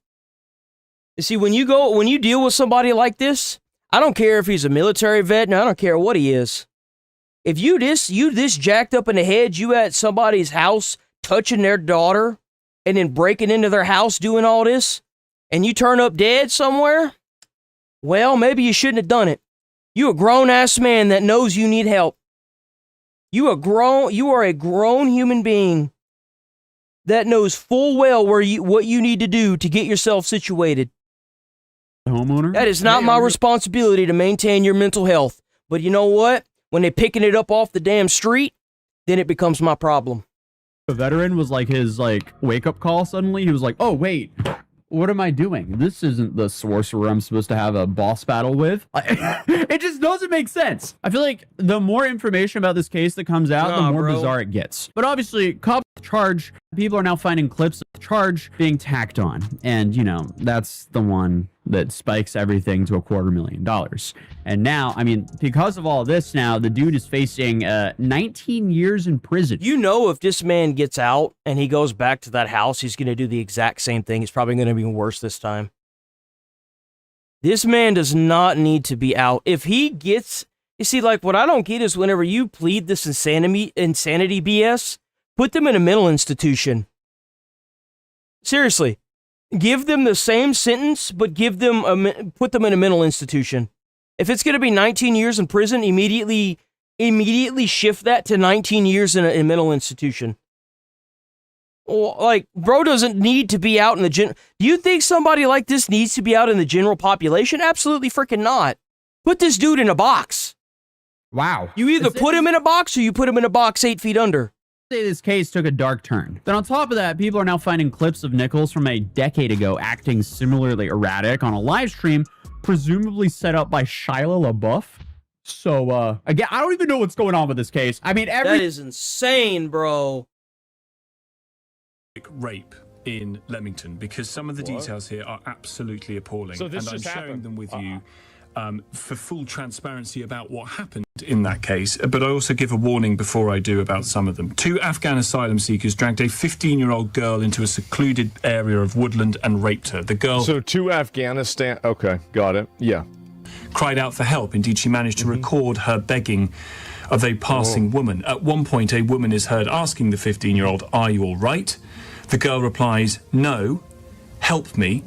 You see, when you deal with somebody like this, I don't care if he's a military vet, and I don't care what he is. If you this jacked up in the head, you at somebody's house touching their daughter and then breaking into their house doing all this, and you turn up dead somewhere, well, maybe you shouldn't have done it. You a grown-ass man that knows you need help. You are a grown human being that knows full well what you need to do to get yourself situated. Homeowner? That is not my responsibility to maintain your mental health. But you know what? When they're picking it up off the damn street, then it becomes my problem. The veteran was like his wake-up call suddenly. He was like, oh, wait. What am I doing? This isn't the sorcerer I'm supposed to have a boss battle with. It just doesn't make sense. I feel like the more information about this case that comes out, the more bizarre it gets. But obviously, cops charge. People are now finding clips of the charge being tacked on. And, you know, that's the one that spikes everything to $250,000. And now, I mean, because of all this now, the dude is facing 19 years in prison. You know, if this man gets out and he goes back to that house, he's going to do the exact same thing. He's probably going to be worse this time. This man does not need to be out. If he gets... You see, like, what I don't get is whenever you plead this insanity BS, put them in a mental institution. Seriously. Give them the same sentence, but put them in a mental institution. If it's going to be 19 years in prison, immediately shift that to 19 years in a mental institution. Like, bro doesn't need to be out in the do you think somebody like this needs to be out in the general population? Absolutely freaking not. Put this dude in a box. Wow. You either put him in a box or you put him in a box 8 feet under. Say this case took a dark turn. Then on top of that, people are now finding clips of Nichols from a decade ago acting similarly erratic on a live stream, presumably set up by Shia LaBeouf. So, again, I don't even know what's going on with this case. I mean, that is insane, bro. Rape in Leamington, because some of the details here are absolutely appalling. So this and I'm just sharing happened. them with you for full transparency about what happened in that case, but I also give a warning before I do about some of them. 2 Afghan asylum seekers dragged a 15-year-old girl into a secluded area of woodland and raped her. The girl... So 2 Afghanistan... Okay, got it. Yeah. ...cried out for help. Indeed, she managed to record her begging of a passing woman. At one point, a woman is heard asking the 15-year-old, "Are you all right?" The girl replies, "No, help me,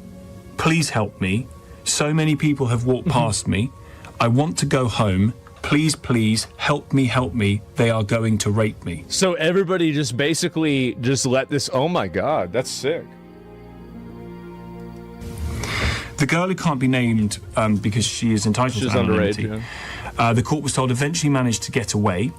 please help me. So many people have walked past me. I want to go home. Please, please, help me. They are going to rape me." So everybody just basically just let this... Oh my God, that's sick. The girl, who can't be named because she is entitled to anonymity, the court was told eventually managed to get away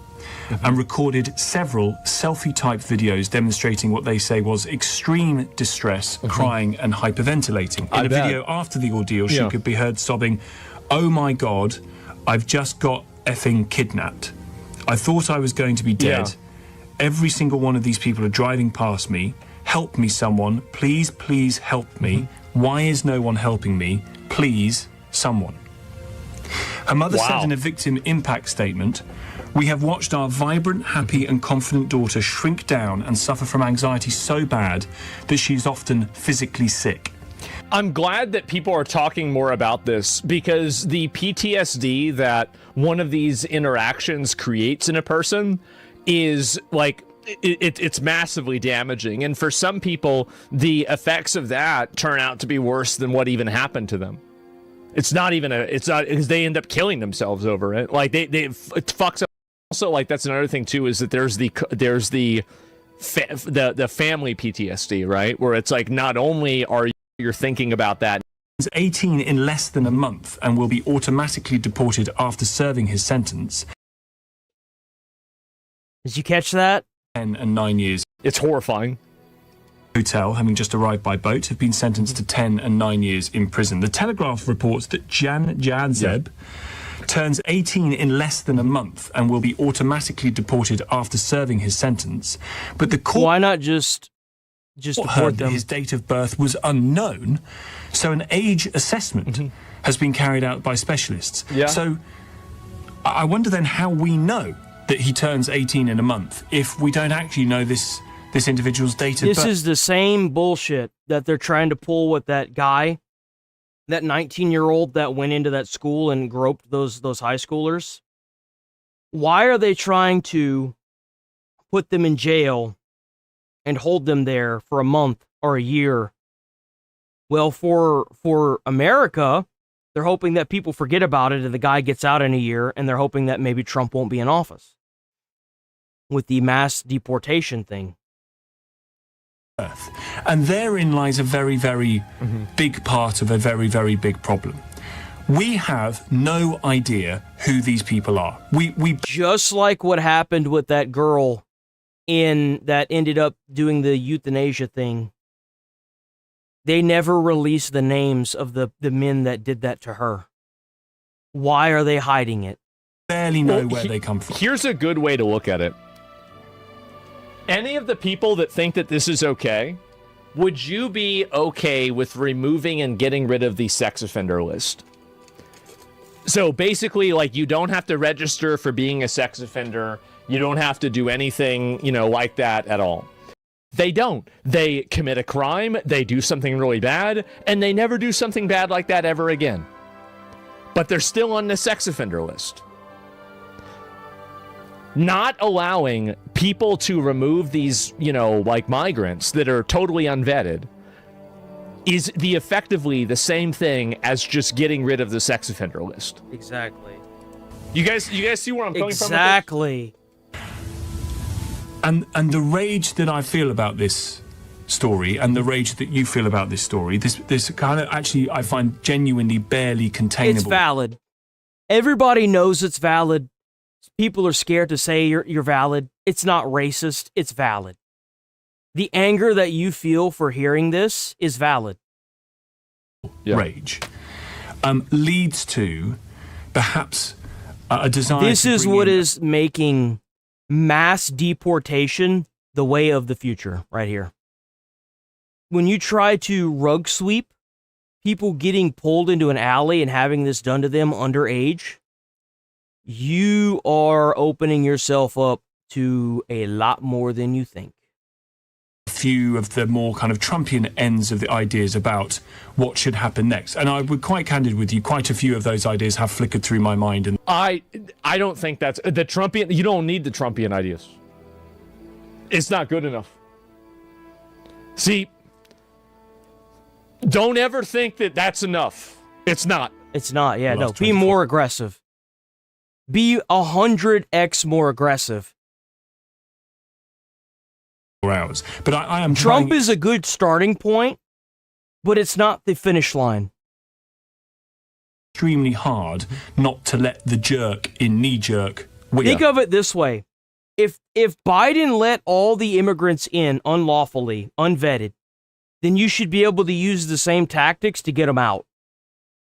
and recorded several selfie-type videos demonstrating what they say was extreme distress, crying and hyperventilating. In a video after the ordeal, she could be heard sobbing, "Oh my God, I've just got effing kidnapped. I thought I was going to be dead. Every single one of these people are driving past me. Help me, someone. Please, please help me. Why is no one helping me? Please, someone." Her mother said in a victim impact statement, "We have watched our vibrant, happy and confident daughter shrink down and suffer from anxiety so bad that she's often physically sick." I'm glad that people are talking more about this, because the PTSD that one of these interactions creates in a person is like it's massively damaging. And for some people, the effects of that turn out to be worse than what even happened to them. It's not because they end up killing themselves over it. Like it fucks up. Also, like that's another thing too, is that there's the family PTSD, right? Where it's like, not only are you thinking about that. He's 18 in less than a month and will be automatically deported after serving his sentence. Did you catch that? 10 and 9 years. It's horrifying. Hotel, having just arrived by boat, have been sentenced to 10 and 9 years in prison. The Telegraph reports that Jan Jadzeb turns 18 in less than a month and will be automatically deported after serving his sentence. But the court... Why not just deport them? His date of birth was unknown, so an age assessment has been carried out by specialists. Yeah. So I wonder then how we know that he turns 18 in a month if we don't actually know this individual's date of birth. This is the same bullshit that they're trying to pull with that guy, that 19-year-old that went into that school and groped those high schoolers. Why are they trying to put them in jail and hold them there for a month or a year? Well, for America, they're hoping that people forget about it and the guy gets out in a year, and they're hoping that maybe Trump won't be in office with the mass deportation thing. And therein lies a very, very big part of a very, very big problem. We have no idea who these people are. We just like what happened with that girl that ended up doing the euthanasia thing. They never released the names of the men that did that to her. Why are they hiding it? Barely know where they come from. Here's a good way to look at it. Any of the people that think that this is okay, would you be okay with removing and getting rid of the sex offender list? So basically, like, you don't have to register for being a sex offender. You don't have to do anything, like that at all. They don't. They commit a crime, they do something really bad, and they never do something bad like that ever again. But they're still on the sex offender list. Not allowing people to remove these, like migrants that are totally unvetted is effectively the same thing as just getting rid of the sex offender list. Exactly. You guys see where I'm coming from? Exactly. And the rage that I feel about this story, and the rage that you feel about this story, this kind of actually I find genuinely barely containable. It's valid. Everybody knows it's valid. People are scared to say you're valid. It's not racist. It's valid. The anger that you feel for hearing this is valid. Rage leads to perhaps a desire. This is what is making mass deportation the way of the future right here. When you try to rug sweep people getting pulled into an alley and having this done to them underage, you are opening yourself up to a lot more than you think. A few of the more kind of Trumpian ends of the ideas about what should happen next. And I would quite candid with you, quite a few of those ideas have flickered through my mind. And I don't think that's the Trumpian. You don't need the Trumpian ideas. It's not good enough. See, don't ever think that that's enough. It's not. It's not. Yeah, no. Be more aggressive. Be 100x more aggressive. Hours. But I am Trump is a good starting point, but it's not the finish line. Extremely hard not to let the jerk in knee-jerk. Think of it this way. If Biden let all the immigrants in unlawfully, unvetted, then you should be able to use the same tactics to get them out.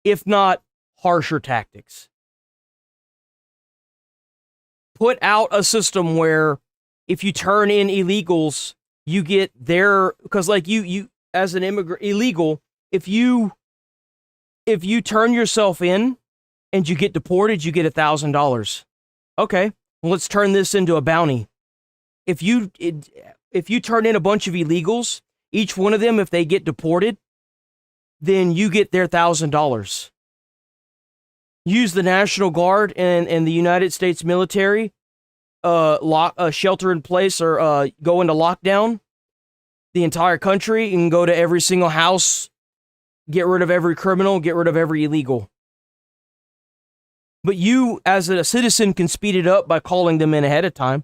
If not, harsher tactics. Put out a system where if you turn in illegals, you get their, because like you as an immigrant illegal, if you turn yourself in and you get deported, you get $1,000. Okay, well, let's turn this into a bounty. If you turn in a bunch of illegals, each one of them, if they get deported, then you get their $1,000. Use the National Guard and the United States military shelter in place or go into lockdown the entire country and go to every single house, get rid of every criminal, get rid of every illegal. But you, as a citizen, can speed it up by calling them in ahead of time.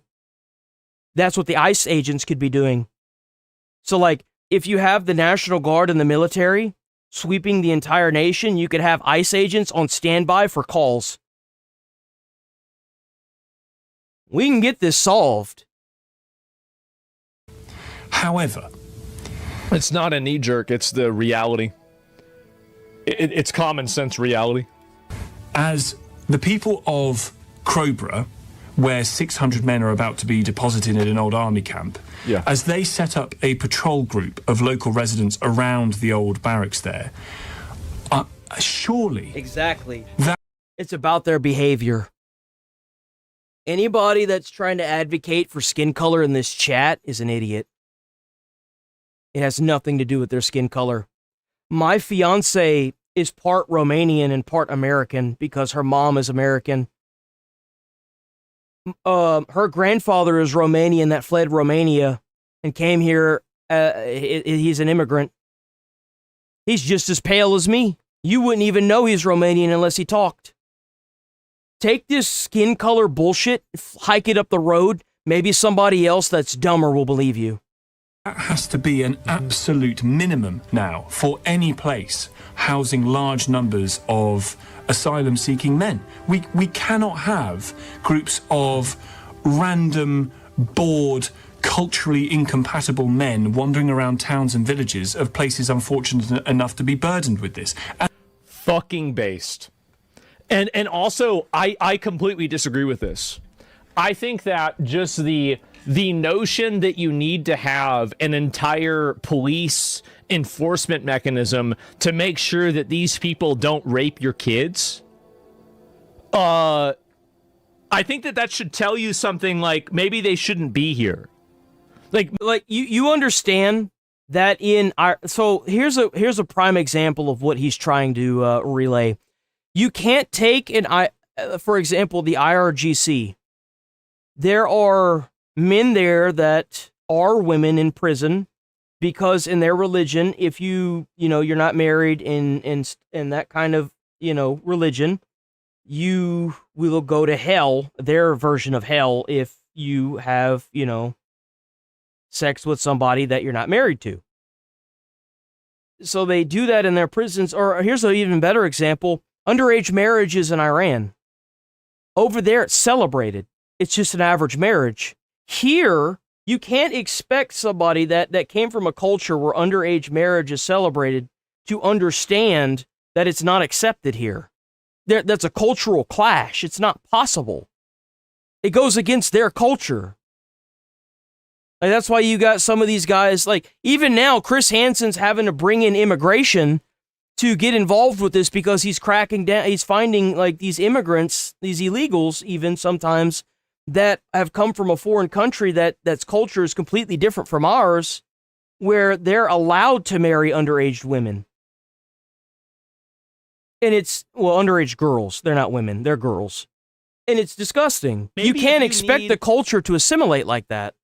That's what the ICE agents could be doing. So, like, if you have the National Guard and the military sweeping the entire nation, you could have ICE agents on standby for calls. We can get this solved. However, it's not a knee jerk, it's the reality. It's common sense reality. As the people of Crowborough, where 600 men are about to be deposited in an old army camp, as they set up a patrol group of local residents around the old barracks there, surely... Exactly. It's about their behavior. Anybody that's trying to advocate for skin color in this chat is an idiot. It has nothing to do with their skin color. My fiance is part Romanian and part American because her mom is American. Her grandfather is Romanian that fled Romania and came here. He's an immigrant. He's just as pale as me. You wouldn't even know he's Romanian unless he talked. Take this skin color bullshit, hike it up the road. Maybe somebody else that's dumber will believe you. That has to be an absolute minimum now for any place housing large numbers of asylum-seeking men. We cannot have groups of random, bored, culturally incompatible men wandering around towns and villages of places unfortunate enough to be burdened with this. Fucking based. And also, I completely disagree with this. I think that just the notion that you need to have an entire police enforcement mechanism to make sure that these people don't rape your kids, I think that should tell you something like maybe they shouldn't be here. Like you understand that in our, so here's a prime example of what he's trying to relay. You can't take for example, the IRGC. There are men there that are women in prison because in their religion, if you're not married in that kind of, religion, you will go to hell, their version of hell, if you have, sex with somebody that you're not married to. So they do that in their prisons. Or here's an even better example. Underage marriages in Iran. Over there, it's celebrated. It's just an average marriage. Here, you can't expect somebody that came from a culture where underage marriage is celebrated to understand that it's not accepted here. That's a cultural clash. It's not possible. It goes against their culture. Like, that's why you got some of these guys, like, even now, Chris Hansen's having to bring in immigration to get involved with this because he's cracking down. He's finding, like, these immigrants, these illegals, even sometimes, that have come from a foreign country that's culture is completely different from ours, where they're allowed to marry underage women. And it's, underage girls. They're not women. They're girls. And it's disgusting. Maybe you can't expect the culture to assimilate like that.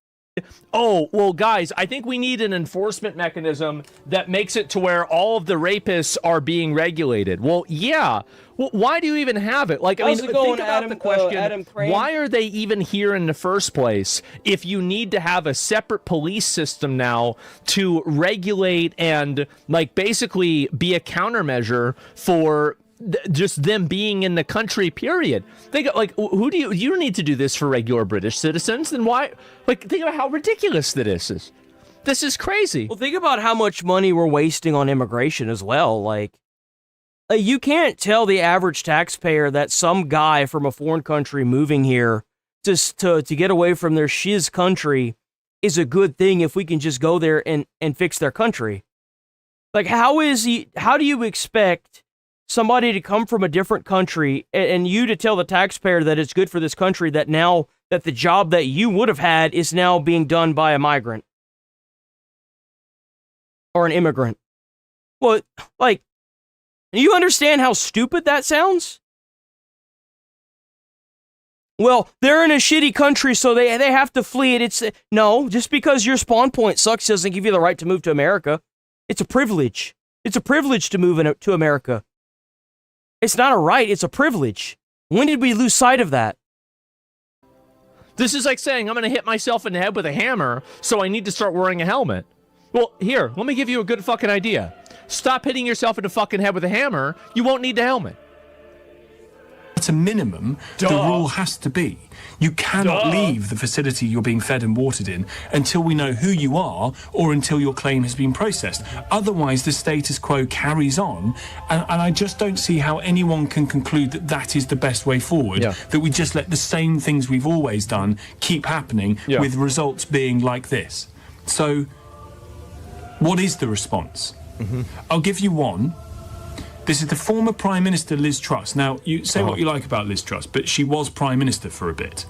Oh, well, guys, I think we need an enforcement mechanism that makes it to where all of the rapists are being regulated. Well, yeah. Well, why do you even have it? Like, I mean, think about the question, why are they even here in the first place if you need to have a separate police system now to regulate and, like, basically be a countermeasure for just them being in the country, period? Think, like, who do you don't need to do this for regular British citizens? Then why? Like, think about how ridiculous this is. This is crazy. Well, think about how much money we're wasting on immigration as well. Like, you can't tell the average taxpayer that some guy from a foreign country moving here just to get away from their shiz country is a good thing if we can just go there and fix their country. Like, how do you expect somebody to come from a different country and you to tell the taxpayer that it's good for this country that now that the job that you would have had is now being done by a migrant or an immigrant? Well, like, you understand how stupid that sounds? Well, they're in a shitty country, so they have to flee it. No, just because your spawn point sucks doesn't give you the right to move to America. It's a privilege. It's a privilege to move to America. It's not a right, it's a privilege. When did we lose sight of that? This is like saying I'm going to hit myself in the head with a hammer, so I need to start wearing a helmet. Well, here, let me give you a good fucking idea. Stop hitting yourself in the fucking head with a hammer. You won't need the helmet. At a minimum, the rule has to be you cannot leave the facility you're being fed and watered in until we know who you are or until your claim has been processed. Otherwise, the status quo carries on, and I just don't see how anyone can conclude that that is the best way forward, that we just let the same things we've always done keep happening with results being like this. So, what is the response? I'll give you one. This is the former Prime Minister Liz Truss. Now, you say what you like about Liz Truss, but she was Prime Minister for a bit.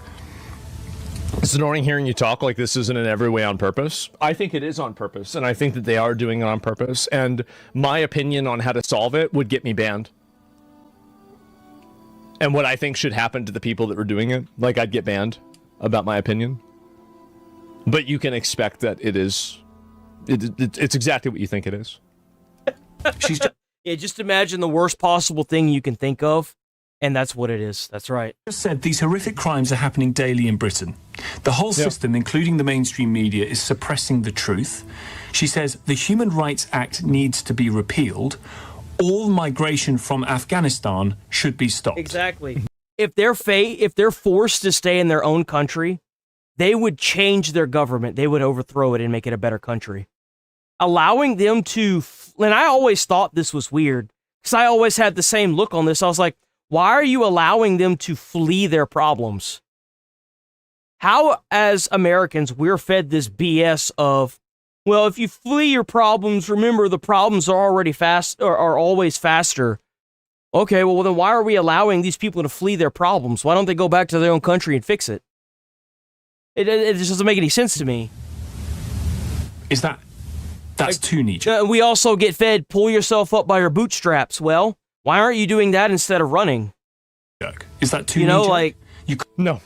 It's annoying hearing you talk like this isn't in every way on purpose. I think it is on purpose, and I think that they are doing it on purpose, and my opinion on how to solve it would get me banned. And what I think should happen to the people that were doing it, like I'd get banned about my opinion. But you can expect that it's exactly what you think it is. Yeah, just imagine the worst possible thing you can think of, and that's what it is. That's right. Just said these horrific crimes are happening daily in Britain. The whole system, including the mainstream media, is suppressing the truth. She says the Human Rights Act needs to be repealed. All migration from Afghanistan should be stopped. Exactly. If they're forced to stay in their own country, they would change their government. They would overthrow it and make it a better country. Allowing them to, and I always thought this was weird, because I always had the same look on this. I was like, why are you allowing them to flee their problems? How, as Americans, we're fed this BS of, well, if you flee your problems, remember the problems are already are always faster. Okay, well then why are we allowing these people to flee their problems? Why don't they go back to their own country and fix it? It just doesn't make any sense to me. That's too niche. We also get fed, pull yourself up by your bootstraps. Well, why aren't you doing that instead of running? Is that too niche? No.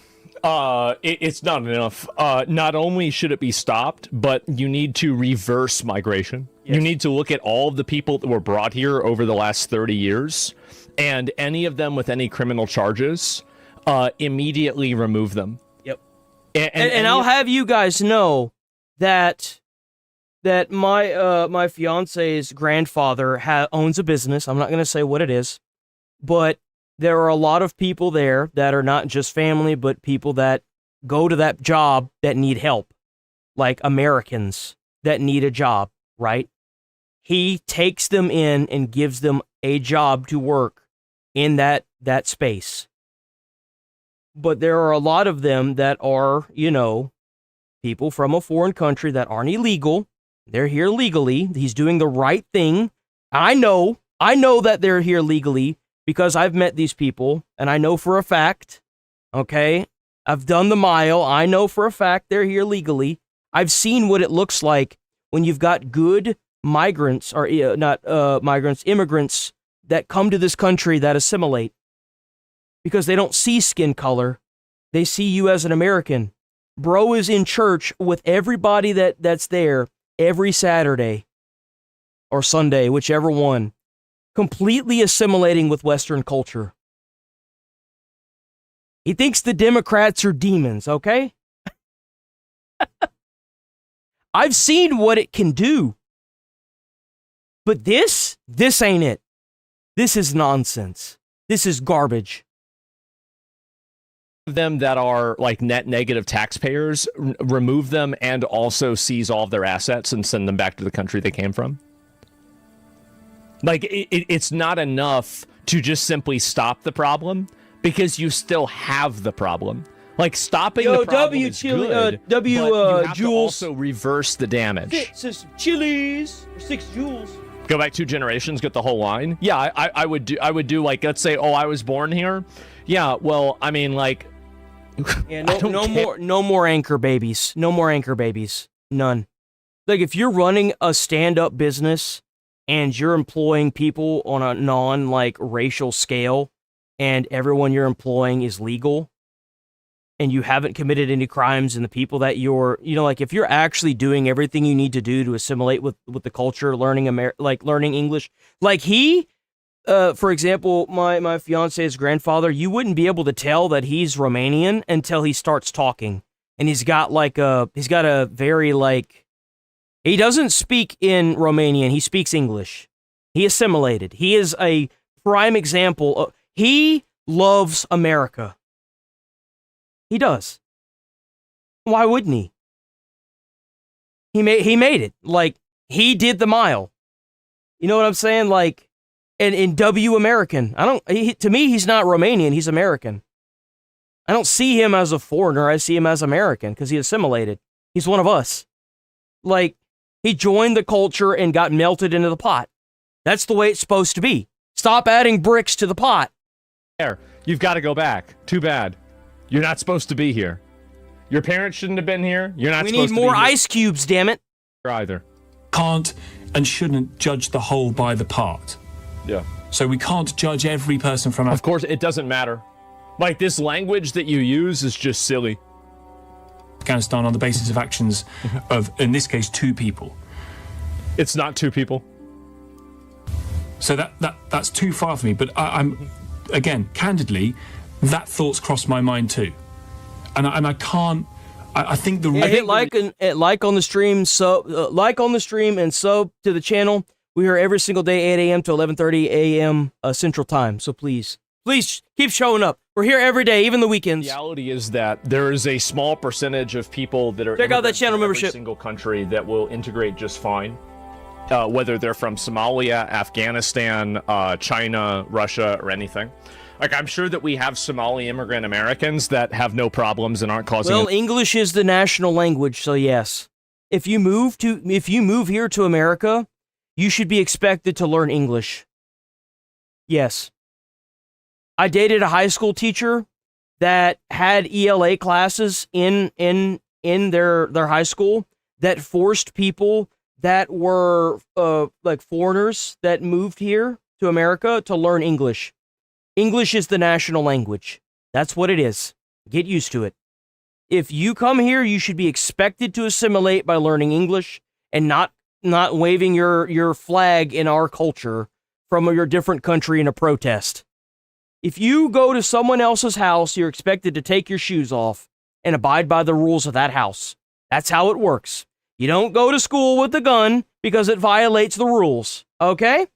It's not enough. Not only should it be stopped, but you need to reverse migration. Yes. You need to look at all of the people that were brought here over the last 30 years, and any of them with any criminal charges, immediately remove them. Yep. And I'll have you guys know that my fiance's grandfather owns a business. I'm not going to say what it is, but there are a lot of people there that are not just family, but people that go to that job that need help, like Americans that need a job, right? He takes them in and gives them a job to work in that space. But there are a lot of them that are, people from a foreign country that aren't illegal. They're here legally. He's doing the right thing. I know that they're here legally because I've met these people and I know for a fact, okay? I've done the mile. I know for a fact they're here legally. I've seen what it looks like when you've got good migrants, or immigrants that come to this country that assimilate because they don't see skin color. They see you as an American. Bro is in church with everybody that's there every Saturday or Sunday, whichever one, completely assimilating with Western culture. He thinks the Democrats are demons, okay? I've seen what it can do. But this ain't it. This is nonsense. This is garbage. Them that are like net negative taxpayers, remove them and also seize all of their assets and send them back to the country they came from. Like, it's not enough to just simply stop the problem because you still have the problem. Like, stopping the problem is good, but you have to also reverse the damage. Six chilies, 6 joules. Go back 2 generations, get the whole line. Yeah, I would do like, let's say, I was born here. Yeah, well, I mean, like, yeah, no more anchor babies. No more anchor babies. None. Like, if you're running a stand-up business and you're employing people on a non-racial scale and everyone you're employing is legal, and you haven't committed any crimes, and the people that you're, like if you're actually doing everything you need to do to assimilate with the culture, learning learning English, like he, for example, my fiance's grandfather, you wouldn't be able to tell that he's Romanian until he starts talking, and he's got a very he doesn't speak in Romanian, he speaks English. He assimilated. He is a prime example. He loves America. He does. Why wouldn't he? He made it. Like, he did the mile. You know what I'm saying? Like, and in W American. To me, he's not Romanian. He's American. I don't see him as a foreigner. I see him as American because he assimilated. He's one of us. Like, he joined the culture and got melted into the pot. That's the way it's supposed to be. Stop adding bricks to the pot. There, you've got to go back. Too bad. You're not supposed to be here. Your parents shouldn't have been here. You're not supposed to be here. We need more ice cubes, damn it. Either. Can't and shouldn't judge the whole by the part. Yeah. So we can't judge every person from... Of course, it doesn't matter. Like, this language that you use is just silly. Afghanistan on the basis of actions of, in this case, 2 people. It's not 2 people. So that's too far for me. But I'm, again, candidly, that thought's crossed my mind too. And I can't... I think the... Yeah, hit like on the stream, like on the stream and sub to the channel. We are every single day, 8 a.m. to 11:30 a.m. Central Time. So please keep showing up. We're here every day, even the weekends. The reality is that there is a small percentage of people that are... Check out that channel membership. Every single country that will integrate just fine. Whether they're from Somalia, Afghanistan, China, Russia, or anything. Like, I'm sure that we have Somali immigrant Americans that have no problems and aren't causing... Well, English is the national language, so yes. If you move here to America, you should be expected to learn English. Yes. I dated a high school teacher that had ELA classes in their high school that forced people that were like foreigners that moved here to America to learn English. English is the national language. That's what it is. Get used to it. If you come here, you should be expected to assimilate by learning English and not waving your flag in our culture from your different country in a protest. If you go to someone else's house, you're expected to take your shoes off and abide by the rules of that house. That's how it works. You don't go to school with a gun because it violates the rules, okay?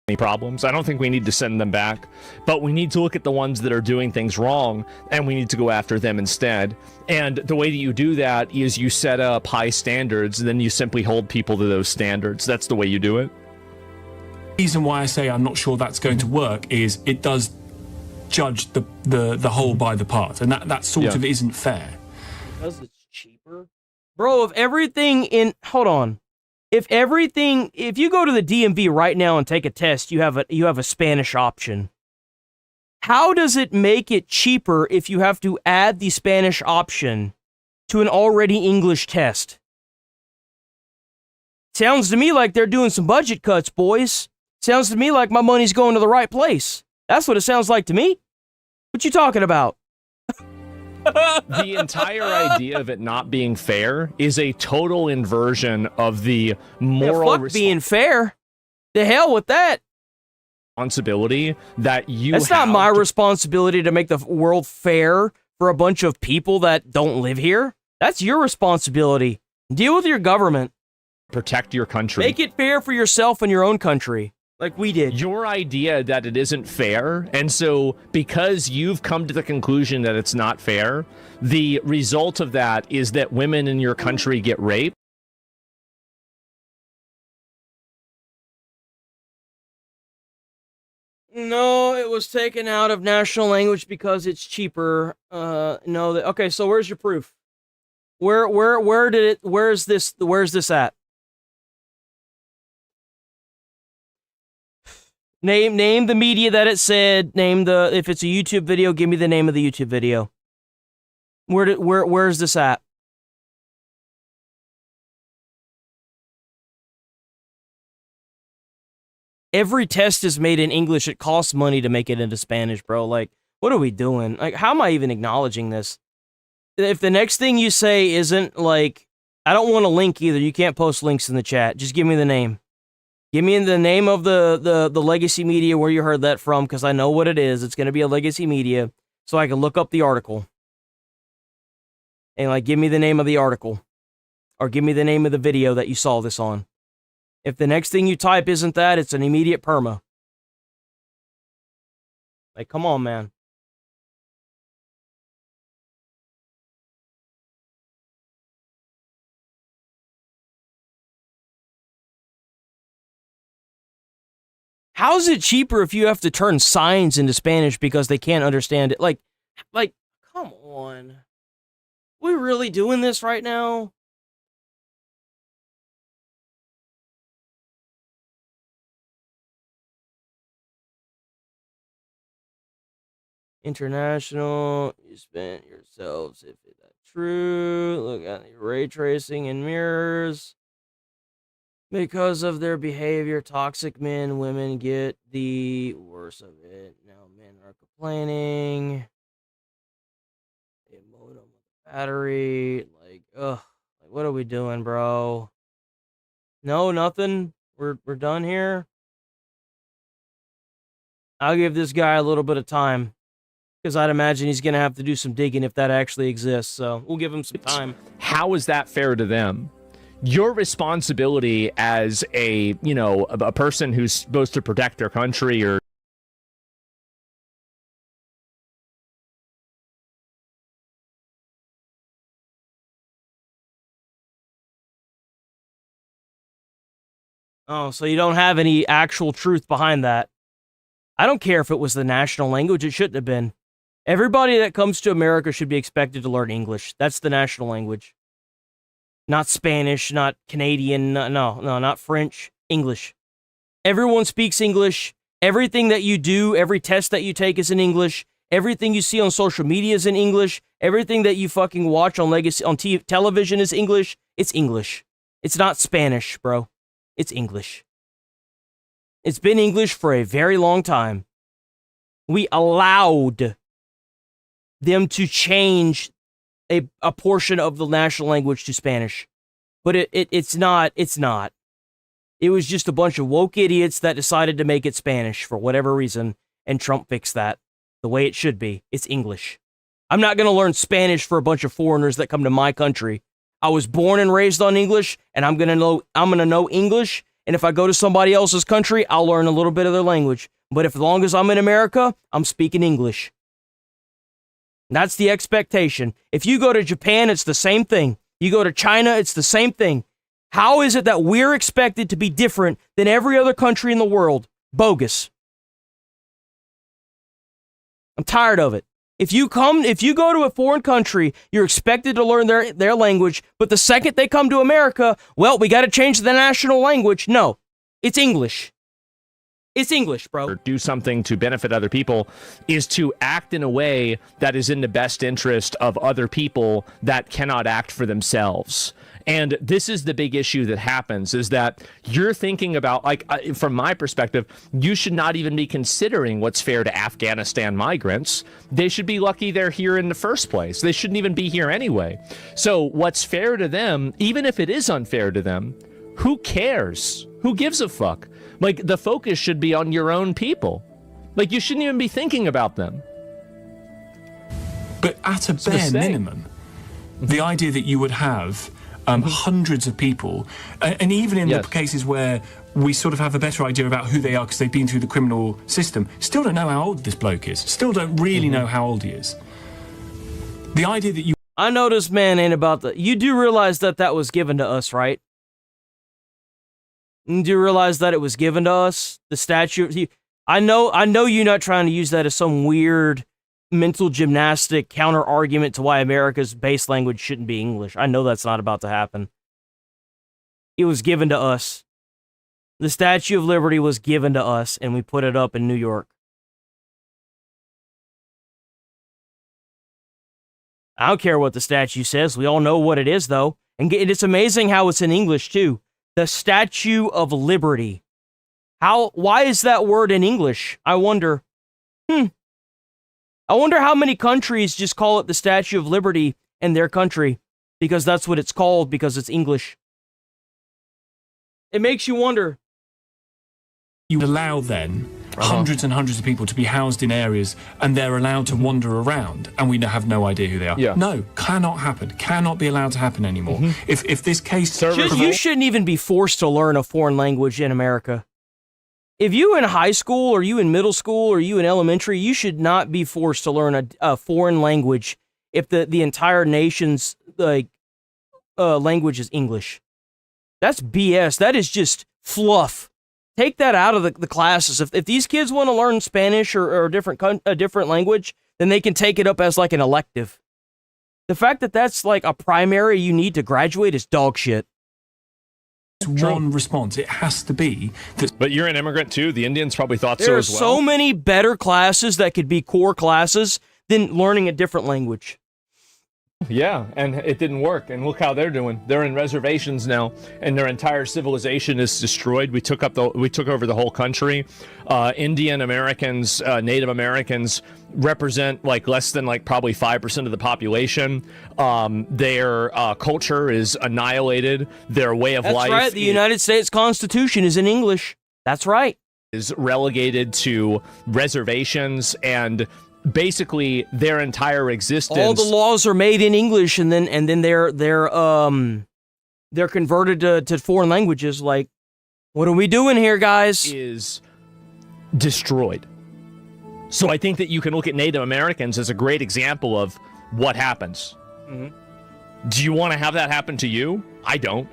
Any problems. I don't think we need to send them back, but we need to look at the ones that are doing things wrong, and we need to go after them instead. And the way that you do that is you set up high standards, and then you simply hold people to those standards. That's the way you do it. The reason why I say I'm not sure that's going to work is it does judge the whole by the part, and that sort of isn't fair. Because it's cheaper? Bro, if you go to the DMV right now and take a test, you have a Spanish option. How does it make it cheaper if you have to add the Spanish option to an already English test? Sounds to me like they're doing some budget cuts, boys. Sounds to me like my money's going to the right place. That's what it sounds like to me. What you talking about? The entire idea of it not being fair is a total inversion of the moral... fuck being fair. The hell with that. Responsibility that you That's not my responsibility to make the world fair for a bunch of people that don't live here. That's your responsibility. Deal with your government. Protect your country. Make it fair for yourself and your own country. Like we did. Your idea that it isn't fair, and so because you've come to the conclusion that it's not fair, the result of that is that women in your country get raped. No, it was taken out of national language because it's cheaper. Okay, so where's your proof? Where's this at? Name the media that it said. If it's a YouTube video, give me the name of the YouTube video. Where's this at? Every test is made in English. It costs money to make it into Spanish, bro. Like, What are we doing? Like, how am I even acknowledging this? If the next thing you say isn't like, I don't want a link either. You can't post links in the chat. Just give me the name. Give me the name of the legacy media where you heard that from, because I know what it is. It's going to be a legacy media, so I can look up the article. And, like, give me the name of the article. Or give me the name of the video that you saw this on. If the next thing you type isn't that, it's an immediate perma. Like, come on, man. How is it cheaper if you have to turn signs into Spanish because they can't understand it? Like, come on. We really doing this right now? International, you spent yourselves if that's true. Look at the ray tracing and mirrors. Because of their behavior, toxic men, women get the worst of it. Now men are complaining. A modem with a battery. Like, ugh. Like, what are we doing, bro? No, nothing. We're done here. I'll give this guy a little bit of time, because I'd imagine he's going to have to do some digging if that actually exists. So we'll give him some time. How is that fair to them? Your responsibility as a person who's supposed to protect their country or Oh, so you don't have any actual truth behind that. I don't care if it was the national language. It shouldn't have been. Everybody that comes to America should be expected to learn English. That's the national language. Not Spanish, not Canadian, no, not French, English. Everyone speaks English. Everything that you do, every test that you take is in English. Everything you see on social media is in English. Everything that you fucking watch on television is English. It's English. It's not Spanish, bro. It's English. It's been English for a very long time. We allowed them to change a portion of the national language to Spanish. But it's not. It was just a bunch of woke idiots that decided to make it Spanish for whatever reason, and Trump fixed that the way it should be. It's English. I'm not going to learn Spanish for a bunch of foreigners that come to my country. I was born and raised on English, and I'm going to know English, and if I go to somebody else's country, I'll learn a little bit of their language. But as long as I'm in America, I'm speaking English. That's the expectation. If you go to Japan, it's the same thing. You go to China, it's the same thing. How is it that we're expected to be different than every other country in the world? Bogus. I'm tired of it. If you go to a foreign country, you're expected to learn their language, but the second they come to America, well, we got to change the national language. No, it's English. It's English, bro. Or do something to benefit other people is to act in a way that is in the best interest of other people that cannot act for themselves. And this is the big issue that happens, is that you're thinking about, like, from my perspective, you should not even be considering what's fair to Afghanistan migrants. They should be lucky they're here in the first place. They shouldn't even be here anyway. So what's fair to them, even if it is unfair to them, who cares? Who gives a fuck? Like, the focus should be on your own people. Like, you shouldn't even be thinking about them. But at a bare minimum, the idea that you would have hundreds of people, and even in the cases where we sort of have a better idea about who they are because they've been through the criminal system, still don't know how old this bloke is. Still don't really know how old he is. The idea that you... I know this man ain't about the... You do realize that that was given to us, right? You do realize that it was given to us? The statue... I know you're not trying to use that as some weird mental gymnastic counter-argument to why America's base language shouldn't be English. I know that's not about to happen. It was given to us. The Statue of Liberty was given to us, and we put it up in New York. I don't care what the statue says. We all know what it is, though. And it's amazing how it's in English, too. The Statue of Liberty. Why is that word in English? I wonder. I wonder how many countries just call it the Statue of Liberty in their country because that's what it's called because it's English. It makes you wonder. You allow then hundreds and hundreds of people to be housed in areas and they're allowed to wander around and we have no idea who they are. Yeah. No, cannot happen. Cannot be allowed to happen anymore. If this case... You shouldn't even be forced to learn a foreign language in America. If you in high school or you in middle school or you in elementary, you should not be forced to learn a foreign language if the entire nation's language is English. That's BS. That is just fluff. Take that out of the classes. If these kids want to learn Spanish or a different language, then they can take it up as like an elective. The fact that that's like a primary you need to graduate is dog shit. One response. It has to be that. But you're an immigrant too. The Indians probably thought There so are as well. so many better classes that could be core classes than learning a different language. Yeah, and it didn't work. And look how they're doing. They're in reservations now, and their entire civilization is destroyed. We took over the whole country. Indian Americans, Native Americans represent like less than like probably 5% of the population. Their culture is annihilated. Their way of life. That's right. The United States Constitution is in English. That's right. Is relegated to reservations and basically their entire existence. All the laws are made in English, and then they're converted to foreign languages. Like, what are we doing here, guys? Is destroyed. So I think that you can look at Native Americans as a great example of what happens. Mm-hmm. Do you want to have that happen to you? I don't.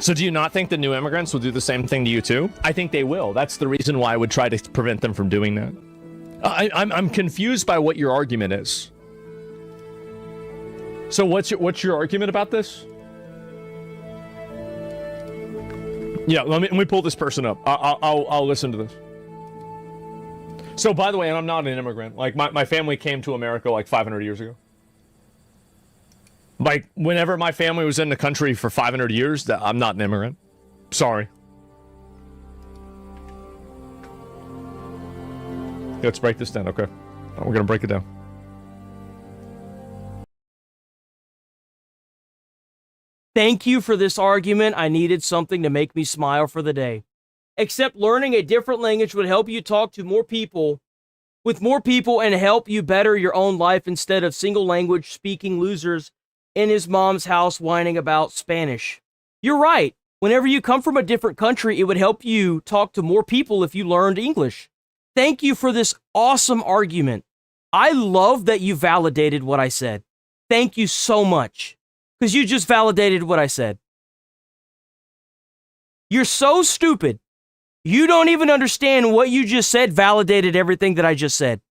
So do you not think the new immigrants will do the same thing to you too? I think they will. That's the reason why I would try to prevent them from doing that. I'm confused by what your argument is. So what's your argument about this? Yeah, let me pull this person up. I'll listen to this. So by the way, I'm not an immigrant. Like my family came to America like 500 years ago. Like, whenever my family was in the country for 500 years, I'm not an immigrant. Sorry. Let's break this down, okay? We're going to break it down. Thank you for this argument. I needed something to make me smile for the day. Except learning a different language would help you talk to more people, with more people, and help you better your own life instead of single language speaking losers in his mom's house whining about Spanish. You're right. Whenever you come from a different country, it would help you talk to more people if you learned English. Thank you for this awesome argument. I love that you validated what I said. Thank you so much. Because you just validated what I said. You're so stupid. You don't even understand what you just said validated everything that I just said.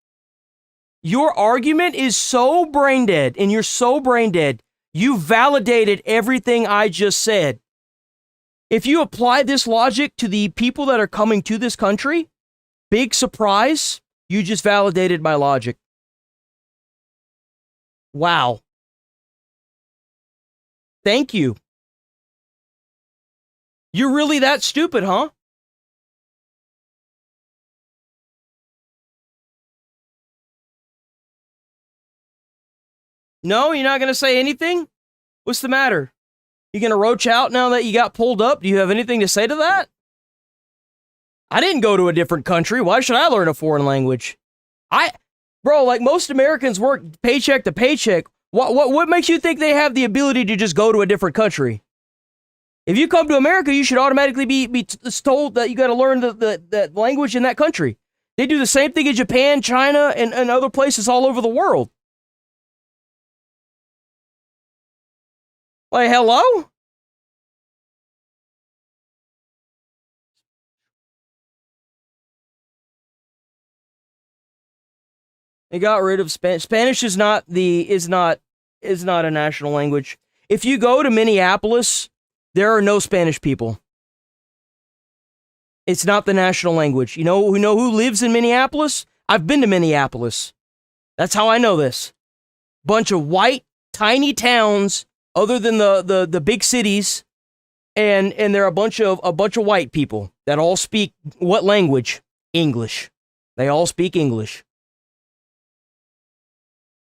Your argument is so brain dead, and you're so brain dead. You validated everything I just said. If you apply this logic to the people that are coming to this country, big surprise, you just validated my logic. Wow. Thank you. You're really that stupid, huh? No, you're not going to say anything? What's the matter? You going to roach out now that you got pulled up? Do you have anything to say to that? I didn't go to a different country. Why should I learn a foreign language? Bro, like most Americans work paycheck to paycheck. What makes you think they have the ability to just go to a different country? If you come to America, you should automatically be told that you got to learn the language in that country. They do the same thing in Japan, China, and other places all over the world. Like, hello? They got rid of Spanish. Spanish is not a national language. If you go to Minneapolis, there are no Spanish people. It's not the national language. You know who lives in Minneapolis? I've been to Minneapolis. That's how I know this. Bunch of white, tiny towns, other than the big cities, and there are a bunch of white people that all speak what language? English. They all speak English.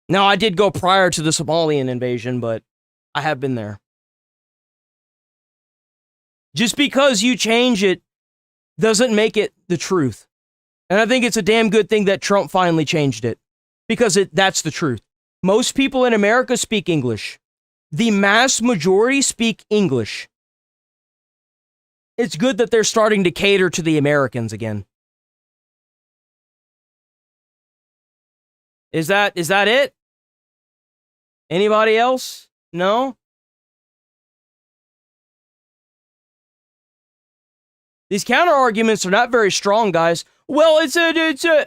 Now, I did go prior to the Somalian invasion, but I have been there. Just because you change it doesn't make it the truth. And I think it's a damn good thing that Trump finally changed it. Because that's the truth. Most people in America speak English. The mass majority speak English. It's good that they're starting to cater to the Americans again. Is that it? Anybody else? No? These counter arguments are not very strong, guys. Well,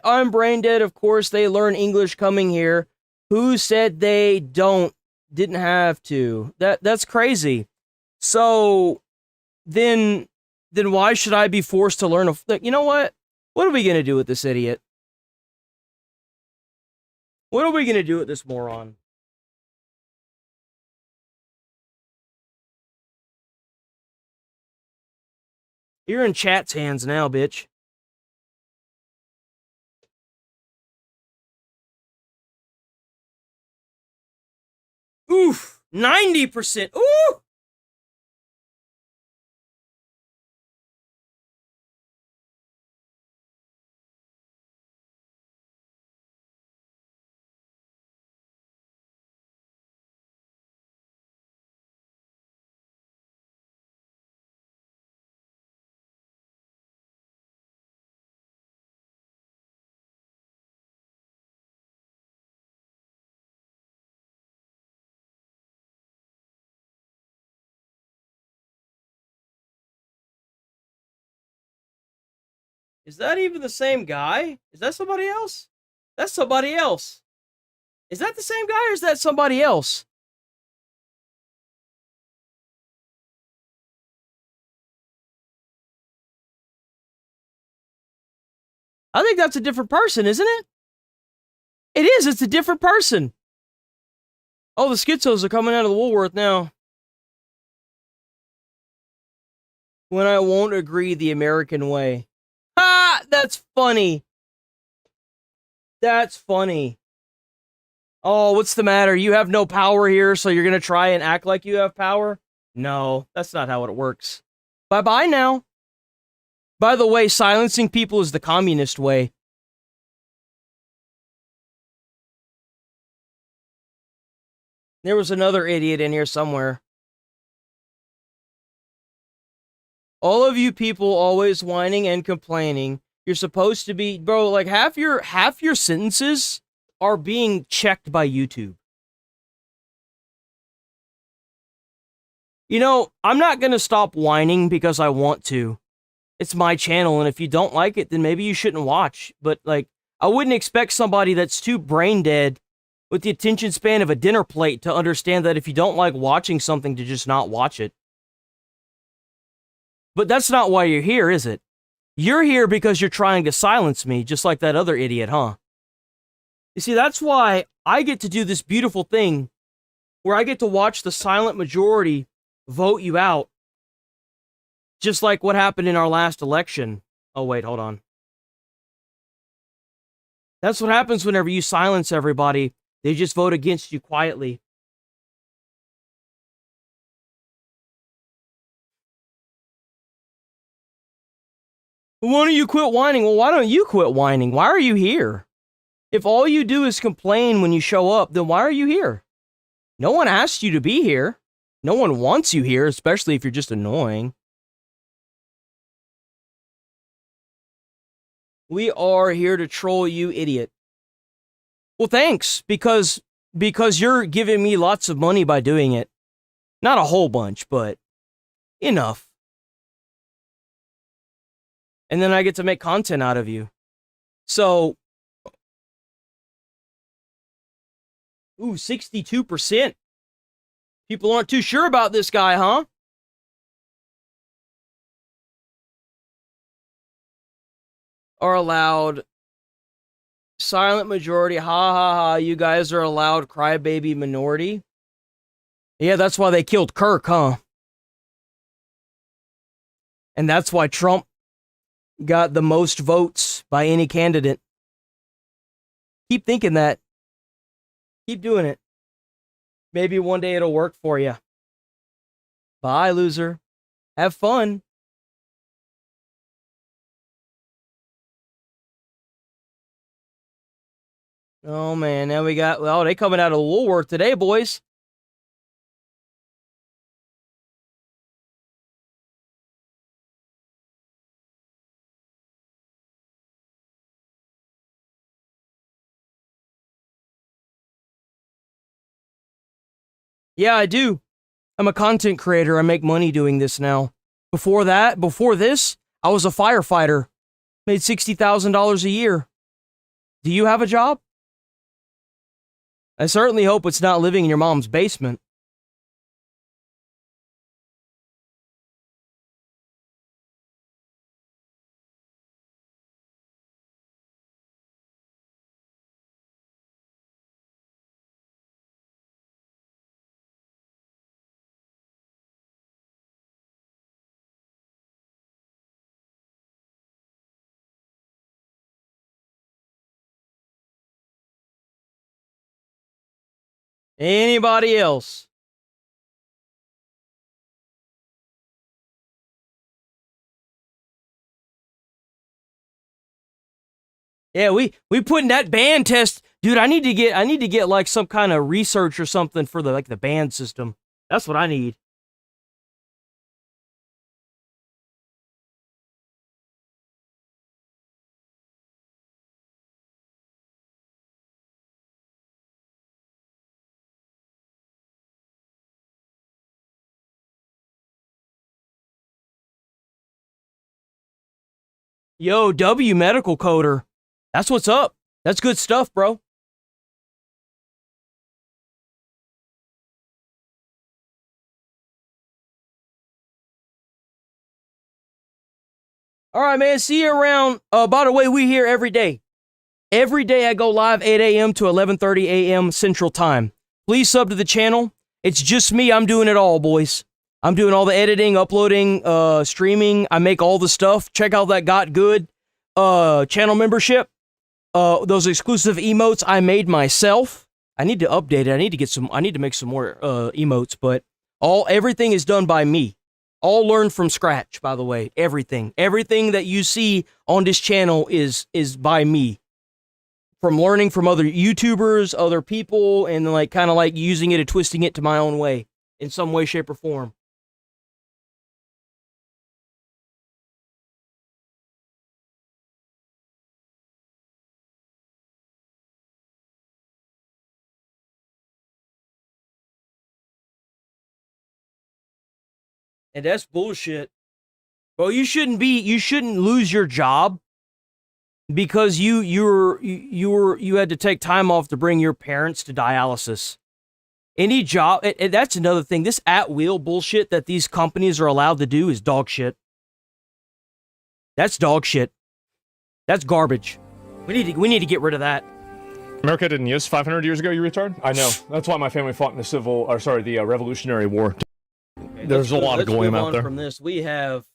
I'm brain dead. Of course, they learn English coming here. Who said they didn't have to? That's crazy. So then why should I be forced to learn you know what? What are we going to do with this idiot? What are we going to do with this moron? You're in chat's hands now, bitch. Oof, 90%. Ooh! Is that even the same guy? Is that somebody else? That's somebody else. Is that the same guy or is that somebody else? I think that's a different person, isn't it? It is. It's a different person. Oh, the schizos are coming out of the Woolworth now. When I won't agree the American way. Ha! That's funny. That's funny. Oh, what's the matter? You have no power here, so you're going to try and act like you have power? No, that's not how it works. Bye-bye now. By the way, silencing people is the communist way. There was another idiot in here somewhere. All of you people always whining and complaining. You're supposed to be, bro, like half your sentences are being checked by YouTube. You know, I'm not going to stop whining because I want to. It's my channel, and if you don't like it, then maybe you shouldn't watch. But, like, I wouldn't expect somebody that's too brain dead with the attention span of a dinner plate to understand that if you don't like watching something, to just not watch it. But that's not why you're here, is it? You're here because you're trying to silence me, just like that other idiot, huh? You see, that's why I get to do this beautiful thing where I get to watch the silent majority vote you out. Just like what happened in our last election. Oh, wait, hold on. That's what happens whenever you silence everybody. They just vote against you quietly. Why don't you quit whining? Well, why don't you quit whining? Why are you here? If all you do is complain when you show up, then why are you here? No one asked you to be here. No one wants you here, especially if you're just annoying. We are here to troll you, idiot. Well, thanks, because you're giving me lots of money by doing it. Not a whole bunch, but enough. And then I get to make content out of you. So, ooh, 62%. People aren't too sure about this guy, huh? Are allowed. Silent majority. Ha ha ha. You guys are allowed crybaby minority. Yeah, that's why they killed Kirk, huh? And that's why Trump got the most votes by any candidate. Keep thinking that. Keep doing it. Maybe one day it'll work for you. Bye, loser. Have fun. Oh, man. Now we got... Oh, they coming out of Woolworth today, boys. Yeah, I do. I'm a content creator. I make money doing this now. Before this, I was a firefighter. Made $60,000 a year. Do you have a job? I certainly hope it's not living in your mom's basement. Anybody else? Yeah, we putting that band test, dude. I need to get like some kind of research or something for the band system. That's what I need. Yo, W Medical Coder. That's what's up. That's good stuff, bro. All right, man. See you around. By the way, we here every day. Every day I go live 8 a.m. to 11:30 a.m. Central Time. Please sub to the channel. It's just me. I'm doing it all, boys. I'm doing all the editing, uploading, streaming. I make all the stuff. Check out that Got Good channel membership. Those exclusive emotes I made myself. I need to update it. I need to make some more emotes, but everything is done by me. All learned from scratch, by the way. Everything that you see on this channel is by me. From learning from other YouTubers, other people, and kind of using it and twisting it to my own way in some way, shape, or form. And that's bullshit. Bro, you shouldn't lose your job because you had to take time off to bring your parents to dialysis. Any job, and that's another thing. This at-will bullshit that these companies are allowed to do is dog shit. That's dog shit. That's garbage. We need to get rid of that. America didn't use 500 years ago, you retard? I know. That's why my family fought in the Revolutionary War. Okay, there's a lot of goyim out there. From this, we have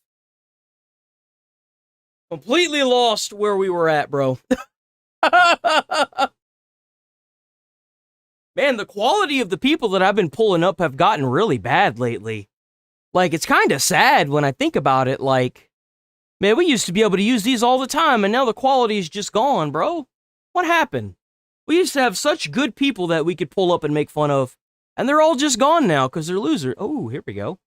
completely lost where we were at, bro. Man, the quality of the people that I've been pulling up have gotten really bad lately. It's kind of sad when I think about it. Man, we used to be able to use these all the time, and now the quality is just gone, bro. What happened? We used to have such good people that we could pull up and make fun of, and they're all just gone now because they're losers. Oh, here we go.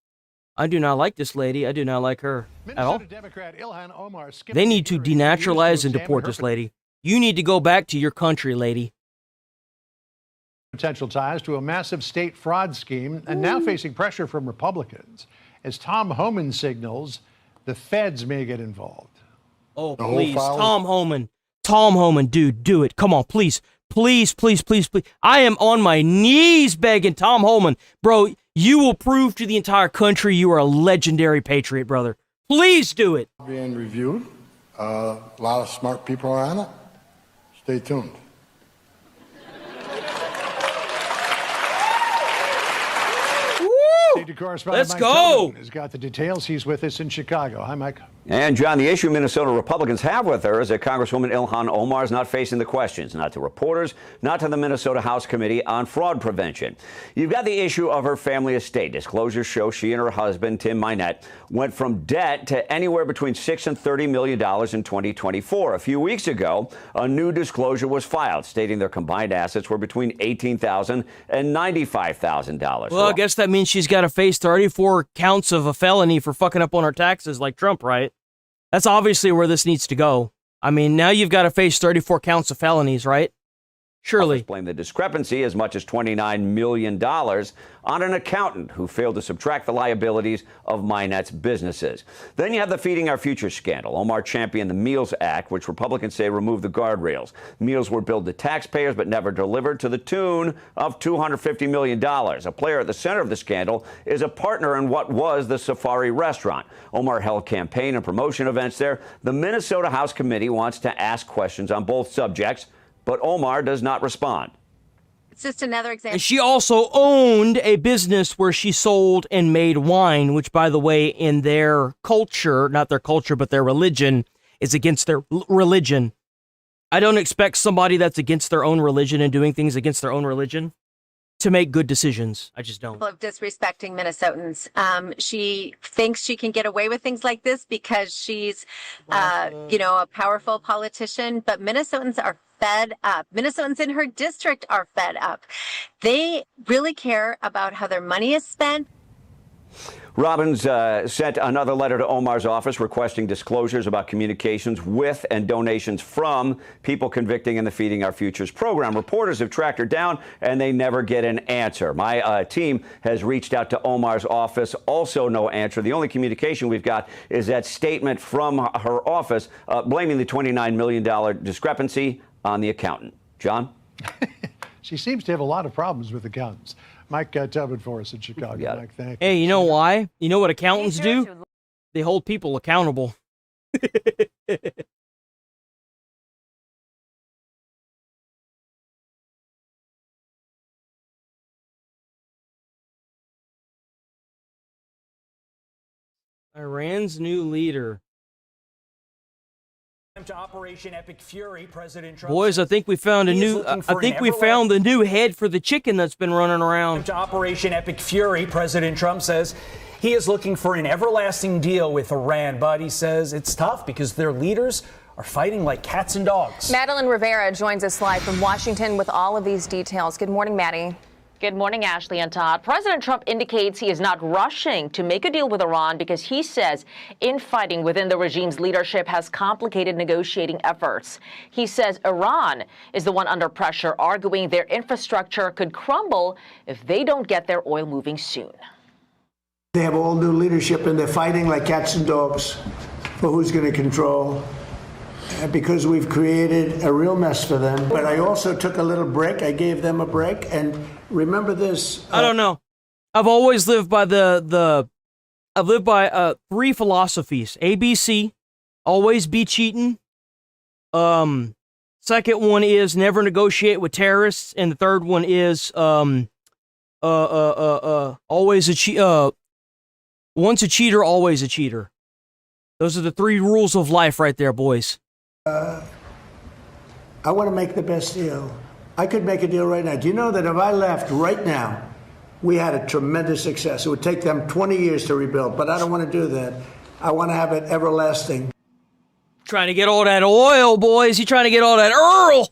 I do not like this lady. I do not like her at all. They need to denaturalize and deport this lady. You need to go back to your country, lady. Potential ties to a massive state fraud scheme and now facing pressure from Republicans as Tom Homan signals the feds may get involved. Oh, please, Tom Homan. Tom Homan, dude, do it. Come on, please. Please, please, please, please. I am on my knees begging Tom Homan. Bro, you will prove to the entire country you are a legendary patriot, brother. Please do it. Being reviewed. A lot of smart people are on it. Stay tuned. State correspondent Let's Mike go. Tobin has got the details. He's with us in Chicago. Hi, Mike. And, John, the issue Minnesota Republicans have with her is that Congresswoman Ilhan Omar is not facing the questions, not to reporters, not to the Minnesota House Committee on Fraud Prevention. You've got the issue of her family estate. Disclosures show she and her husband, Tim Minette, went from debt to anywhere between $6 and $30 million in 2024. A few weeks ago, a new disclosure was filed stating their combined assets were between $18,000 and $95,000. Well, I guess that means she's got to face 34 counts of a felony for fucking up on her taxes like Trump, right? That's obviously where this needs to go. I mean, now you've got to face 34 counts of felonies, right? Surely. Blame the discrepancy as much as $29 million on an accountant who failed to subtract the liabilities of Minette's businesses. Then you have the Feeding Our Future scandal. Omar championed the Meals Act, which Republicans say removed the guardrails. Meals were billed to taxpayers but never delivered to the tune of $250 million. A player at the center of the scandal is a partner in what was the Safari restaurant. Omar held campaign and promotion events there. The Minnesota House Committee wants to ask questions on both subjects, but Omar does not respond. It's just another example. And she also owned a business where she sold and made wine, which, by the way, in their culture, not their culture, but their religion, is against their religion. I don't expect somebody that's against their own religion and doing things against their own religion to make good decisions. I just don't. Of disrespecting Minnesotans. She thinks she can get away with things like this because she's, a powerful politician, but Minnesotans are fed up. Minnesotans in her district are fed up. They really care about how their money is spent. Robbins sent another letter to Omar's office requesting disclosures about communications with and donations from people convicting in the Feeding Our Futures program. Reporters have tracked her down, and they never get an answer. My team has reached out to Omar's office. Also no answer. The only communication we've got is that statement from her office blaming the $29 million discrepancy on the accountant. John? She seems to have a lot of problems with accountants. Mike Tobin for us in Chicago. Mike, thank you. Hey, you know why? You know what accountants do? They hold people accountable. Iran's new leader. To Operation Epic Fury, President Trump Boys, I think we found the new head for the chicken that's been running around. To Operation Epic Fury, President Trump says he is looking for an everlasting deal with Iran, but he says it's tough because their leaders are fighting like cats and dogs. Madeline Rivera joins us live from Washington with all of these details. Good morning, Maddie. Good morning, Ashley and Todd. President Trump indicates he is not rushing to make a deal with Iran because he says infighting within the regime's leadership has complicated negotiating efforts. He says Iran is the one under pressure, arguing their infrastructure could crumble if they don't get their oil moving soon. They have all new leadership and they're fighting like cats and dogs for who's going to control. Because we've created a real mess for them. But I also took a little break. I gave them a break. And remember this. I don't know. I've always lived by I've lived by three philosophies. ABC, always be cheating. Second one is never negotiate with terrorists. And the third one is always a cheat. Once a cheater, always a cheater. Those are the three rules of life right there, boys. I want to make the best deal. I could make a deal right now. Do you know that if I left right now, we had a tremendous success. It would take them 20 years to rebuild, but I don't want to do that. I want to have it everlasting. Trying to get all that oil, boys. He's trying to get all that Earl.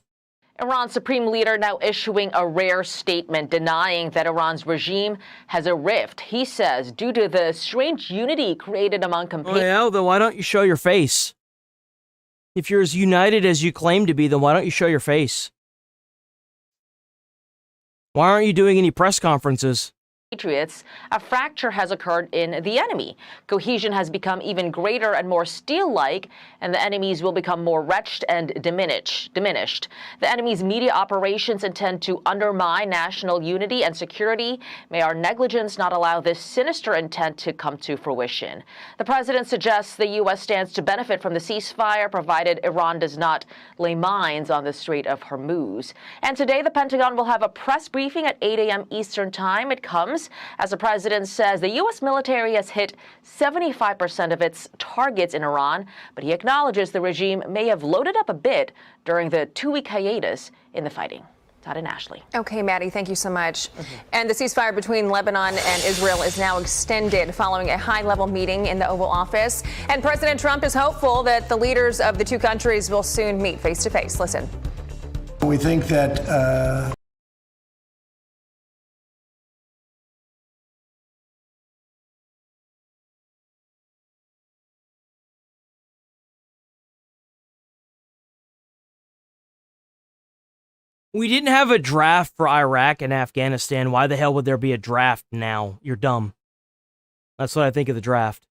Iran's supreme leader now issuing a rare statement denying that Iran's regime has a rift. He says due to the strange unity created among compatriots. Well, then why don't you show your face? If you're as united as you claim to be, then why don't you show your face? Why aren't you doing any press conferences? Patriots, a fracture has occurred in the enemy. Cohesion has become even greater and more steel-like, and the enemies will become more wretched and diminished. The enemy's media operations intend to undermine national unity and security. May our negligence not allow this sinister intent to come to fruition. The president suggests the U.S. stands to benefit from the ceasefire, provided Iran does not lay mines on the Strait of Hormuz. And today, the Pentagon will have a press briefing at 8 a.m. Eastern Time. It comes comes as the president says the U.S. military has hit 75% of its targets in Iran, but he acknowledges the regime may have loaded up a bit during the 2-week hiatus in the fighting. Todd and Ashley. Okay, Maddie, thank you so much. And the ceasefire between Lebanon and Israel is now extended following a high-level meeting in the Oval Office. And President Trump is hopeful that the leaders of the two countries will soon meet face-to-face. Listen. We think that We didn't have a draft for Iraq and Afghanistan. Why the hell would there be a draft now? You're dumb. That's what I think of the draft.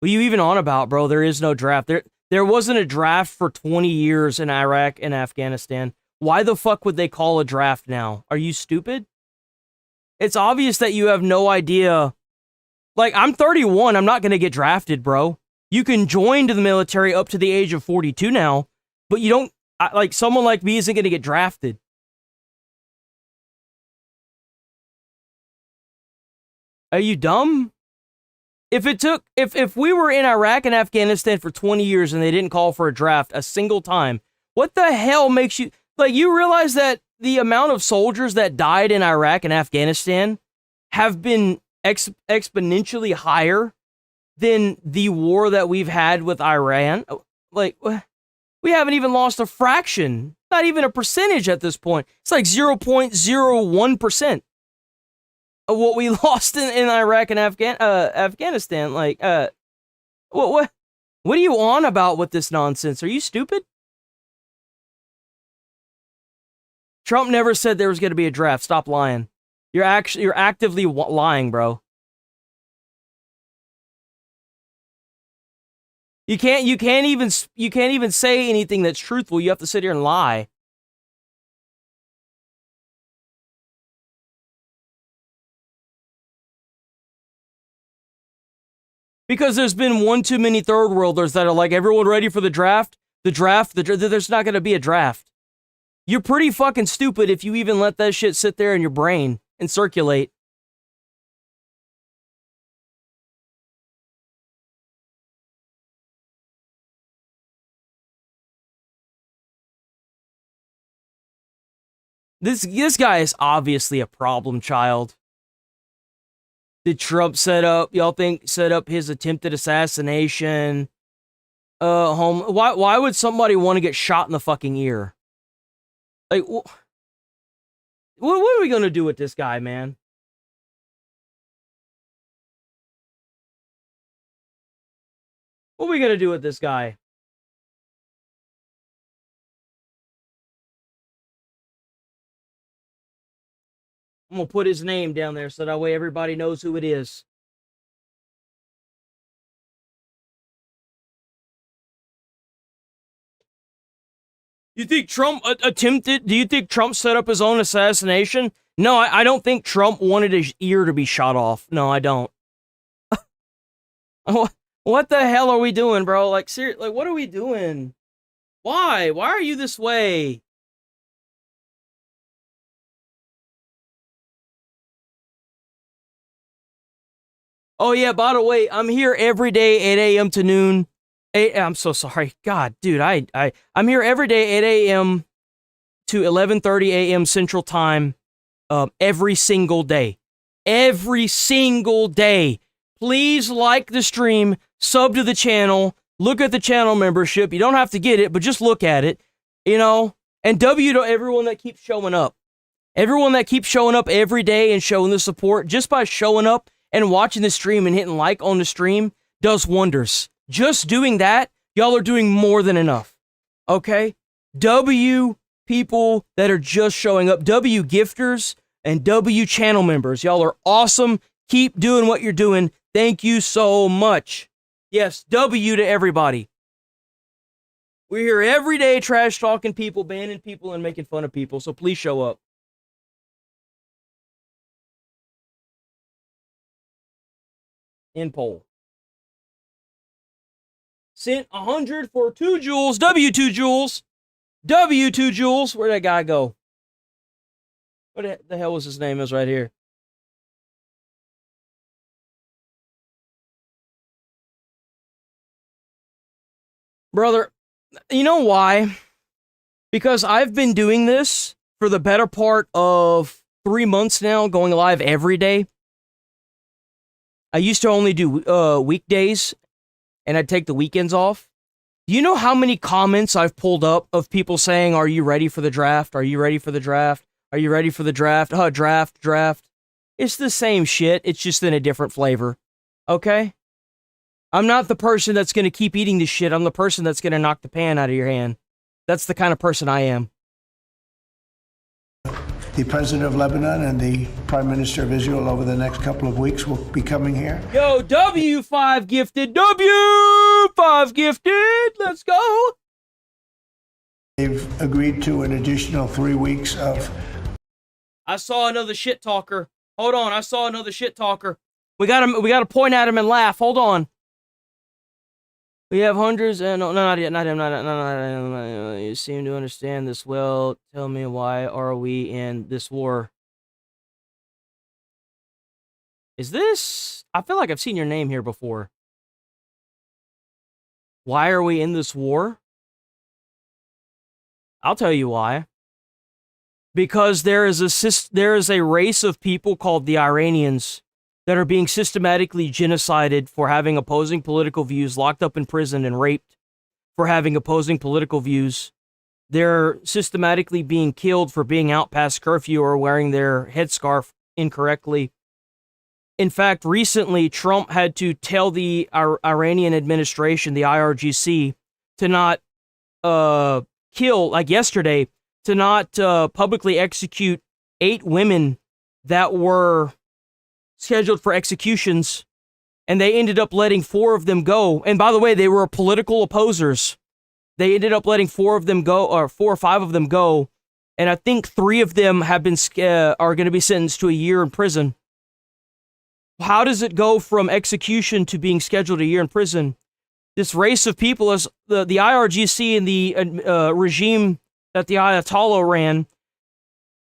What are you even on about, bro? There is no draft. There wasn't a draft for 20 years in Iraq and Afghanistan. Why the fuck would they call a draft now? Are you stupid? It's obvious that you have no idea. Like, I'm 31. I'm not going to get drafted, bro. You can join the military up to the age of 42 now, but you don't. Like, someone like me isn't going to get drafted. Are you dumb? If we were in Iraq and Afghanistan for 20 years and they didn't call for a draft a single time, what the hell makes you, like, you realize that the amount of soldiers that died in Iraq and Afghanistan have been exponentially higher than the war that we've had with Iran? Like, we haven't even lost a fraction, not even a percentage at this point. It's like 0.01% of what we lost in Iraq and Afghanistan. Like, what are you on about with this nonsense? Are you stupid? Trump never said there was going to be a draft. Stop lying. You're actively lying, bro. You can't even say anything that's truthful. You have to sit here and lie. Because there's been one too many third worlders that are like, everyone ready for the draft? There's not going to be a draft. You're pretty fucking stupid if you even let that shit sit there in your brain and circulate. This guy is obviously a problem child. Did Trump set up his attempted assassination? Why would somebody want to get shot in the fucking ear? Like, what are we gonna do with this guy, man? What are we gonna do with this guy? I'm gonna put his name down there so that way everybody knows who it is. You think Trump do you think Trump set up his own assassination? No, I don't think Trump wanted his ear to be shot off. No, I don't. What the hell are we doing, bro? Like, seriously, like, what are we doing? Why? Why are you this way? Oh, yeah, by the way, I'm here every day, 8 a.m. to noon. I'm so sorry. God, dude, I'm here every day, 8 a.m. to 11:30 a.m. Central Time, every single day. Every single day. Please like the stream, sub to the channel, look at the channel membership. You don't have to get it, but just look at it, you know? And W to everyone that keeps showing up. Everyone that keeps showing up every day and showing the support, just by showing up and watching the stream and hitting like on the stream does wonders. Just doing that, y'all are doing more than enough. Okay? W people that are just showing up, W gifters and W channel members. Y'all are awesome. Keep doing what you're doing. Thank you so much. Yes, W to everybody. We're here every day trash talking people, banning people, and making fun of people, so please show up. In poll. Sent 100 for 2 joules. W2 joules. W2 joules. Where'd that guy go? What the hell was his name is right here? Brother, you know why? Because I've been doing this for the better part of 3 months now, going live every day. I used to only do weekdays, and I'd take the weekends off. Do you know how many comments I've pulled up of people saying, "Are you ready for the draft? Are you ready for the draft? Are you ready for the draft? Draft. It's the same shit. It's just in a different flavor. Okay? I'm not the person that's going to keep eating this shit. I'm the person that's going to knock the pan out of your hand. That's the kind of person I am. The president of Lebanon and the prime minister of Israel over the next couple of weeks will be coming here. Yo, W5 gifted. W5 gifted. Let's go. They've agreed to an additional 3 weeks of... I saw another shit talker. Hold on. I saw another shit talker. We got to point at him and laugh. Hold on. We have hundreds and no, not yet, not him, not him. You seem to understand this well. Tell me, why are we in this war? Is this? I feel like I've seen your name here before. Why are we in this war? I'll tell you why. Because there is a race of people called the Iranians that are being systematically genocided for having opposing political views, locked up in prison and raped for having opposing political views. They're systematically being killed for being out past curfew or wearing their headscarf incorrectly. In fact, recently, Trump had to tell the Iranian administration, the IRGC, to not kill, like yesterday, to not publicly execute 8 women that were scheduled for executions, and they ended up letting 4 of them go. And by the way, they were political opposers. They ended up letting 4 of them go, or 4 or 5 of them go, and I think 3 of them have been are going to be sentenced to a year in prison. How does it go from execution to being scheduled a year in prison? This race of people, is the IRGC and the regime that the Ayatollah ran,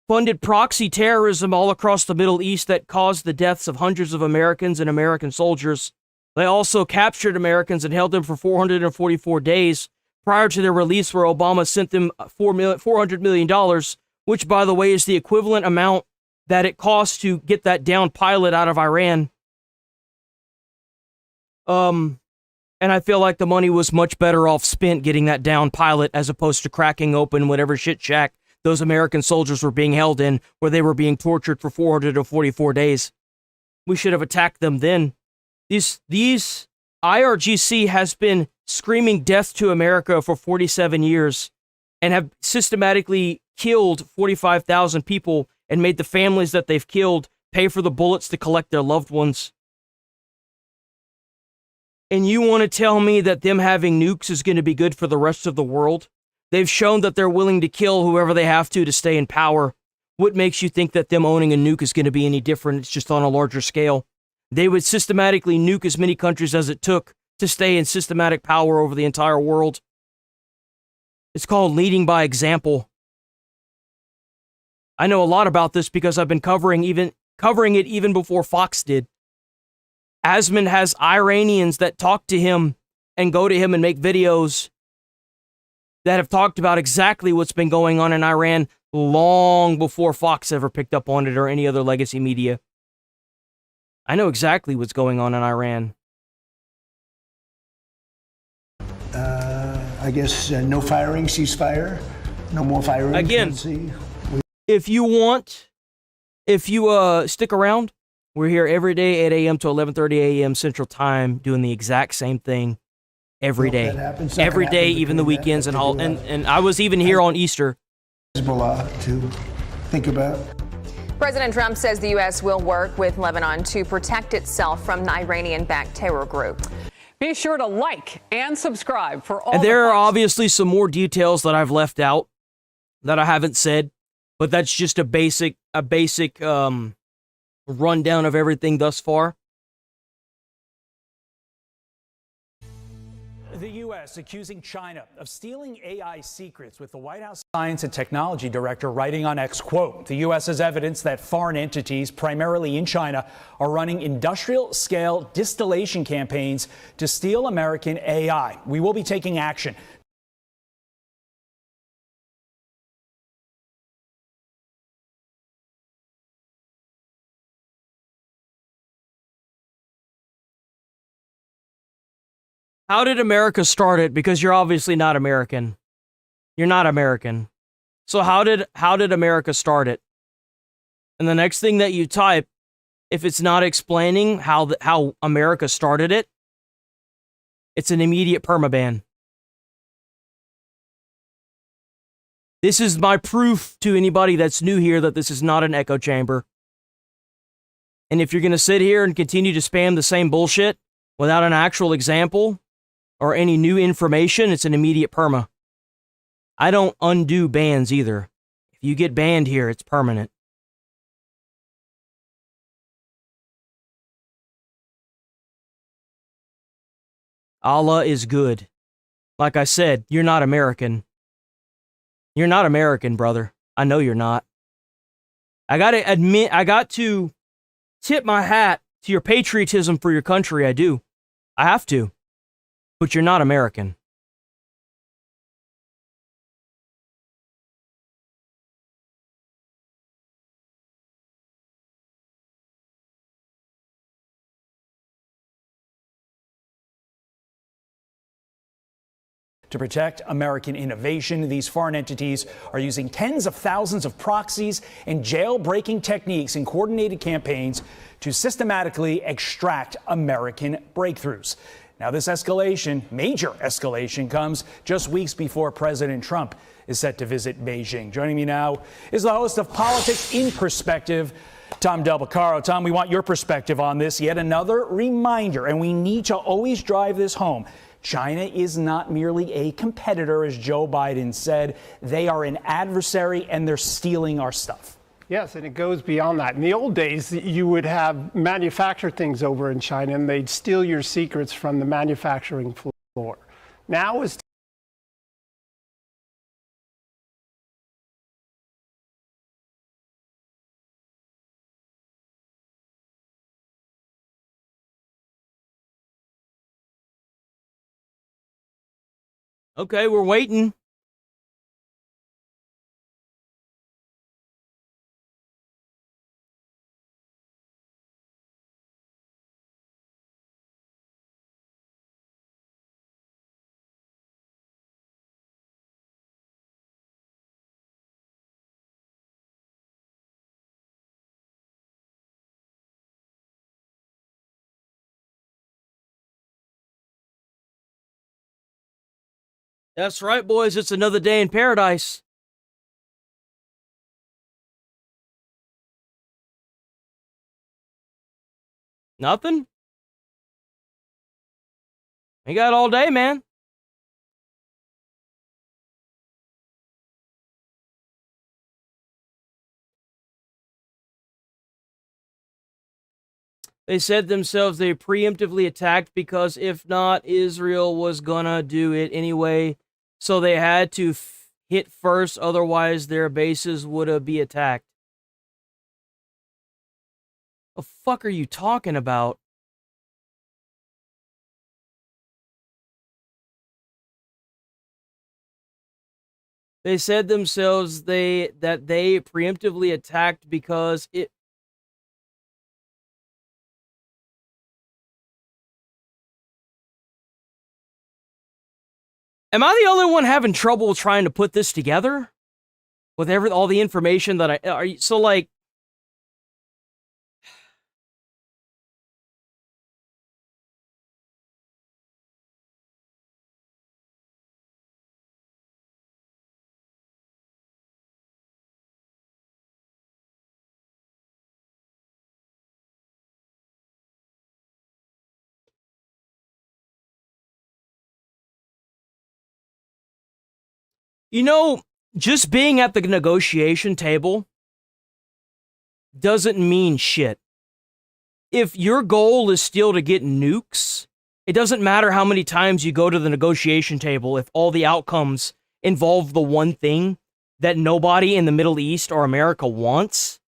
funded proxy terrorism all across the Middle East that caused the deaths of hundreds of Americans and American soldiers. They also captured Americans and held them for 444 days prior to their release, where Obama sent them $400 million, which, by the way, is the equivalent amount that it costs to get that downed pilot out of Iran. And I feel like the money was much better off spent getting that downed pilot as opposed to cracking open whatever shit shack those American soldiers were being held in, where they were being tortured for 444 days. We should have attacked them then. These IRGC has been screaming death to America for 47 years and have systematically killed 45,000 people and made the families that they've killed pay for the bullets to collect their loved ones. And you want to tell me that them having nukes is going to be good for the rest of the world? They've shown that they're willing to kill whoever they have to stay in power. What makes you think that them owning a nuke is going to be any different? It's just on a larger scale. They would systematically nuke as many countries as it took to stay in systematic power over the entire world. It's called leading by example. I know a lot about this because I've been covering it even before Fox did. Asmund has Iranians that talk to him and go to him and make videos that have talked about exactly what's been going on in Iran long before Fox ever picked up on it or any other legacy media. I know exactly what's going on in Iran. I guess no firing, ceasefire, no more firing. Again, if you stick around, we're here every day, 8 a.m. to 11:30 a.m. Central Time, doing the exact same thing every day. Every day, even the weekends and all. And I was even here on Easter. Hezbollah to think about. President Trump says the U.S. will work with Lebanon to protect itself from the Iranian-backed terror group. Be sure to like and subscribe for all. And there are obviously some more details that I've left out that I haven't said, but that's just a basic rundown of everything thus far. The U.S. U.S. accusing China of stealing AI secrets, with the White House Science and Technology Director writing on X, quote, the U.S. has evidence that foreign entities, primarily in China, are running industrial-scale distillation campaigns to steal American AI. We will be taking action. How did America start it? Because you're obviously not American. You're not American. So how did America start it? And the next thing that you type, if it's not explaining how America started it, it's an immediate permaban. This is my proof to anybody that's new here that this is not an echo chamber. And if you're going to sit here and continue to spam the same bullshit without an actual example or any new information, it's an immediate perma. I don't undo bans either. If you get banned here, it's permanent. Allah is good. Like I said, you're not American. You're not American, brother. I know you're not. I gotta admit, I got to tip my hat to your patriotism for your country. I do. I have to. But you're not American. To protect American innovation, these foreign entities are using tens of thousands of proxies and jailbreaking techniques in coordinated campaigns to systematically extract American breakthroughs. Now, this escalation, major escalation, comes just weeks before President Trump is set to visit Beijing. Joining me now is the host of Politics in Perspective, Tom Del Beccaro. Tom, we want your perspective on this. Yet another reminder, and we need to always drive this home. China is not merely a competitor, as Joe Biden said. They are an adversary, and they're stealing our stuff. Yes, and it goes beyond that. In the old days, you would have manufactured things over in China, and they'd steal your secrets from the manufacturing floor. Now is Okay, we're waiting. That's right, boys. It's another day in paradise. Nothing? We got all day, man. They said themselves they preemptively attacked because if not, Israel was gonna do it anyway. So they had to hit first, otherwise their bases would be attacked. The fuck are you talking about? They said themselves that they preemptively attacked because it. Am I the only one having trouble trying to put this together? With all the information that so like... You know, just being at the negotiation table doesn't mean shit. If your goal is still to get nukes It doesn't matter how many times you go to the negotiation table if all the outcomes involve the one thing that nobody in the Middle East or America wants.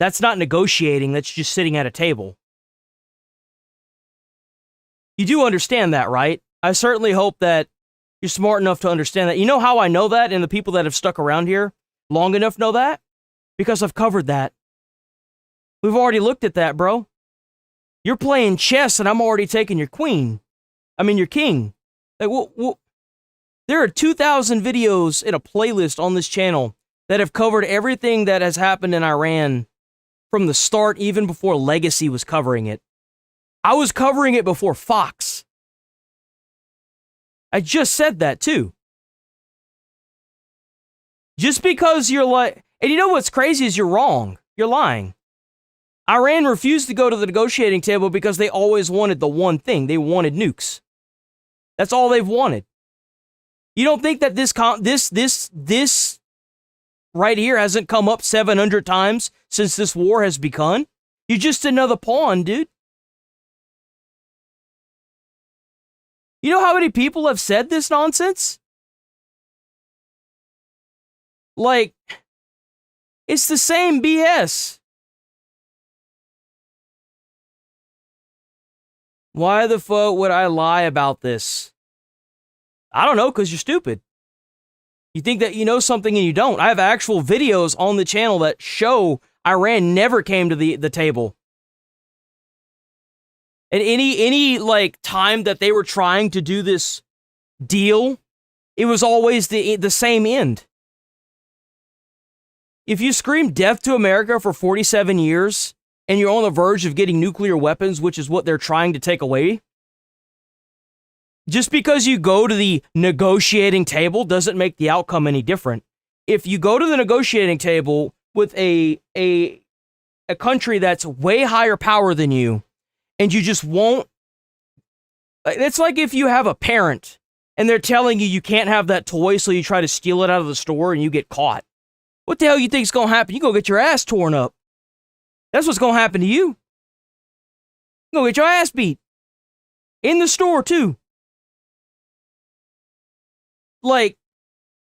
That's not negotiating, that's just sitting at a table. You do understand that, right? I certainly hope that you're smart enough to understand that. You know how I know that, and the people that have stuck around here long enough know that? Because I've covered that. We've already looked at that, bro. You're playing chess, and I'm already taking your queen. I mean, your king. Like, there are 2,000 videos in a playlist on this channel that have covered everything that has happened in Iran from the start, even before Legacy was covering it. I was covering it before Fox. I just said that, too. Just because you're like... And you know what's crazy is you're wrong. You're lying. Iran refused to go to the negotiating table because they always wanted the one thing. They wanted nukes. That's all they've wanted. You don't think that this right here hasn't come up 700 times since this war has begun? You're just another pawn, dude. You know how many people have said this nonsense? Like, it's the same BS. Why the fuck would I lie about this? I don't know, because you're stupid. You think that you know something and you don't. I have actual videos on the channel that show Iran never came to the table. And any like time that they were trying to do this deal, it was always the same end. If you scream death to America for 47 years and you're on the verge of getting nuclear weapons, which is what they're trying to take away, just because you go to the negotiating table doesn't make the outcome any different. If you go to the negotiating table with a country that's way higher power than you, and you just won't... It's like if you have a parent and they're telling you can't have that toy, so you try to steal it out of the store and you get caught. What the hell you think's gonna happen? You go get your ass torn up. That's what's gonna happen to you. You go get your ass beat. In the store, too. Like,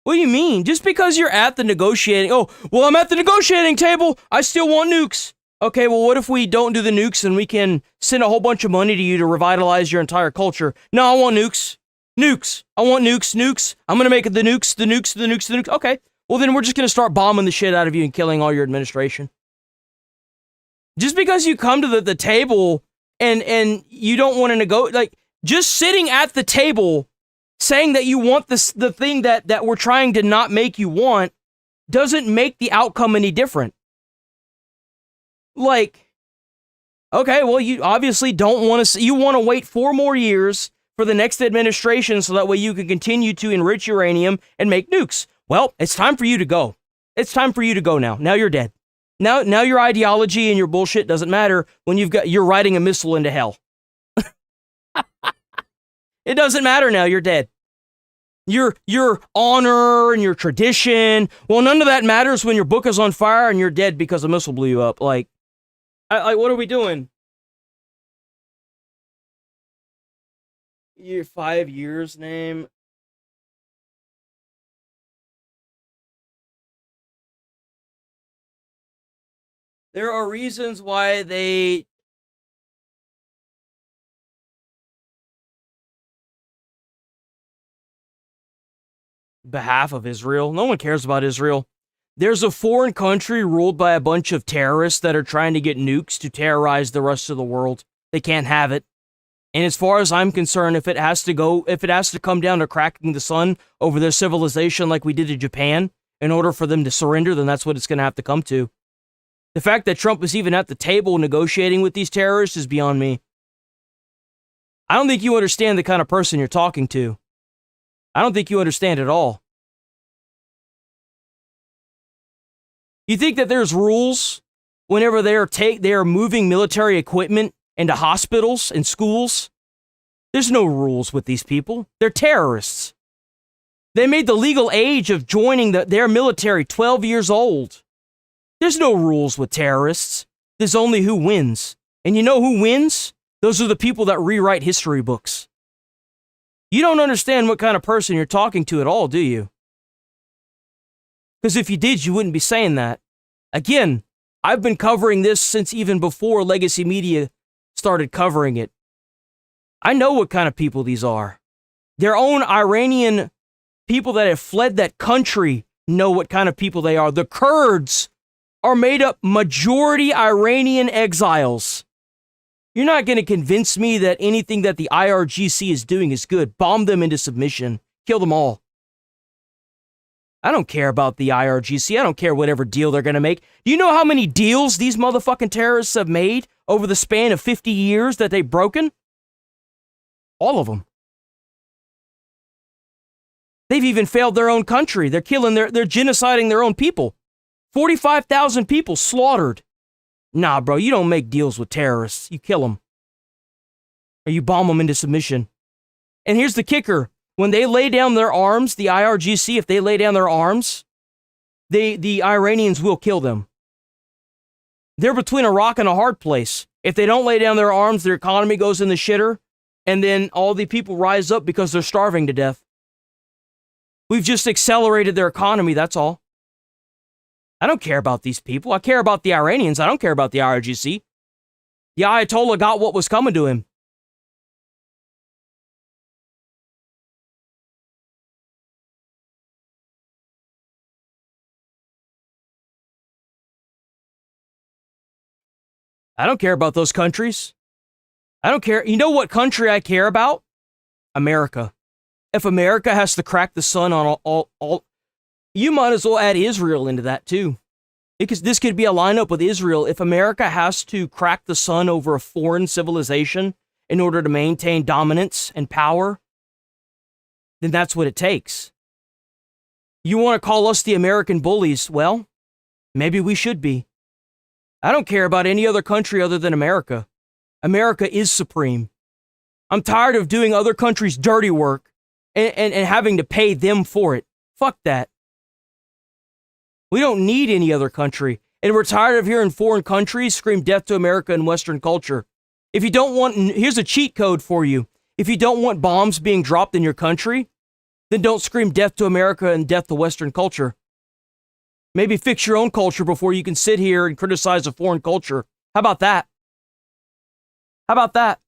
what do you mean? Just because you're at the negotiating... Oh, well, I'm at the negotiating table. I still want nukes. Okay, well, what if we don't do the nukes and we can send a whole bunch of money to you to revitalize your entire culture? No, I want nukes. Nukes. I want nukes. Nukes. I'm going to make it the nukes, the nukes, the nukes, the nukes. Okay, well, then we're just going to start bombing the shit out of you and killing all your administration. Just because you come to the table and you don't want to negotiate... Like, just sitting at the table... saying that you want the thing that we're trying to not make you want doesn't make the outcome any different. Like, okay, well, you obviously don't want to... You want to wait 4 more years for the next administration so that way you can continue to enrich uranium and make nukes. Well, it's time for you to go. It's time for you to go now. Now you're dead. Now your ideology and your bullshit doesn't matter when you're riding a missile into hell. It doesn't matter now, you're dead. Your honor and your tradition, well, none of that matters when your book is on fire and you're dead because a missile blew you up. Like, what are we doing? Your 5 years name. There are reasons why they... behalf of Israel. No one cares about Israel. There's a foreign country ruled by a bunch of terrorists that are trying to get nukes to terrorize the rest of the world. They can't have it. And as far as I'm concerned, if it has to come down to cracking the sun over their civilization like we did to Japan in order for them to surrender, then that's what it's going to have to come to. The fact that Trump is even at the table negotiating with these terrorists is beyond me. I don't think you understand the kind of person you're talking to. I don't think you understand at all. You think that there's rules whenever they are moving military equipment into hospitals and schools? There's no rules with these people. They're terrorists. They made the legal age of joining their military 12 years old. There's no rules with terrorists. There's only who wins. And you know who wins? Those are the people that rewrite history books. You don't understand what kind of person you're talking to at all, do you? Because if you did, you wouldn't be saying that. Again, I've been covering this since even before legacy media started covering it. I know what kind of people these are. Their own Iranian people that have fled that country know what kind of people they are. The Kurds are made up majority Iranian exiles. You're not going to convince me that anything that the IRGC is doing is good. Bomb them into submission. Kill them all. I don't care about the IRGC. I don't care whatever deal they're going to make. Do you know how many deals these motherfucking terrorists have made over the span of 50 years that they've broken? All of them. They've even failed their own country. They're genociding their own people. 45,000 people slaughtered. Nah, bro, you don't make deals with terrorists. You kill them. Or you bomb them into submission. And here's the kicker. When they lay down their arms, the IRGC, if they lay down their arms, the Iranians will kill them. They're between a rock and a hard place. If they don't lay down their arms, their economy goes in the shitter, and then all the people rise up because they're starving to death. We've just accelerated their economy, that's all. I don't care about these people. I care about the Iranians. I don't care about the IRGC. The Ayatollah got what was coming to him. I don't care about those countries. I don't care. You know what country I care about? America. If America has to crack the sun on all you might as well add Israel into that too. Because this could be a lineup with Israel. If America has to crack the sun over a foreign civilization in order to maintain dominance and power, then that's what it takes. You want to call us the American bullies? Well, maybe we should be. I don't care about any other country other than America. America is supreme. I'm tired of doing other countries' dirty work and having to pay them for it. Fuck that. We don't need any other country. And we're tired of hearing foreign countries scream death to America and Western culture. If you don't want, here's a cheat code for you. If you don't want bombs being dropped in your country, then don't scream death to America and death to Western culture. Maybe fix your own culture before you can sit here and criticize a foreign culture. How about that? How about that?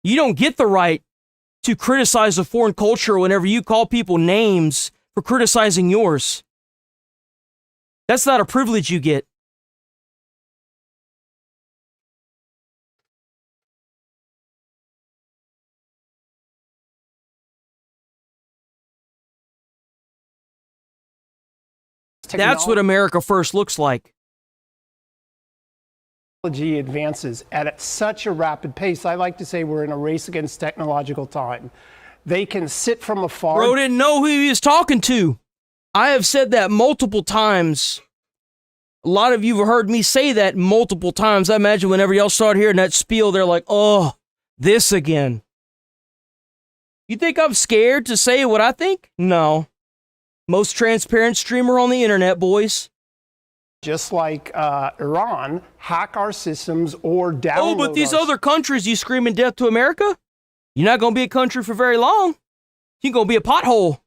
You don't get the right to criticize a foreign culture whenever you call people names for criticizing yours. That's not a privilege you get. That's what America First looks like. Technology advances at such a rapid pace. I like to say we're in a race against technological time. They can sit from afar. Bro didn't know who he was talking to. I have said that multiple times. A lot of you have heard me say that multiple times. I imagine whenever y'all start hearing that spiel, they're like, oh, this again. You think I'm scared to say what I think? No. Most transparent streamer on the internet, boys. Just like Iran, hack our systems or download. Oh, but these other countries, you screaming death to America? You're not going to be a country for very long. You're going to be a pothole.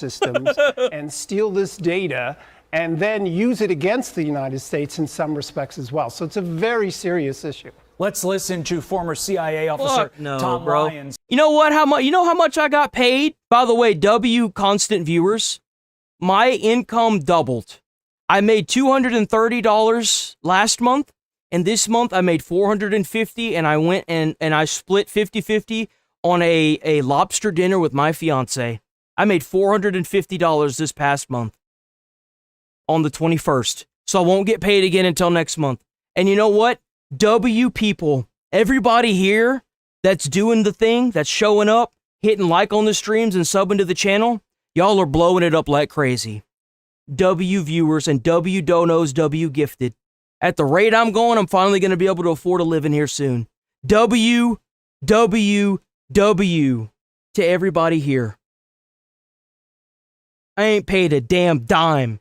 Systems and steal this data and then use it against the United States in some respects as well. So it's a very serious issue. Let's listen to former CIA officer Tom Ryan. You know what? You know how much I got paid? By the way, W constant viewers, my income doubled. I made $230 last month, and this month I made $450, and I went and I split 50-50 on a lobster dinner with my fiance. I made $450 this past month on the 21st, so I won't get paid again until next month. And you know what? W people, everybody here that's doing the thing, that's showing up, hitting like on the streams and subbing to the channel, y'all are blowing it up like crazy. W viewers and W donos, W gifted. At the rate I'm going, I'm finally going to be able to afford a living here soon. W to everybody here. I ain't paid a damn dime.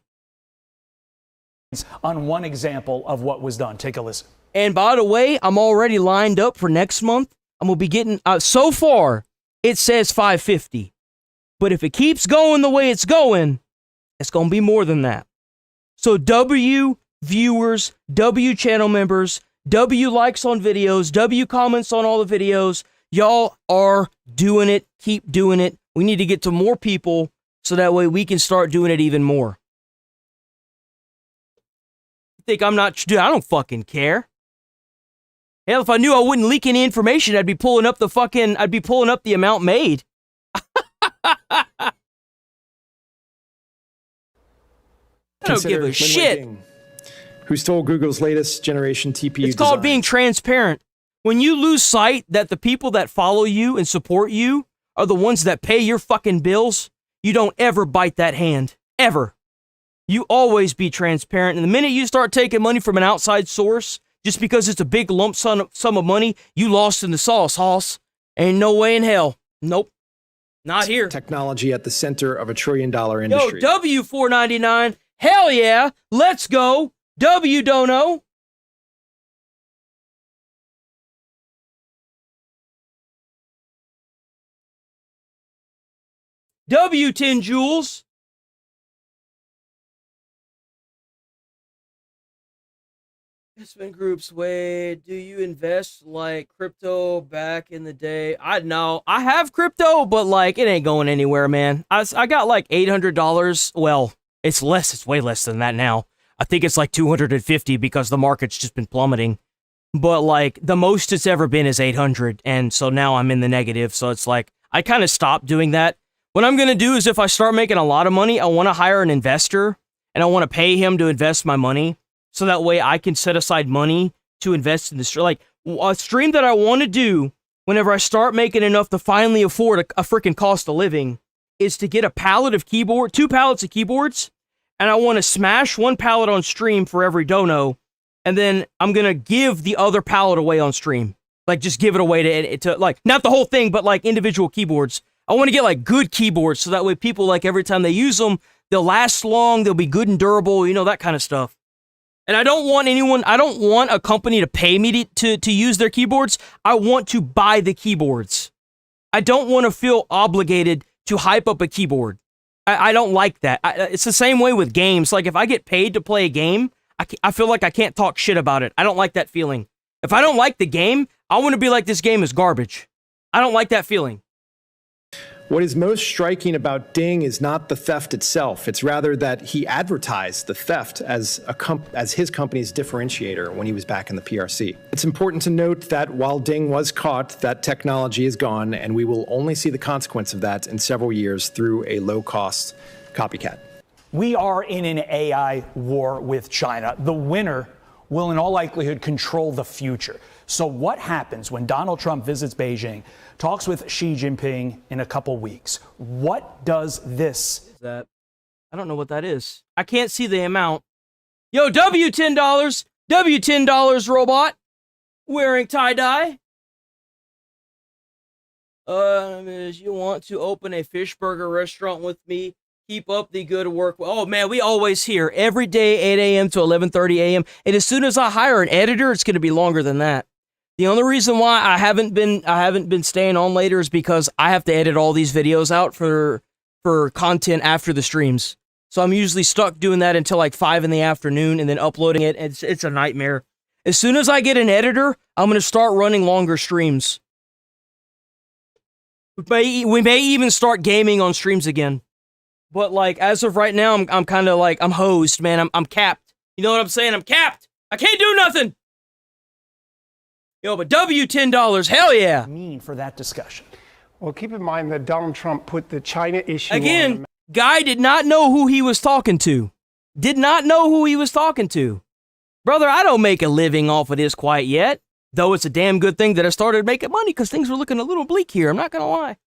on one example of what was done. Take a listen. And by the way, I'm already lined up for next month. I'm going to be getting, so far, it says 550. But if it keeps going the way it's going, it's going to be more than that. So W viewers, W channel members, W likes on videos, W comments on all the videos. Y'all are doing it. Keep doing it. We need to get to more people so that way we can start doing it even more. Think I'm not, dude, I don't fucking care. Hell, if I knew I wouldn't leak any information, I'd be pulling up the amount made. I don't give a shit. Who stole Google's latest generation TPU It's called being transparent. When you lose sight that the people that follow you and support you are the ones that pay your fucking bills, you don't ever bite that hand. Ever. You always be transparent. And the minute you start taking money from an outside source, just because it's a big lump sum of money, you lost in the sauce, Hoss. Ain't no way in hell. Nope. Not here. Technology at the center of $1 trillion industry. Yo, W499. Hell yeah. Let's go. W Dono. W10 Joules. Investment groups, wait, do you invest like crypto back in the day? I know I have crypto, but like it ain't going anywhere, man. I got like $800. Well, it's less. It's way less than that now. I think it's like 250 because the market's just been plummeting. But like the most it's ever been is 800, and so now I'm in the negative. So it's like I kind of stopped doing that. What I'm gonna do is if I start making a lot of money, I want to hire an investor and I want to pay him to invest my money. So that way I can set aside money to invest in this. Like a stream that I want to do whenever I start making enough to finally afford a freaking cost of living is to get a pallet of keyboard, 2 pallets of keyboards. And I want to smash 1 pallet on stream for every dono. And then I'm going to give the other pallet away on stream. Like just give it away to like, not the whole thing, but like individual keyboards. I want to get like good keyboards. So that way people like every time they use them, they'll last long. They'll be good and durable, you know, that kind of stuff. And I don't want a company to pay me to use their keyboards. I want to buy the keyboards. I don't want to feel obligated to hype up a keyboard. I don't like that. It's the same way with games. Like if I get paid to play a game, I feel like I can't talk shit about it. I don't like that feeling. If I don't like the game, I want to be like, this game is garbage. I don't like that feeling. What is most striking about Ding is not the theft itself. It's rather that he advertised the theft as his company's differentiator when he was back in the PRC. It's important to note that while Ding was caught, that technology is gone, and we will only see the consequence of that in several years through a low-cost copycat. We are in an AI war with China. The winner will in all likelihood control the future. So what happens when Donald Trump visits Beijing, talks with Xi Jinping in a couple weeks? What does this? I don't know what that is. I can't see the amount. Yo, $10. $10 robot. Wearing tie-dye. You want to open a fish burger restaurant with me? Keep up the good work. Oh man, we always hear every day 8 a.m. to 11:30 a.m. And as soon as I hire an editor, it's going to be longer than that. The only reason why I haven't been staying on later is because I have to edit all these videos out for content after the streams. So I'm usually stuck doing that until like 5 in the afternoon and then uploading it. It's a nightmare. As soon as I get an editor, I'm going to start running longer streams. We may even start gaming on streams again. But like as of right now, I'm kind of like I'm hosed, man. I'm capped. You know what I'm saying? I'm capped. I can't do nothing. Yo, but $10, hell yeah. Mean for that discussion. Well, keep in mind that Donald Trump put the China issue again. Guy did not know who he was talking to. Did not know who he was talking to. Brother, I don't make a living off of this quite yet. Though it's a damn good thing that I started making money because things were looking a little bleak here. I'm not going to lie.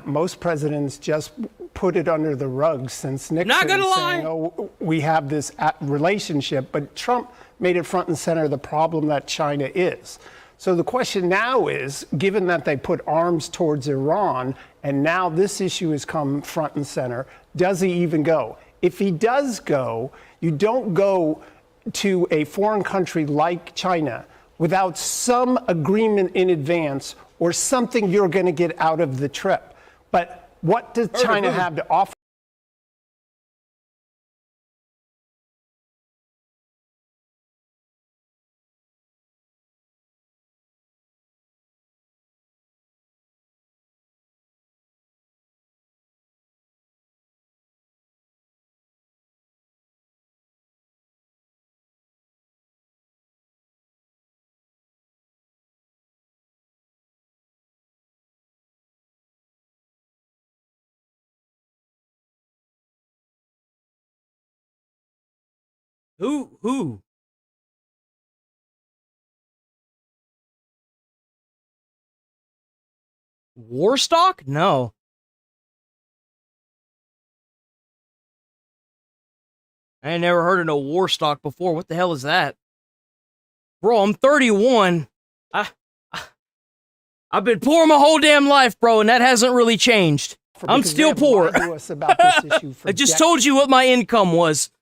Most presidents just put it under the rug since Nixon. Not gonna saying, lie. Oh, we have this relationship, but Trump made it front and center the problem that China is. So the question now is, given that they put arms towards Iran, and now this issue has come front and center, does he even go? If he does go, you don't go to a foreign country like China without some agreement in advance or something you're going to get out of the trip. But what does China have to offer? Who? Warstock? No. I ain't never heard of no Warstock before. What the hell is that? Bro, I'm 31. I've been poor my whole damn life, bro, and that hasn't really changed. I'm still poor. I just told you what my income was.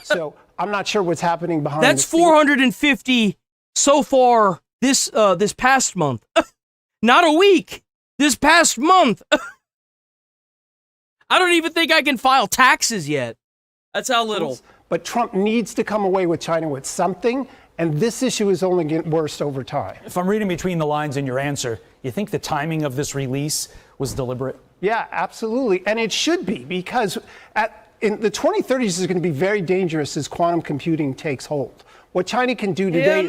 So I'm not sure what's happening behind. That's 450 so far this past month. Not a week. This past month. I don't even think I can file taxes yet. That's how little. But Trump needs to come away with China with something, and this issue is only getting worse over time. If I'm reading between the lines in your answer, you think the timing of this release was deliberate? Yeah, absolutely. And it should be, because in the 2030s is going to be very dangerous as quantum computing takes hold. What China can do today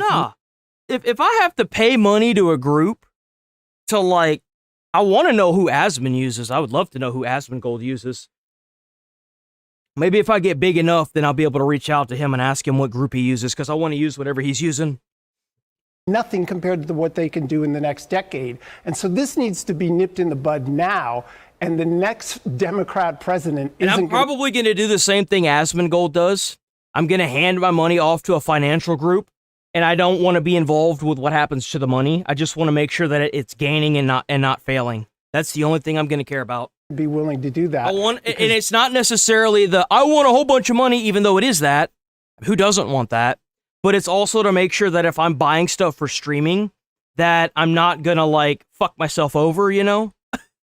if I have to pay money to a group to, like, I want to know who Asmund uses. I would love to know who Asmongold uses. Maybe if I get big enough, then I'll be able to reach out to him and ask him what group he uses, because I want to use whatever he's using. Nothing compared to what they can do in the next decade. And so this needs to be nipped in the bud now. And the next Democrat president isn't. And I'm probably going to do the same thing Asmongold does. I'm going to hand my money off to a financial group, and I don't want to be involved with what happens to the money. I just want to make sure that it's gaining and not failing. That's the only thing I'm going to care about. Be willing to do that. And it's not necessarily I want a whole bunch of money, even though it is that. Who doesn't want that? But it's also to make sure that if I'm buying stuff for streaming, that I'm not going to, like, fuck myself over, you know?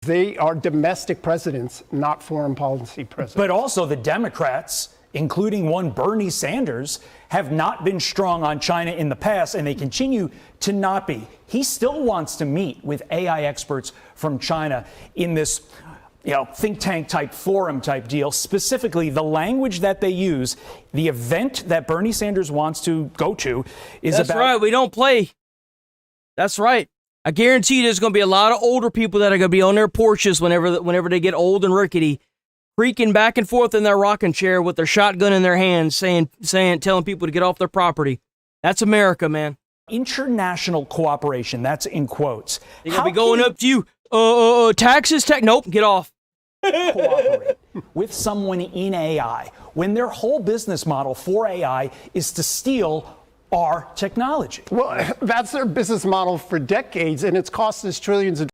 They are domestic presidents, not foreign policy presidents. But also the Democrats, including one Bernie Sanders, have not been strong on China in the past, and they continue to not be. He still wants to meet with AI experts from China in this, think tank type forum type deal. Specifically, the language that they use, the event that Bernie Sanders wants to go to is That's right. We don't play. That's right. I guarantee there's going to be a lot of older people that are going to be on their porches whenever they get old and rickety, creaking back and forth in their rocking chair with their shotgun in their hands, telling people to get off their property. That's America, man. International cooperation. That's in quotes. They're going to be going up to you. Taxes? Nope, get off. Cooperate with someone in AI when their whole business model for AI is to steal our technology. Well, that's their business model for decades, and it's cost us trillions of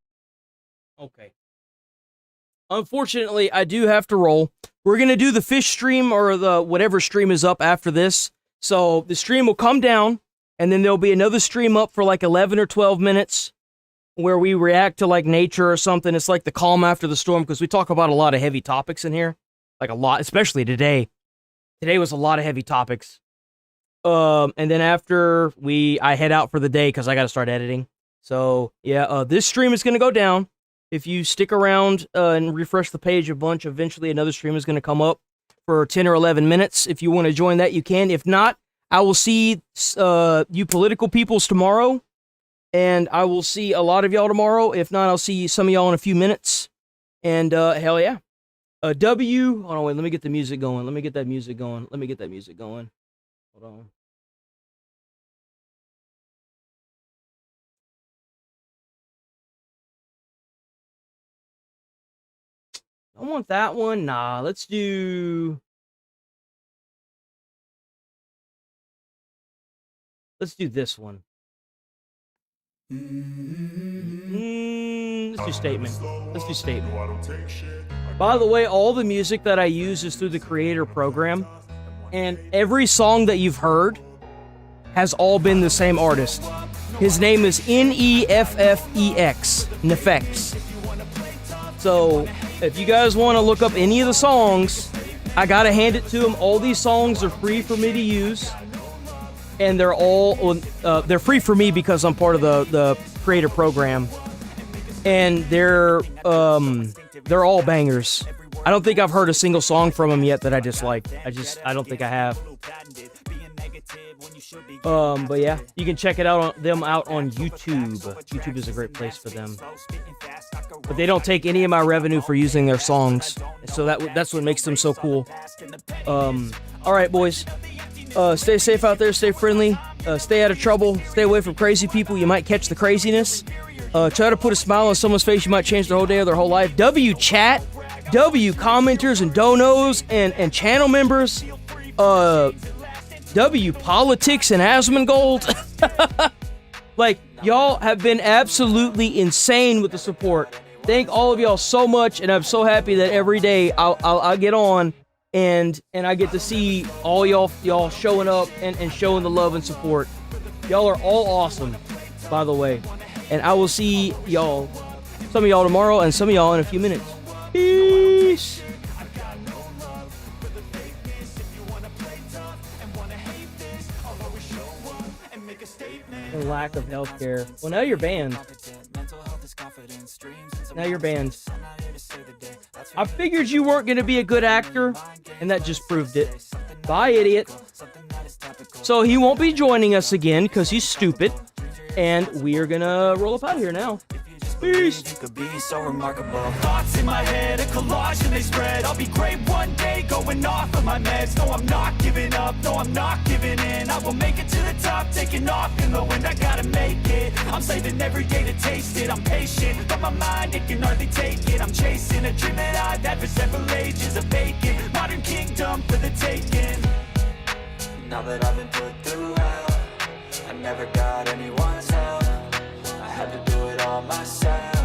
dollars. Okay. Unfortunately, I do have to roll. We're going to do the fish stream, or the whatever stream is up after this. So the stream will come down, and then there'll be another stream up for like 11 or 12 minutes where we react to like nature or something. It's like the calm after the storm, because we talk about a lot of heavy topics in here. Like a lot, especially today. Today was a lot of heavy topics. And then after I head out for the day because I got to start editing. So yeah, this stream is going to go down. If you stick around and refresh the page a bunch, eventually another stream is going to come up for 10 or 11 minutes. If you want to join that, you can. If not, I will see you political peoples tomorrow, and I will see a lot of y'all tomorrow. If not, I'll see some of y'all in a few minutes. And hell yeah. Hold on, wait, let me get the music going. Let me get that music going. Hold on. I want that one. Nah, let's do this one. Let's do Statement. By the way, all the music that I use is through the Creator program. and every song that you've heard has all been the same artist. His name is Neffex, Neffex. So if you guys want to look up any of the songs, I gotta hand it to him. All these songs are free for me to use, and they're all they're free for me because I'm part of the creator program, and they're all bangers. I don't think I've heard a single song from him yet that I dislike. I don't think I have. But yeah, you can check them out on YouTube. YouTube is a great place for them. But they don't take any of my revenue for using their songs, so that's what makes them so cool. All right, boys. Stay safe out there. Stay friendly. Stay out of trouble. Stay away from crazy people. You might catch the craziness. Try to put a smile on someone's face. You might change their whole day or their whole life. W chat. W commenters and donos and channel members. W politics and Asmongold. Like, y'all have been absolutely insane with the support. Thank all of y'all so much, and I'm so happy that every day I'll get on and I get to see all y'all showing up and showing the love and support. Y'all are all awesome, by the way. And I will see y'all, some of y'all tomorrow and some of y'all in a few minutes. Peace. The lack of healthcare. Well, now you're banned. Now you're banned. I figured you weren't going to be a good actor, and that just proved it. Bye, idiot. So he won't be joining us again because he's stupid, and we are going to roll up out of here now. Peace. Could be so remarkable. Thoughts in my head, a collage and they spread. I'll be great one day, going off of my meds. No, I'm not giving up, no, I'm not giving in. I will make it to the top, taking off in the wind. I gotta make it, I'm saving every day to taste it. I'm patient, but my mind, it can hardly take it. I'm chasing a dream that I've had for several ages. A vacant, modern kingdom for the taking. Now that I've been put through hell, I never got anyone's help. I had to do it all myself.